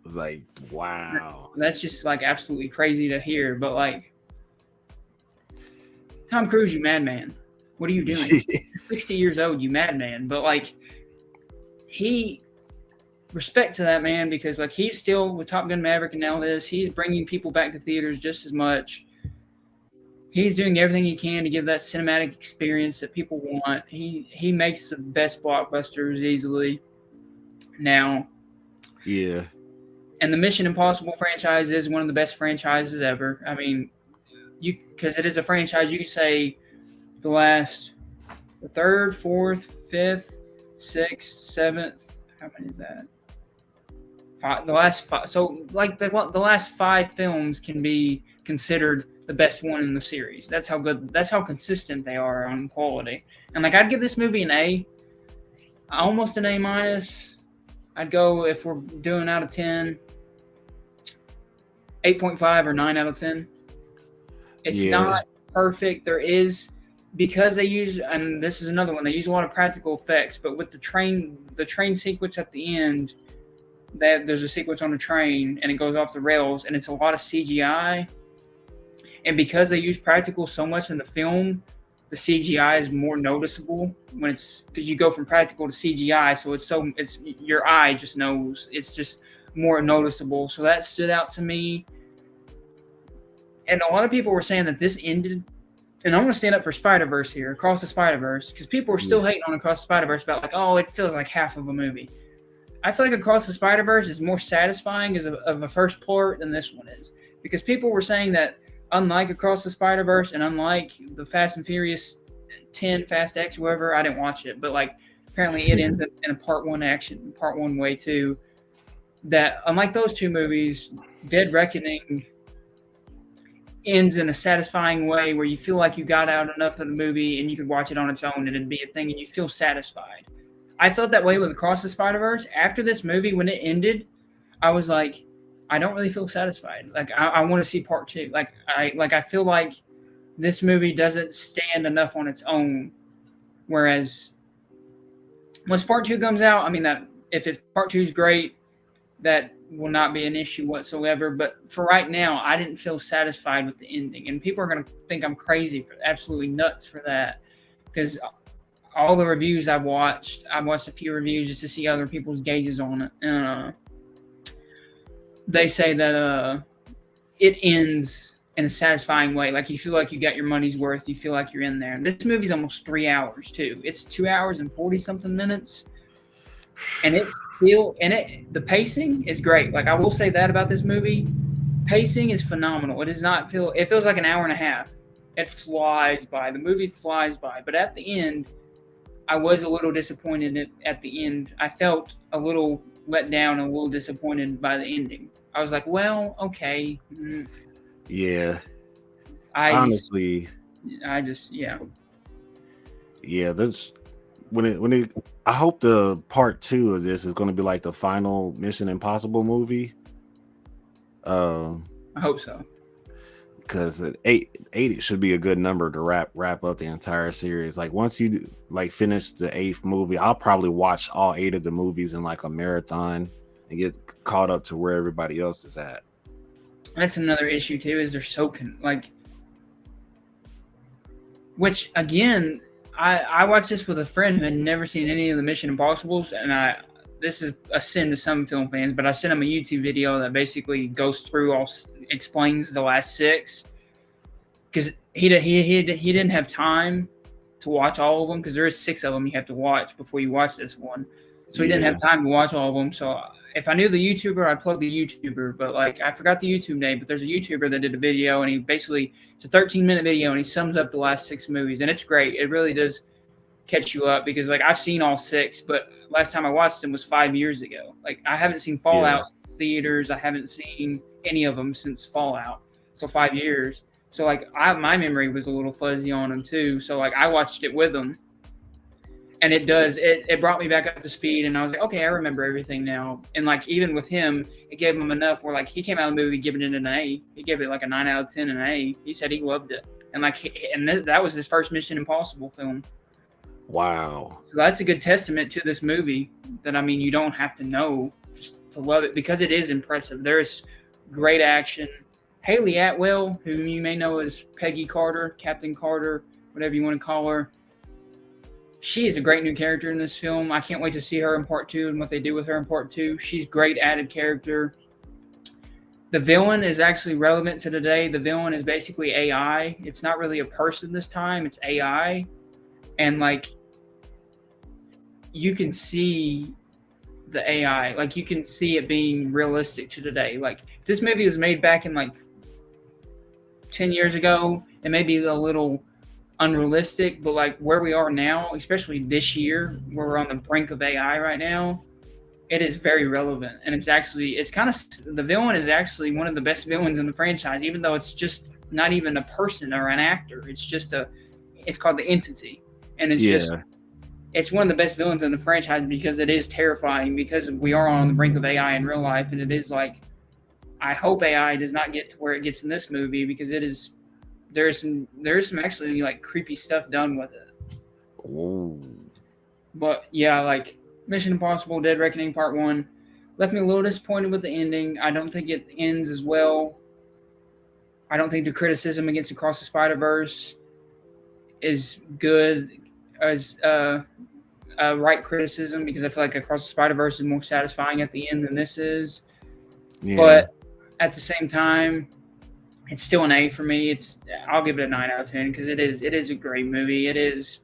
Like, wow. That's just like absolutely crazy to hear. But like, Tom Cruise, you madman. What are you doing? You're 60 years old, you madman. But like, respect to that man, because like, he's still with Top Gun Maverick and now this, he's bringing people back to theaters just as much. He's doing everything he can to give that cinematic experience that people want. He makes the best blockbusters easily now. Yeah. And the Mission Impossible franchise is one of the best franchises ever. I mean, because it is a franchise, you could say the third, fourth, fifth, sixth, seventh. How many is that? The last five. So like the last 5 films can be considered the best one in the series. That's how good. That's how consistent they are on quality. And like I'd give this movie an A, almost an A minus. I'd go, if we're doing out of 10, 8.5 or 9 out of 10. It's not perfect. There is, because they use, and this is another one, they use a lot of practical effects, but with the train sequence at the end, there's a sequence on a train and it goes off the rails and it's a lot of CGI. And because they use practical so much in the film, the CGI is more noticeable when it's, because you go from practical to CGI, so it's your eye just knows, it's just more noticeable. So that stood out to me. And a lot of people were saying that this ended, and I'm going to stand up for Spider-Verse here, Across the Spider-Verse, because people are still hating on Across the Spider-Verse about like, oh, it feels like half of a movie. I feel like Across the Spider-Verse is more satisfying as of a first part than this one is, because people were saying that unlike Across the Spider-Verse and unlike the Fast and Furious 10, Fast X, whatever, I didn't watch it, but like apparently it ends up in a part one way too, that unlike those two movies, Dead Reckoning ends in a satisfying way where you feel like you got out enough of the movie and you could watch it on its own and it'd be a thing and you feel satisfied. I felt that way with Across the Spider-Verse. After this movie, when it ended, I was like, I don't really feel satisfied. Like I want to see part 2. I feel like this movie doesn't stand enough on its own. Whereas once part 2 comes out, I mean, that if part 2 is great, that will not be an issue whatsoever. But for right now, I didn't feel satisfied with the ending, and people are going to think I'm crazy, absolutely nuts for that, because all the reviews I watched a few reviews just to see other people's gauges on it, and they say that it ends in a satisfying way. Like you feel like you got your money's worth. You feel like you're in there. And this movie's almost 3 hours too. It's 2 hours and 40 something minutes, and the pacing is great. Like I will say that about this movie, pacing is phenomenal. It feels like an hour and a half. It flies by. The movie flies by. But at the end, I was a little disappointed at the end. I felt a little let down, a little disappointed by the ending. I was like, well, okay. Yeah. Honestly. Yeah, that's when it I hope the part 2 of this is going to be like the final Mission Impossible movie. I hope so. Because 8 should be a good number to wrap up the entire series. Like once you like finish the 8th movie, I'll probably watch all 8 of the movies in like a marathon and get caught up to where everybody else is at. That's another issue too, is they're so which again, I watched this with a friend who had never seen any of the Mission Impossibles, and this is a sin to some film fans, but I sent him a YouTube video that basically goes through explains the last 6, because he didn't have time to watch all of them, because there is 6 of them you have to watch before you watch this one, so he didn't have time to watch all of them. So if I knew the YouTuber, I'd plug the YouTuber, but like I forgot the YouTube name, but there's a YouTuber that did a video, and it's a 13-minute video, and he sums up the last 6 movies, and it's great. It really does catch you up, because like I've seen all 6, but last time I watched them was 5 years ago. Like I haven't seen Fallout since theaters. I haven't seen any of them since Fallout. So 5 years. So like my memory was a little fuzzy on them too. So like I watched it with them, and it brought me back up to speed, and I was like, okay, I remember everything now. And like even with him, it gave him enough where like he came out of the movie giving it an A. He gave it like a 9 out of 10 and an A. He said he loved it, and that was his first Mission Impossible film. Wow. So that's a good testament to this movie, that I mean, you don't have to know to love it, because it is impressive. There's great action. Haley Atwell, whom you may know as Peggy Carter, Captain Carter, whatever you want to call her, she is a great new character in this film. I can't wait to see her in part 2 and what they do with her in part 2. She's great added character. The villain is actually relevant to today. The villain is basically AI. It's not really a person this time. It's AI. And like, you can see the AI. Like you can see it being realistic to today. Like if this movie was made back in like 10 years ago, it may be a little unrealistic, but like where we are now, especially this year, where we're on the brink of AI right now, it is very relevant. And it's kind of, the villain is actually one of the best villains in the franchise, even though it's just not even a person or an actor. It's called the Entity. And it's one of the best villains in the franchise because it is terrifying, because we are on the brink of AI in real life. And it is like, I hope AI does not get to where it gets in this movie, because there's some actually like creepy stuff done with it. Ooh. But yeah, like Mission Impossible Dead Reckoning Part 1 left me a little disappointed with the ending. I don't think it ends as well. I don't think the criticism against Across the Spider-Verse is good as right criticism, because I feel like Across the Spider-Verse is more satisfying at the end than this is. Yeah. But at the same time, it's still an A for me. I'll give it a 9 out of 10 because it is a great movie. It is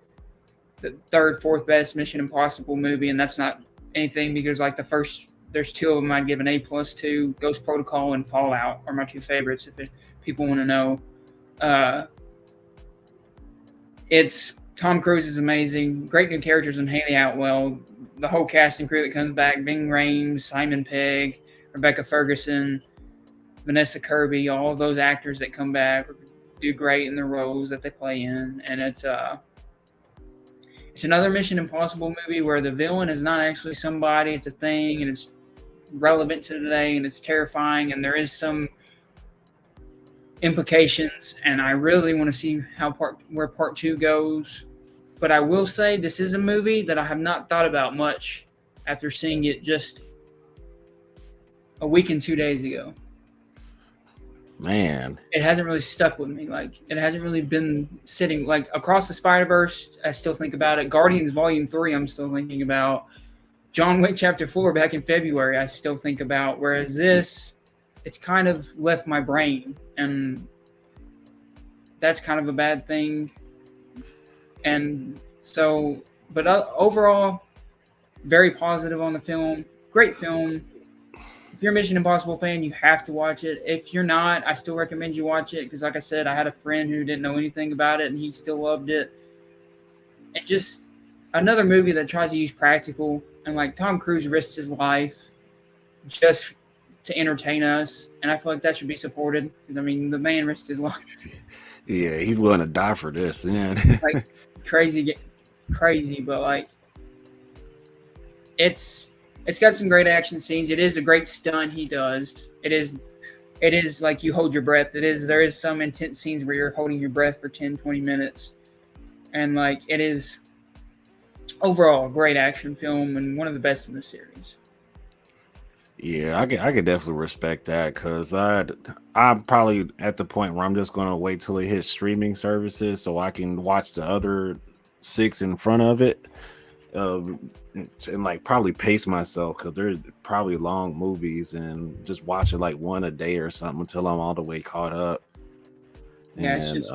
the third, fourth best Mission Impossible movie, and that's not anything, because like there's two of them I'd give an A+ to. Ghost Protocol and Fallout are my two favorites if people want to know. It's Tom Cruise is amazing. Great new characters in Haley Atwell. The whole cast and crew that comes back: Ving Rhames, Simon Pegg, Rebecca Ferguson, Vanessa Kirby. All of those actors that come back do great in the roles that they play in, and it's another Mission Impossible movie where the villain is not actually somebody; it's a thing, and it's relevant to today, and it's terrifying, and there is some implications, and I really want to see where part 2 goes. But I will say this is a movie that I have not thought about much after seeing it just a week and 2 days ago. Man, it hasn't really stuck with me. Like, it hasn't really been sitting. Like Across the Spider-Verse, I still think about it. Guardians Volume 3, I'm still thinking about. John Wick Chapter 4 back in February, I still think about. Whereas this, it's kind of left my brain, and that's kind of a bad thing. And so, but overall, very positive on the film. Great film. If you're a Mission Impossible fan, you have to watch it. If you're not, I still recommend you watch it, because like I said, I had a friend who didn't know anything about it, and he still loved it. It's just another movie that tries to use practical, and like Tom Cruise risks his life just to entertain us, and I feel like that should be supported, because I mean, the man risked his life. Yeah, he's willing to die for this, man. Like crazy, but like it's got some great action scenes. It is a great stunt he does. It is like you hold your breath. There is some intense scenes where you're holding your breath for 10, 20 minutes. And like, it is overall a great action film and one of the best in the series. Yeah, I could definitely respect that, because I'm probably at the point where I'm just gonna wait till it hits streaming services so I can watch the other 6 in front of it, and like probably pace myself, because they're probably long movies, and just watch it like one a day or something until I'm all the way caught up. Yeah, it's just,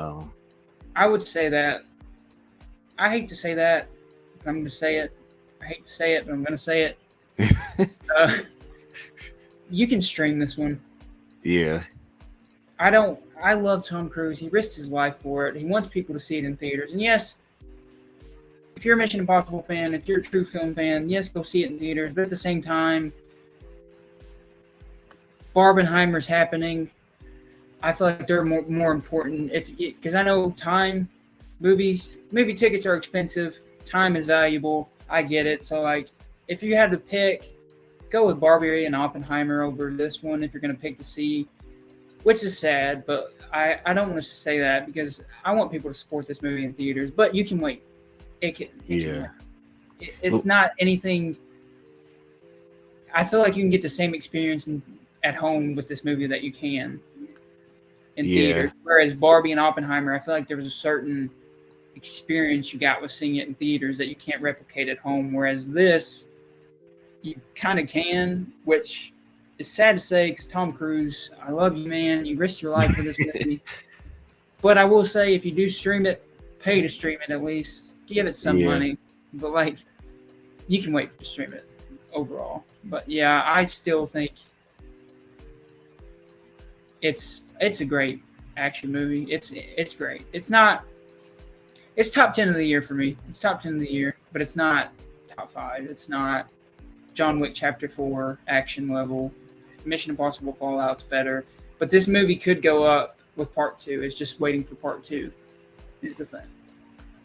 I would say that. I hate to say that, but I'm going to say it. I hate to say it, but I'm going to say it. You can stream this one. Yeah. I love Tom Cruise. He risked his life for it. He wants people to see it in theaters. And yes, if you're a Mission Impossible fan, if you're a true film fan, yes, go see it in theaters. But at the same time, Barbenheimer's happening. I feel like they're more important. Because I know movie tickets are expensive. Time is valuable. I get it. So like, if you had to pick, go with Barbie and Oppenheimer over this one if you're going to pick to see, which is sad, but I don't want to say that, because I want people to support this movie in theaters, but you can wait. It's not anything. I feel like you can get the same experience at home with this movie that you can in theaters. Whereas Barbie and Oppenheimer, I feel like there was a certain experience you got with seeing it in theaters that you can't replicate at home. Whereas this, you kind of can, which is sad to say, because Tom Cruise, I love you, man. You risked your life for this movie. But I will say, if you do stream it, pay to stream it at least. Give it some money. But like, you can wait to stream it. overall. But yeah, I still think it's a great action movie. It's great. It's not. It's top 10 of the year for me. It's top 10 of the year, but it's not top five. It's not John Wick Chapter 4 action level. Mission Impossible Fallout's better, but this movie could go up with part two. It's just waiting for part two. Is the thing.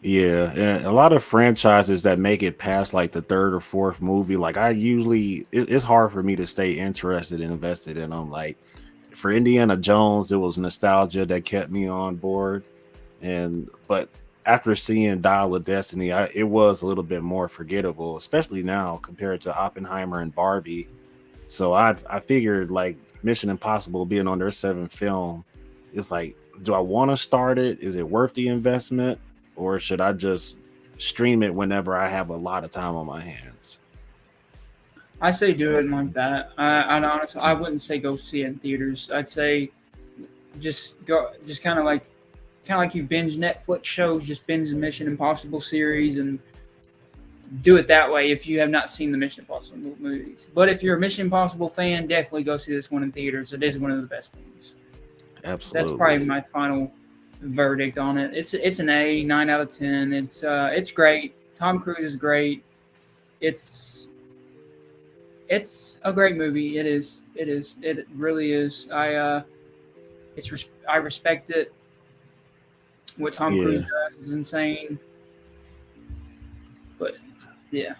Yeah, and a lot of franchises that make it past like the third or fourth movie, like it's hard for me to stay interested and invested in them. Like for Indiana Jones, it was nostalgia that kept me on board, and but after seeing Dial of Destiny, it was a little bit more forgettable, especially now compared to Oppenheimer and Barbie. So I figured like Mission Impossible being on their seventh film, it's like, do I want to start it? Is it worth the investment, or should I just stream it whenever I have a lot of time on my hands? I say do it like that. I'd honestly, I wouldn't say go see it in theaters. I'd say just go, just kind of like you binge Netflix shows, just binge the Mission Impossible series and do it that way if you have not seen the Mission Impossible movies. But if you're a Mission Impossible fan, definitely go see this one in theaters. It is one of the best movies. Absolutely. That's probably my final verdict on it. It's an A, 9 out of 10. It's great. Tom Cruise is great. It's a great movie. It is. It is. It really is. I respect it. What Tom Cruise does is insane. But yeah,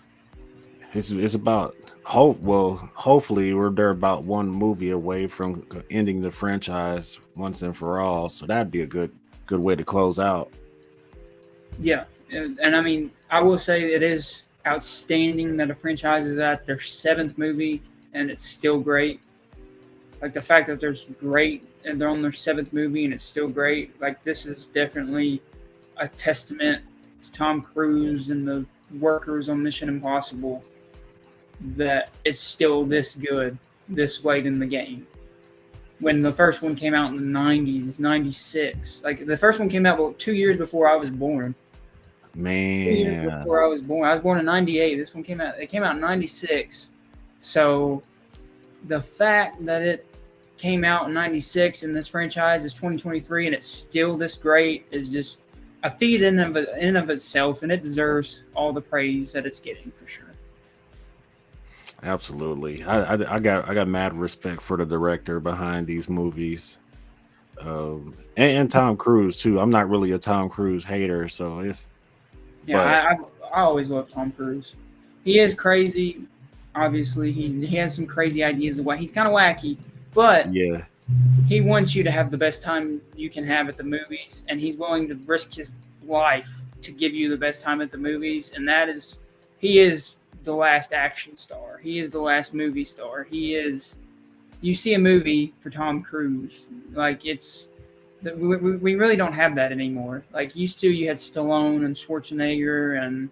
it's about hopefully they're about one movie away from ending the franchise once and for all. So that'd be a good way to close out. yeah, and I mean, I will say it is outstanding that a franchise is at their seventh movie and it's still great. Like the fact that there's great and they're on their seventh movie and it's still great. Like this is definitely a testament to Tom Cruise and the workers on Mission Impossible that it's still this good this late in the game. When the first one came out in the 90s, 96. Like the first one came out about 2 years before I was born. 2 years Man, before I was born. I was born in 98. This one came out, it came out in 96. So the fact that it came out in 96 and this franchise is 2023 and it's still this great is just a feat in of itself, and it deserves all the praise that it's getting for sure. absolutely. I got mad respect for the director behind these movies, and Tom Cruise too. I'm not really a Tom Cruise hater, so Yeah, but I always love Tom Cruise. He is crazy. Obviously, he has some crazy ideas of why he's kind of wacky, but yeah, he wants you to have the best time you can have at the movies, and he's willing to risk his life to give you the best time at the movies. And he is the last action star. He is the last movie star. You see a movie for Tom Cruise, like we really don't have that anymore. Like used to, you had Stallone and Schwarzenegger and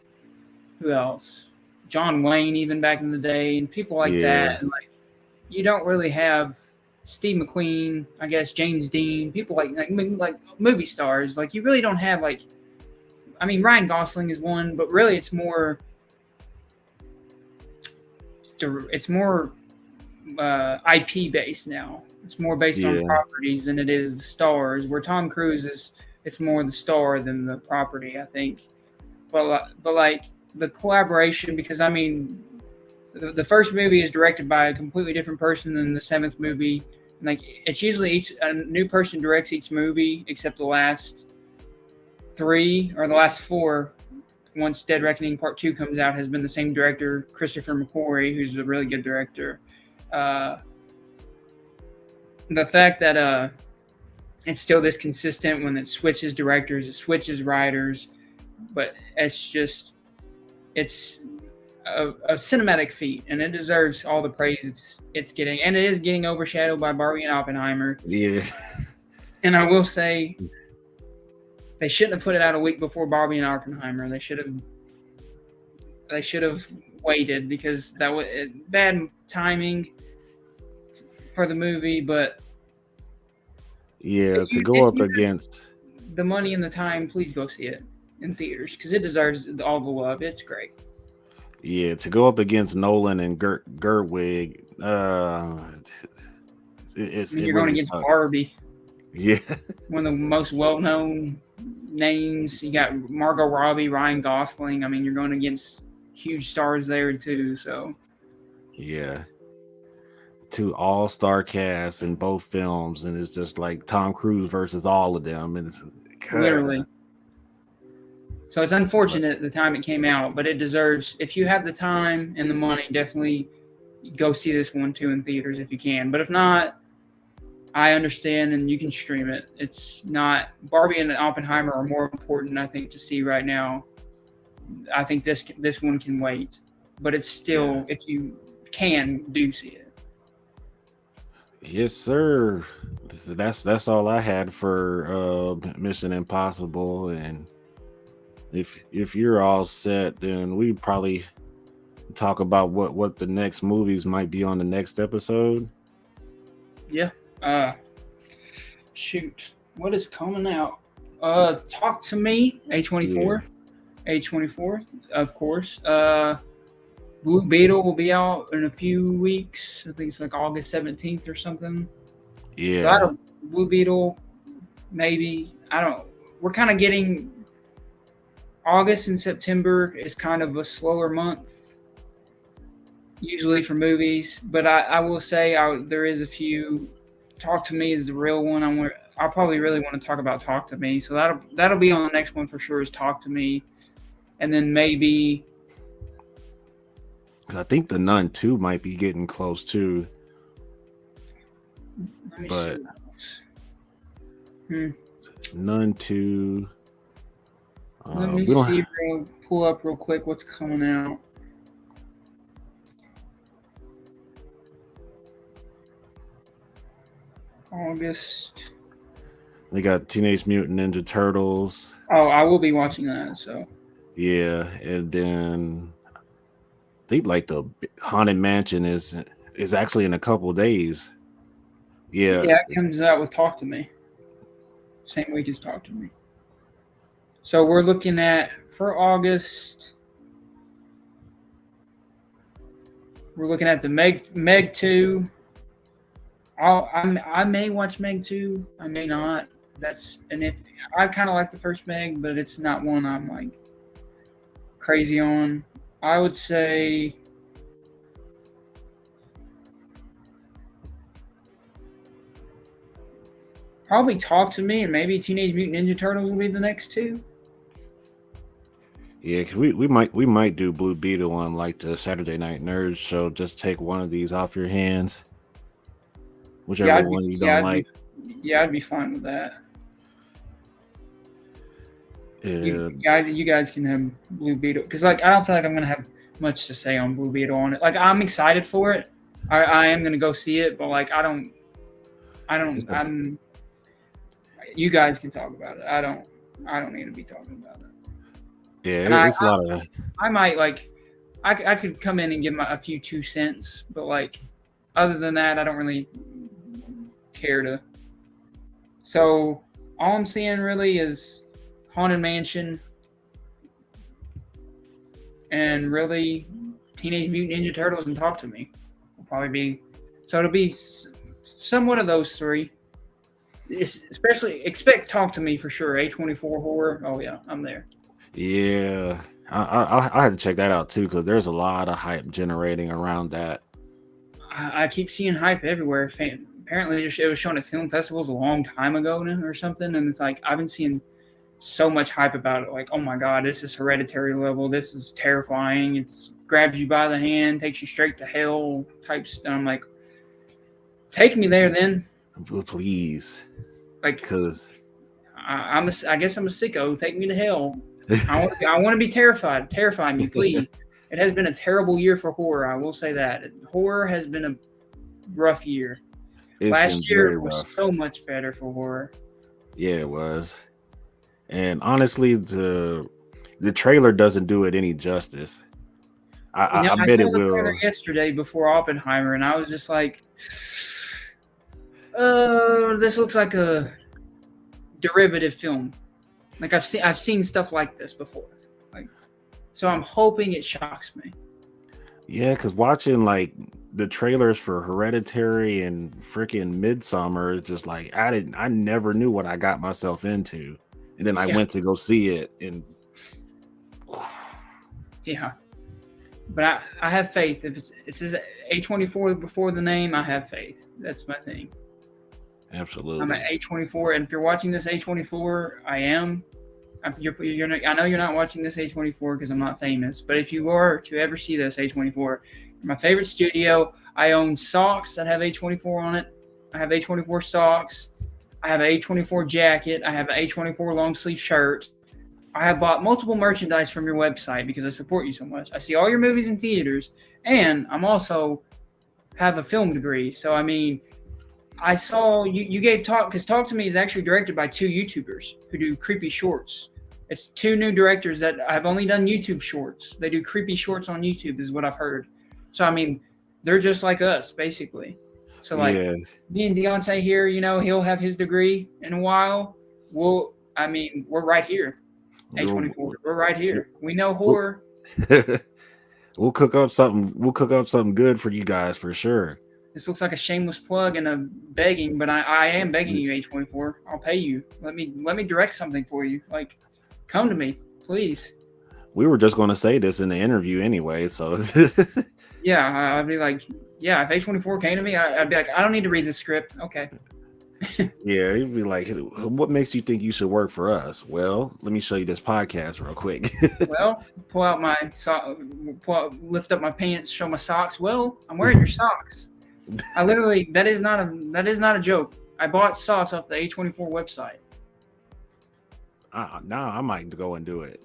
who else? John Wayne, even back in the day, and people like yeah, that. And like you don't really have Steve McQueen, I guess James Dean, people like movie stars. Like you really don't have like, I mean, Ryan Gosling is one, but really it's more IP based now. It's more based on yeah, properties than it is the stars. Where Tom Cruise it's more the star than the property, I think. But like the collaboration, because I mean, the first movie is directed by a completely different person than the seventh movie. Like it's usually a new person directs each movie, except the last three or the last four. Once Dead Reckoning Part 2 comes out, has been the same director, Christopher McQuarrie, who's a really good director. The fact that it's still this consistent when it switches directors, it switches writers, but it's a cinematic feat, and it deserves all the praise it's getting, and it is getting overshadowed by Barbie and Oppenheimer. yeah. And I will say, they shouldn't have put it out a week before Barbie and Oppenheimer. They should have waited, because that was bad timing for the movie. But Yeah, to if go up you have against the money and the time, please go see it in theaters, because it deserves all the love. It's great. Yeah, to go up against Nolan and Gerwig, I mean, it you're going really against sucks. Barbie, Yeah, one of the most well-known names. You got Margot Robbie, Ryan Gosling. I mean, you're going against huge stars there too. So yeah. Two all-star casts in both films, and it's just like Tom Cruise versus all of them, and it's literally, so it's but unfortunate the time it came out, but it deserves. If you have the time and the money, definitely go see this one too in theaters if you can. But if not, I understand, and you can stream it. It's not Barbie and Oppenheimer are more important, I think, to see right now. I think this one can wait, but it's yeah. still, if you can, do see it. Yes, sir. That's all I had for Mission Impossible. And if you're all set, then we probably talk about what the next movies might be on the next episode. Yeah. Uh, shoot, what is coming out? Talk to Me, Yeah, A24, of course. Blue Beetle will be out in a few weeks. I think it's like August 17th or something. So I yeah, don't Blue Beetle, maybe. I don't. We're kind of getting August and September is kind of a slower month usually for movies, but I will say there is a few. Talk to Me is the real one. I probably really want to talk about Talk to Me, so that'll be on the next one for sure. Is Talk to Me, and then maybe 'Cause I think the Nun 2 might be getting close too, let me see but what else. Hmm. Nun 2. Let me We don't. see. Pull up real quick what's coming out. August. They got Teenage Mutant Ninja Turtles. Oh, I will be watching that. So Yeah, and then I think like the Haunted Mansion is actually in a couple days. Yeah, yeah, it comes out with Talk to Me. Same week as Talk to Me. So we're looking at for August. We're looking at the Meg 2. I may watch Meg 2. I may not. If I kind of like the first Meg, but it's not one I'm like crazy on. I would say probably Talk to Me and maybe Teenage Mutant Ninja Turtles will be the next two. yeah. 'Cause we might do Blue Beetle on like the Saturday Night Nerds show. Just take one of these off your hands, Yeah, whichever one you don't yeah, like. I'd be fine with that. And You guys can have Blue Beetle because like I don't feel like I'm gonna have much to say on Blue Beetle on it. Like I'm excited for it. I am gonna go see it, but like I don't it's a, I'm you guys can talk about it. I don't need to be talking about it. yeah, And it's a lot of I might like I could come in and give a few 2 cents, but like other than that, I don't really care to. So all I'm seeing really is Haunted Mansion and really Teenage Mutant Ninja Turtles and Talk to Me will probably be. So it'll be somewhat of those three. Especially expect Talk to Me for sure. A24 horror. Oh yeah, I'm there. yeah. I had to check that out too because there's a lot of hype generating around that. I keep seeing hype everywhere. Apparently, it was shown at film festivals a long time ago or something, and it's like I've been seeing so much hype about it. Like, oh my god, this is Hereditary level. This is terrifying. It's grabs you by the hand, takes you straight to hell type stuff. I'm like, take me there then. Please, Like, because I guess I'm a sicko. Take me to hell. I want to be terrified. Terrify me, please. It has been a terrible year for horror. I will say that horror has been a rough year. it's been Last very year was rough. so much better for horror. Yeah, it was. And honestly, the trailer doesn't do it any justice. I I bet saw it the trailer will. yesterday before Oppenheimer, and I was just like, this looks like a derivative film. Like I've seen stuff like this before. Like, so I'm hoping it shocks me. Yeah, because watching like the trailers for Hereditary and freaking Midsummer, it's just like I never knew what I got myself into, and then I Yeah, went to go see it, and yeah. But I have faith. If it says A24 before the name, I have faith. That's my thing. I'm at absolutely, A24, and if you're watching this A24, I am. You're not, I know you're not watching this A24 because I'm not famous, but if you were to ever see this A24, my favorite studio. I own socks that have A24 on it. I have A24 socks. I have an A24 jacket. I have an A24 long sleeve shirt. I have bought multiple merchandise from your website because I support you so much. I see all your movies in theaters, and I'm also have a film degree. So I mean, I saw you gave Talk because Talk to Me is actually directed by two YouTubers who do creepy shorts. It's two new directors that have only done YouTube shorts. They do creepy shorts on YouTube, is what I've heard. So I mean, they're just like us basically. So like yeah. me and Deante here, he'll have his degree in a while. I mean, we're right here. We'll, A24, we're right we'll, here. We know we'll horror. we'll cook up something. We'll cook up something good for you guys for sure. This looks like a shameless plug and a begging, but I am begging you, A24. I'll pay you. Let me direct something for you. Like, come to me, please. We were just going to say this in the interview anyway, so Yeah, I'd be like, yeah, if A24 came to me, I'd be like, I don't need to read the script. Okay. yeah, he'd be like, "What makes you think you should work for us?" Well, let me show you this podcast real quick. Well, lift up my pants, show my socks. Well, I'm wearing your socks. I literally, that is not a joke. I bought socks off the A24 website. Now I might go and do it.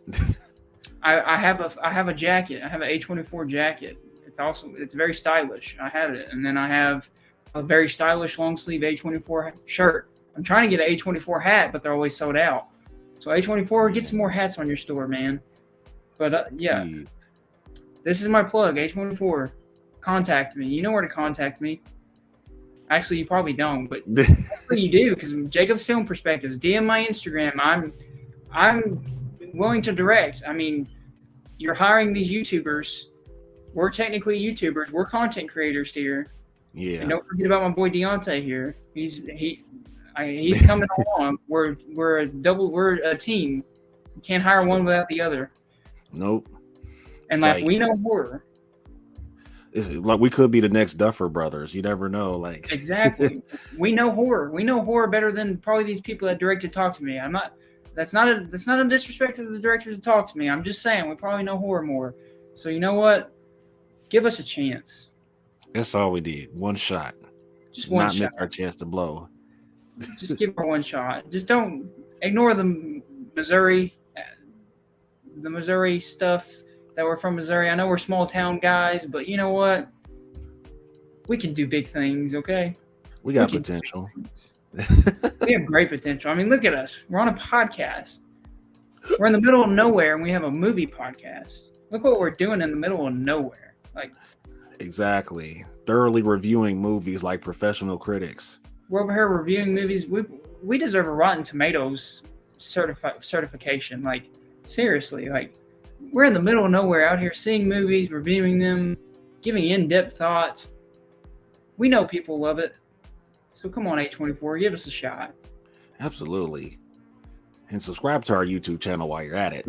I have a jacket. I have an A24 jacket. It's very stylish. I have it, and then I have a very stylish long sleeve A24 shirt. I'm trying to get an A24 hat, but they're always sold out. So A24, get some more hats on your store, man. But yeah, Jeez. this is my plug. A24, contact me. You know where to contact me. Actually, you probably don't, but you do because Jacob's Film Perspectives. DM my Instagram. I'm willing to direct. I mean, you're hiring these YouTubers. We're technically YouTubers. We're content creators here. Yeah. And don't forget about my boy Deante here. He's coming along. We're a team. You can't hire one without the other. Nope. And like we know horror. It's like we could be the next Duffer Brothers. You never know. Like Exactly. We know horror. We know horror better than probably these people that directed Talk to Me. That's not a disrespect to the directors that talk to me. I'm just saying we probably know horror more. So you know what? Give us a chance. That's all we did. One shot. Just one Not shot. miss our chance to blow. Just give her one shot. Just don't ignore the Missouri stuff that we're from Missouri. I know we're small town guys, but you know what? We can do big things, okay? We got potential. We have great potential. I mean, look at us. We're on a podcast. We're in the middle of nowhere, and we have a movie podcast. Look what we're doing in the middle of nowhere. Like exactly. Thoroughly reviewing movies like professional critics. We're over here reviewing movies. We deserve a Rotten Tomatoes certification. Like seriously, like we're in the middle of nowhere out here seeing movies, reviewing them, giving in-depth thoughts. We know people love it. So come on, A24, give us a shot. Absolutely. And subscribe to our YouTube channel while you're at it.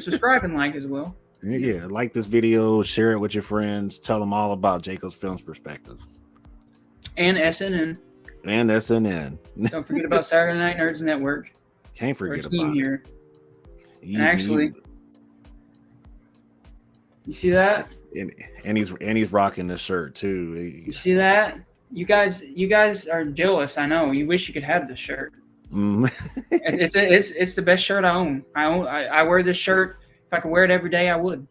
Subscribe and like as well. Yeah, like this video, share it with your friends, tell them all about Jacob's Films Perspective. And SNN. And SNN. Don't forget about Saturday Night Nerds Network. Can't forget about it. Actually, you see that? And he's rocking the shirt too. You see that? You guys are jealous. I know. You wish you could have this shirt. It's the best shirt I own. I wear this shirt. If I could wear it every day, I would.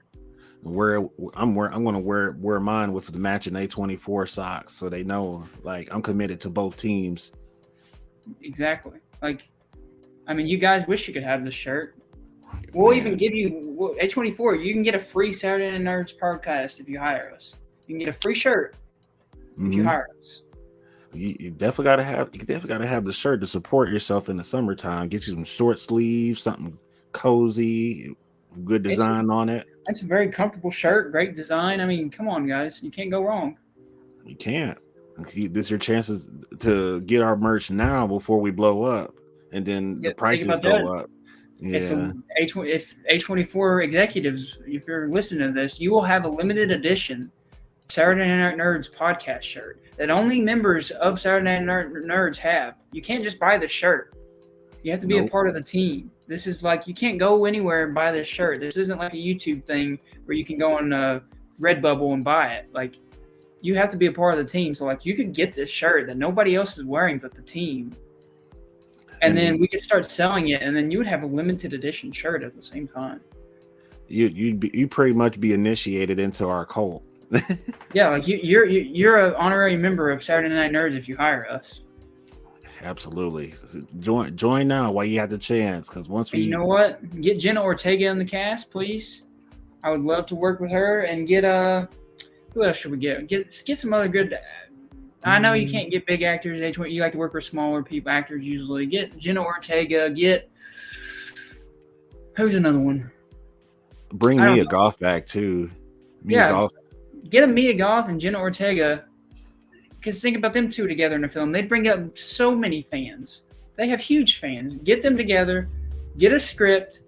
I'm gonna wear mine with the matching A24 socks, so they know like I'm committed to both teams. Exactly. Like, I mean, you guys wish you could have this shirt. We'll even give you A24. You can get a free Saturday Night Nerds podcast if you hire us. You can get a free shirt if you hire us. You definitely gotta have the shirt to support yourself in the summertime. Get you some short sleeves, something cozy, good design on it. That's a very comfortable shirt, great design. I mean, come on, guys, you can't go wrong. We can't. This is your chances to get our merch now before we blow up, and then the Yeah, think prices about go that. up. It's a Yeah, if A24 executives, if you're listening to this, you will have a limited edition Saturday Night Nerds podcast shirt that only members of Saturday Night Nerds have. You can't just buy the shirt. You have to be a nope. part of the team. This is like you can't go anywhere and buy this shirt. This isn't like a YouTube thing where you can go on Redbubble and buy it. Like you have to be a part of the team. So like you could get this shirt that nobody else is wearing but the team. And then we could start selling it, and then you would have a limited edition shirt at the same time. You'd pretty much be initiated into our cult. Yeah, like you're an honorary member of Saturday Night Nerds if you hire us. Absolutely. Join now while you have the chance, because once we, you know what, get Jenna Ortega in the cast, please. I would love to work with her and get who else should we get? Get some other good. I know you can't get big actors. You like to work with smaller people, actors usually. Get Jenna Ortega. Get who's another one? bring Mia Goth back too. Mia Goth. Get a Mia Goth and Jenna Ortega. Because think about them two together in a film. They'd bring up so many fans. They have huge fans. Get them together. Get a script,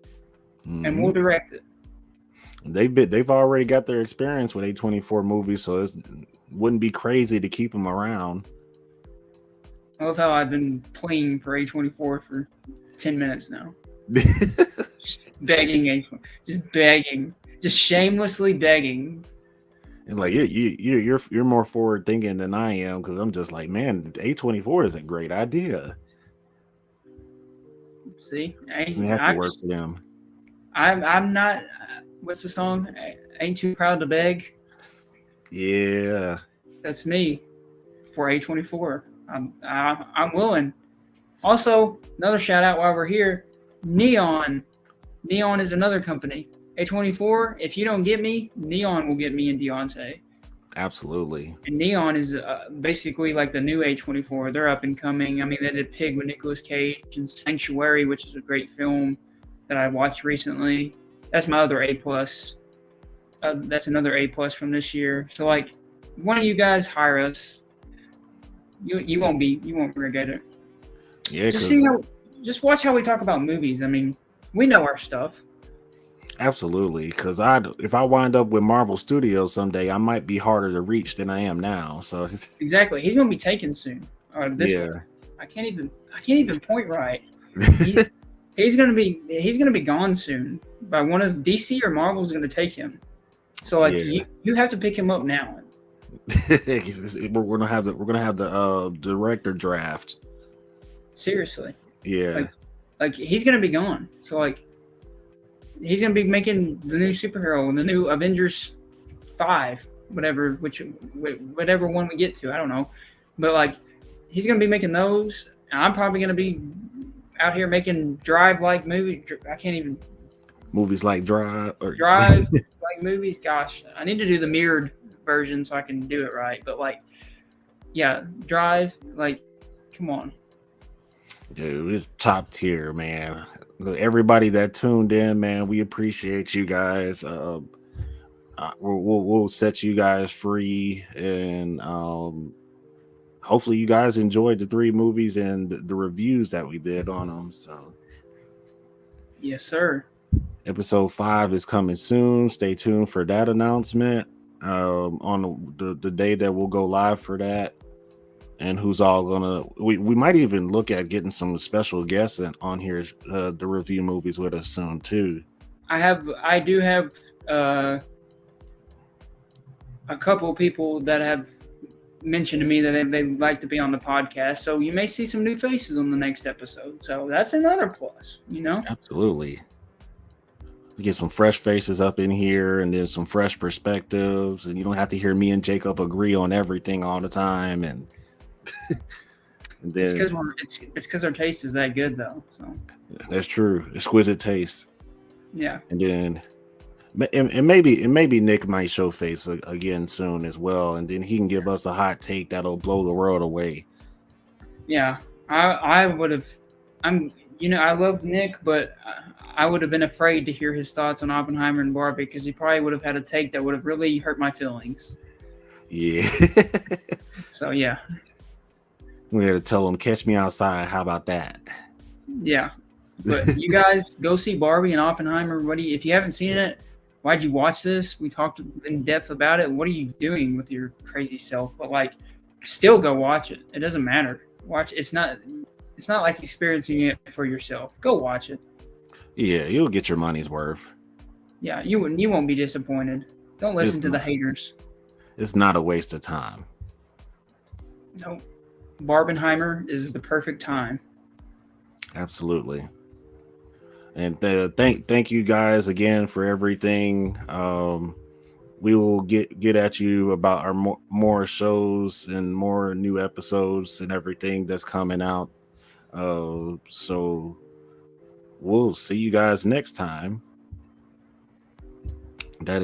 and we'll direct it. They've already got their experience with A24 movies, so it wouldn't be crazy to keep them around. I love how I've been playing for A24 for 10 minutes now. Just begging, just shamelessly begging. And like you're more forward thinking than I am, because I'm just like, man, A24 is a great idea. See, we have to work for them. I'm not. What's the song? Ain't too proud to beg. Yeah, that's me for A24. I'm willing. Also, another shout out while we're here. Neon is another company. A24. If you don't get me, Neon will get me and Deante. Absolutely. And Neon is basically like the new A24. They're up and coming. I mean, they did Pig with Nicolas Cage and Sanctuary, which is a great film that I watched recently. That's my other A+. That's another A+ from this year. So, like, one of you guys hire us. You won't regret it. Yeah, just watch how we talk about movies. I mean, we know our stuff. Absolutely, because if I wind up with Marvel Studios someday, I might be harder to reach than I am now. So exactly, he's gonna be taken soon. One. I can't even point right. He's gonna be gone soon. By one of DC or Marvel's gonna take him. So like you have to pick him up now. we're gonna have the director draft. Seriously. Yeah. Like he's gonna be gone. So like. He's gonna be making the new superhero and the new Avengers 5, whatever one we get to. I don't know, but like he's gonna be making those. And I'm probably gonna be out here making Drive-like movies. I can't even movies like Drive like movies. Gosh, I need to do the mirrored version so I can do it right. But like, yeah, Drive. Like, come on. Dude, it's top tier, man. Everybody that tuned in, man, we appreciate you guys. We'll set you guys free, and hopefully you guys enjoyed the 3 movies and the reviews that we did on them. So, yes, sir. Episode 5 is coming soon. Stay tuned for that announcement on the day that we'll go live for that. And who's all gonna? We might even look at getting some special guests on here to review movies with us soon too. I do have a couple of people that have mentioned to me that they'd like to be on the podcast. So you may see some new faces on the next episode. So that's another plus, you know. Absolutely. We get some fresh faces up in here, and then some fresh perspectives, and you don't have to hear me and Jacob agree on everything all the time. And then, it's because our taste is that good, though. So that's true. Exquisite taste. Yeah. And then, and maybe Nick might show face again soon as well, and then he can give us a hot take that'll blow the world away. Yeah, I would have. I love Nick, but I would have been afraid to hear his thoughts on Oppenheimer and Barbie because he probably would have had a take that would have really hurt my feelings. Yeah. So yeah, We had to tell him, catch me outside. How about that? yeah. But you guys go see Barbie and Oppenheimer. If you haven't seen it, why'd you watch this? We talked in depth about it. What are you doing with your crazy self? But like, still go watch it. It doesn't matter. Watch. It's not like experiencing it for yourself. Go watch it. Yeah, you'll get your money's worth. Yeah, you won't be disappointed. Don't listen to the haters. It's not a waste of time. No, Barbenheimer is the perfect time. Absolutely. And thank you guys again for everything. We will get at you about our more shows and more new episodes and everything that's coming out. So we'll see you guys next time. That is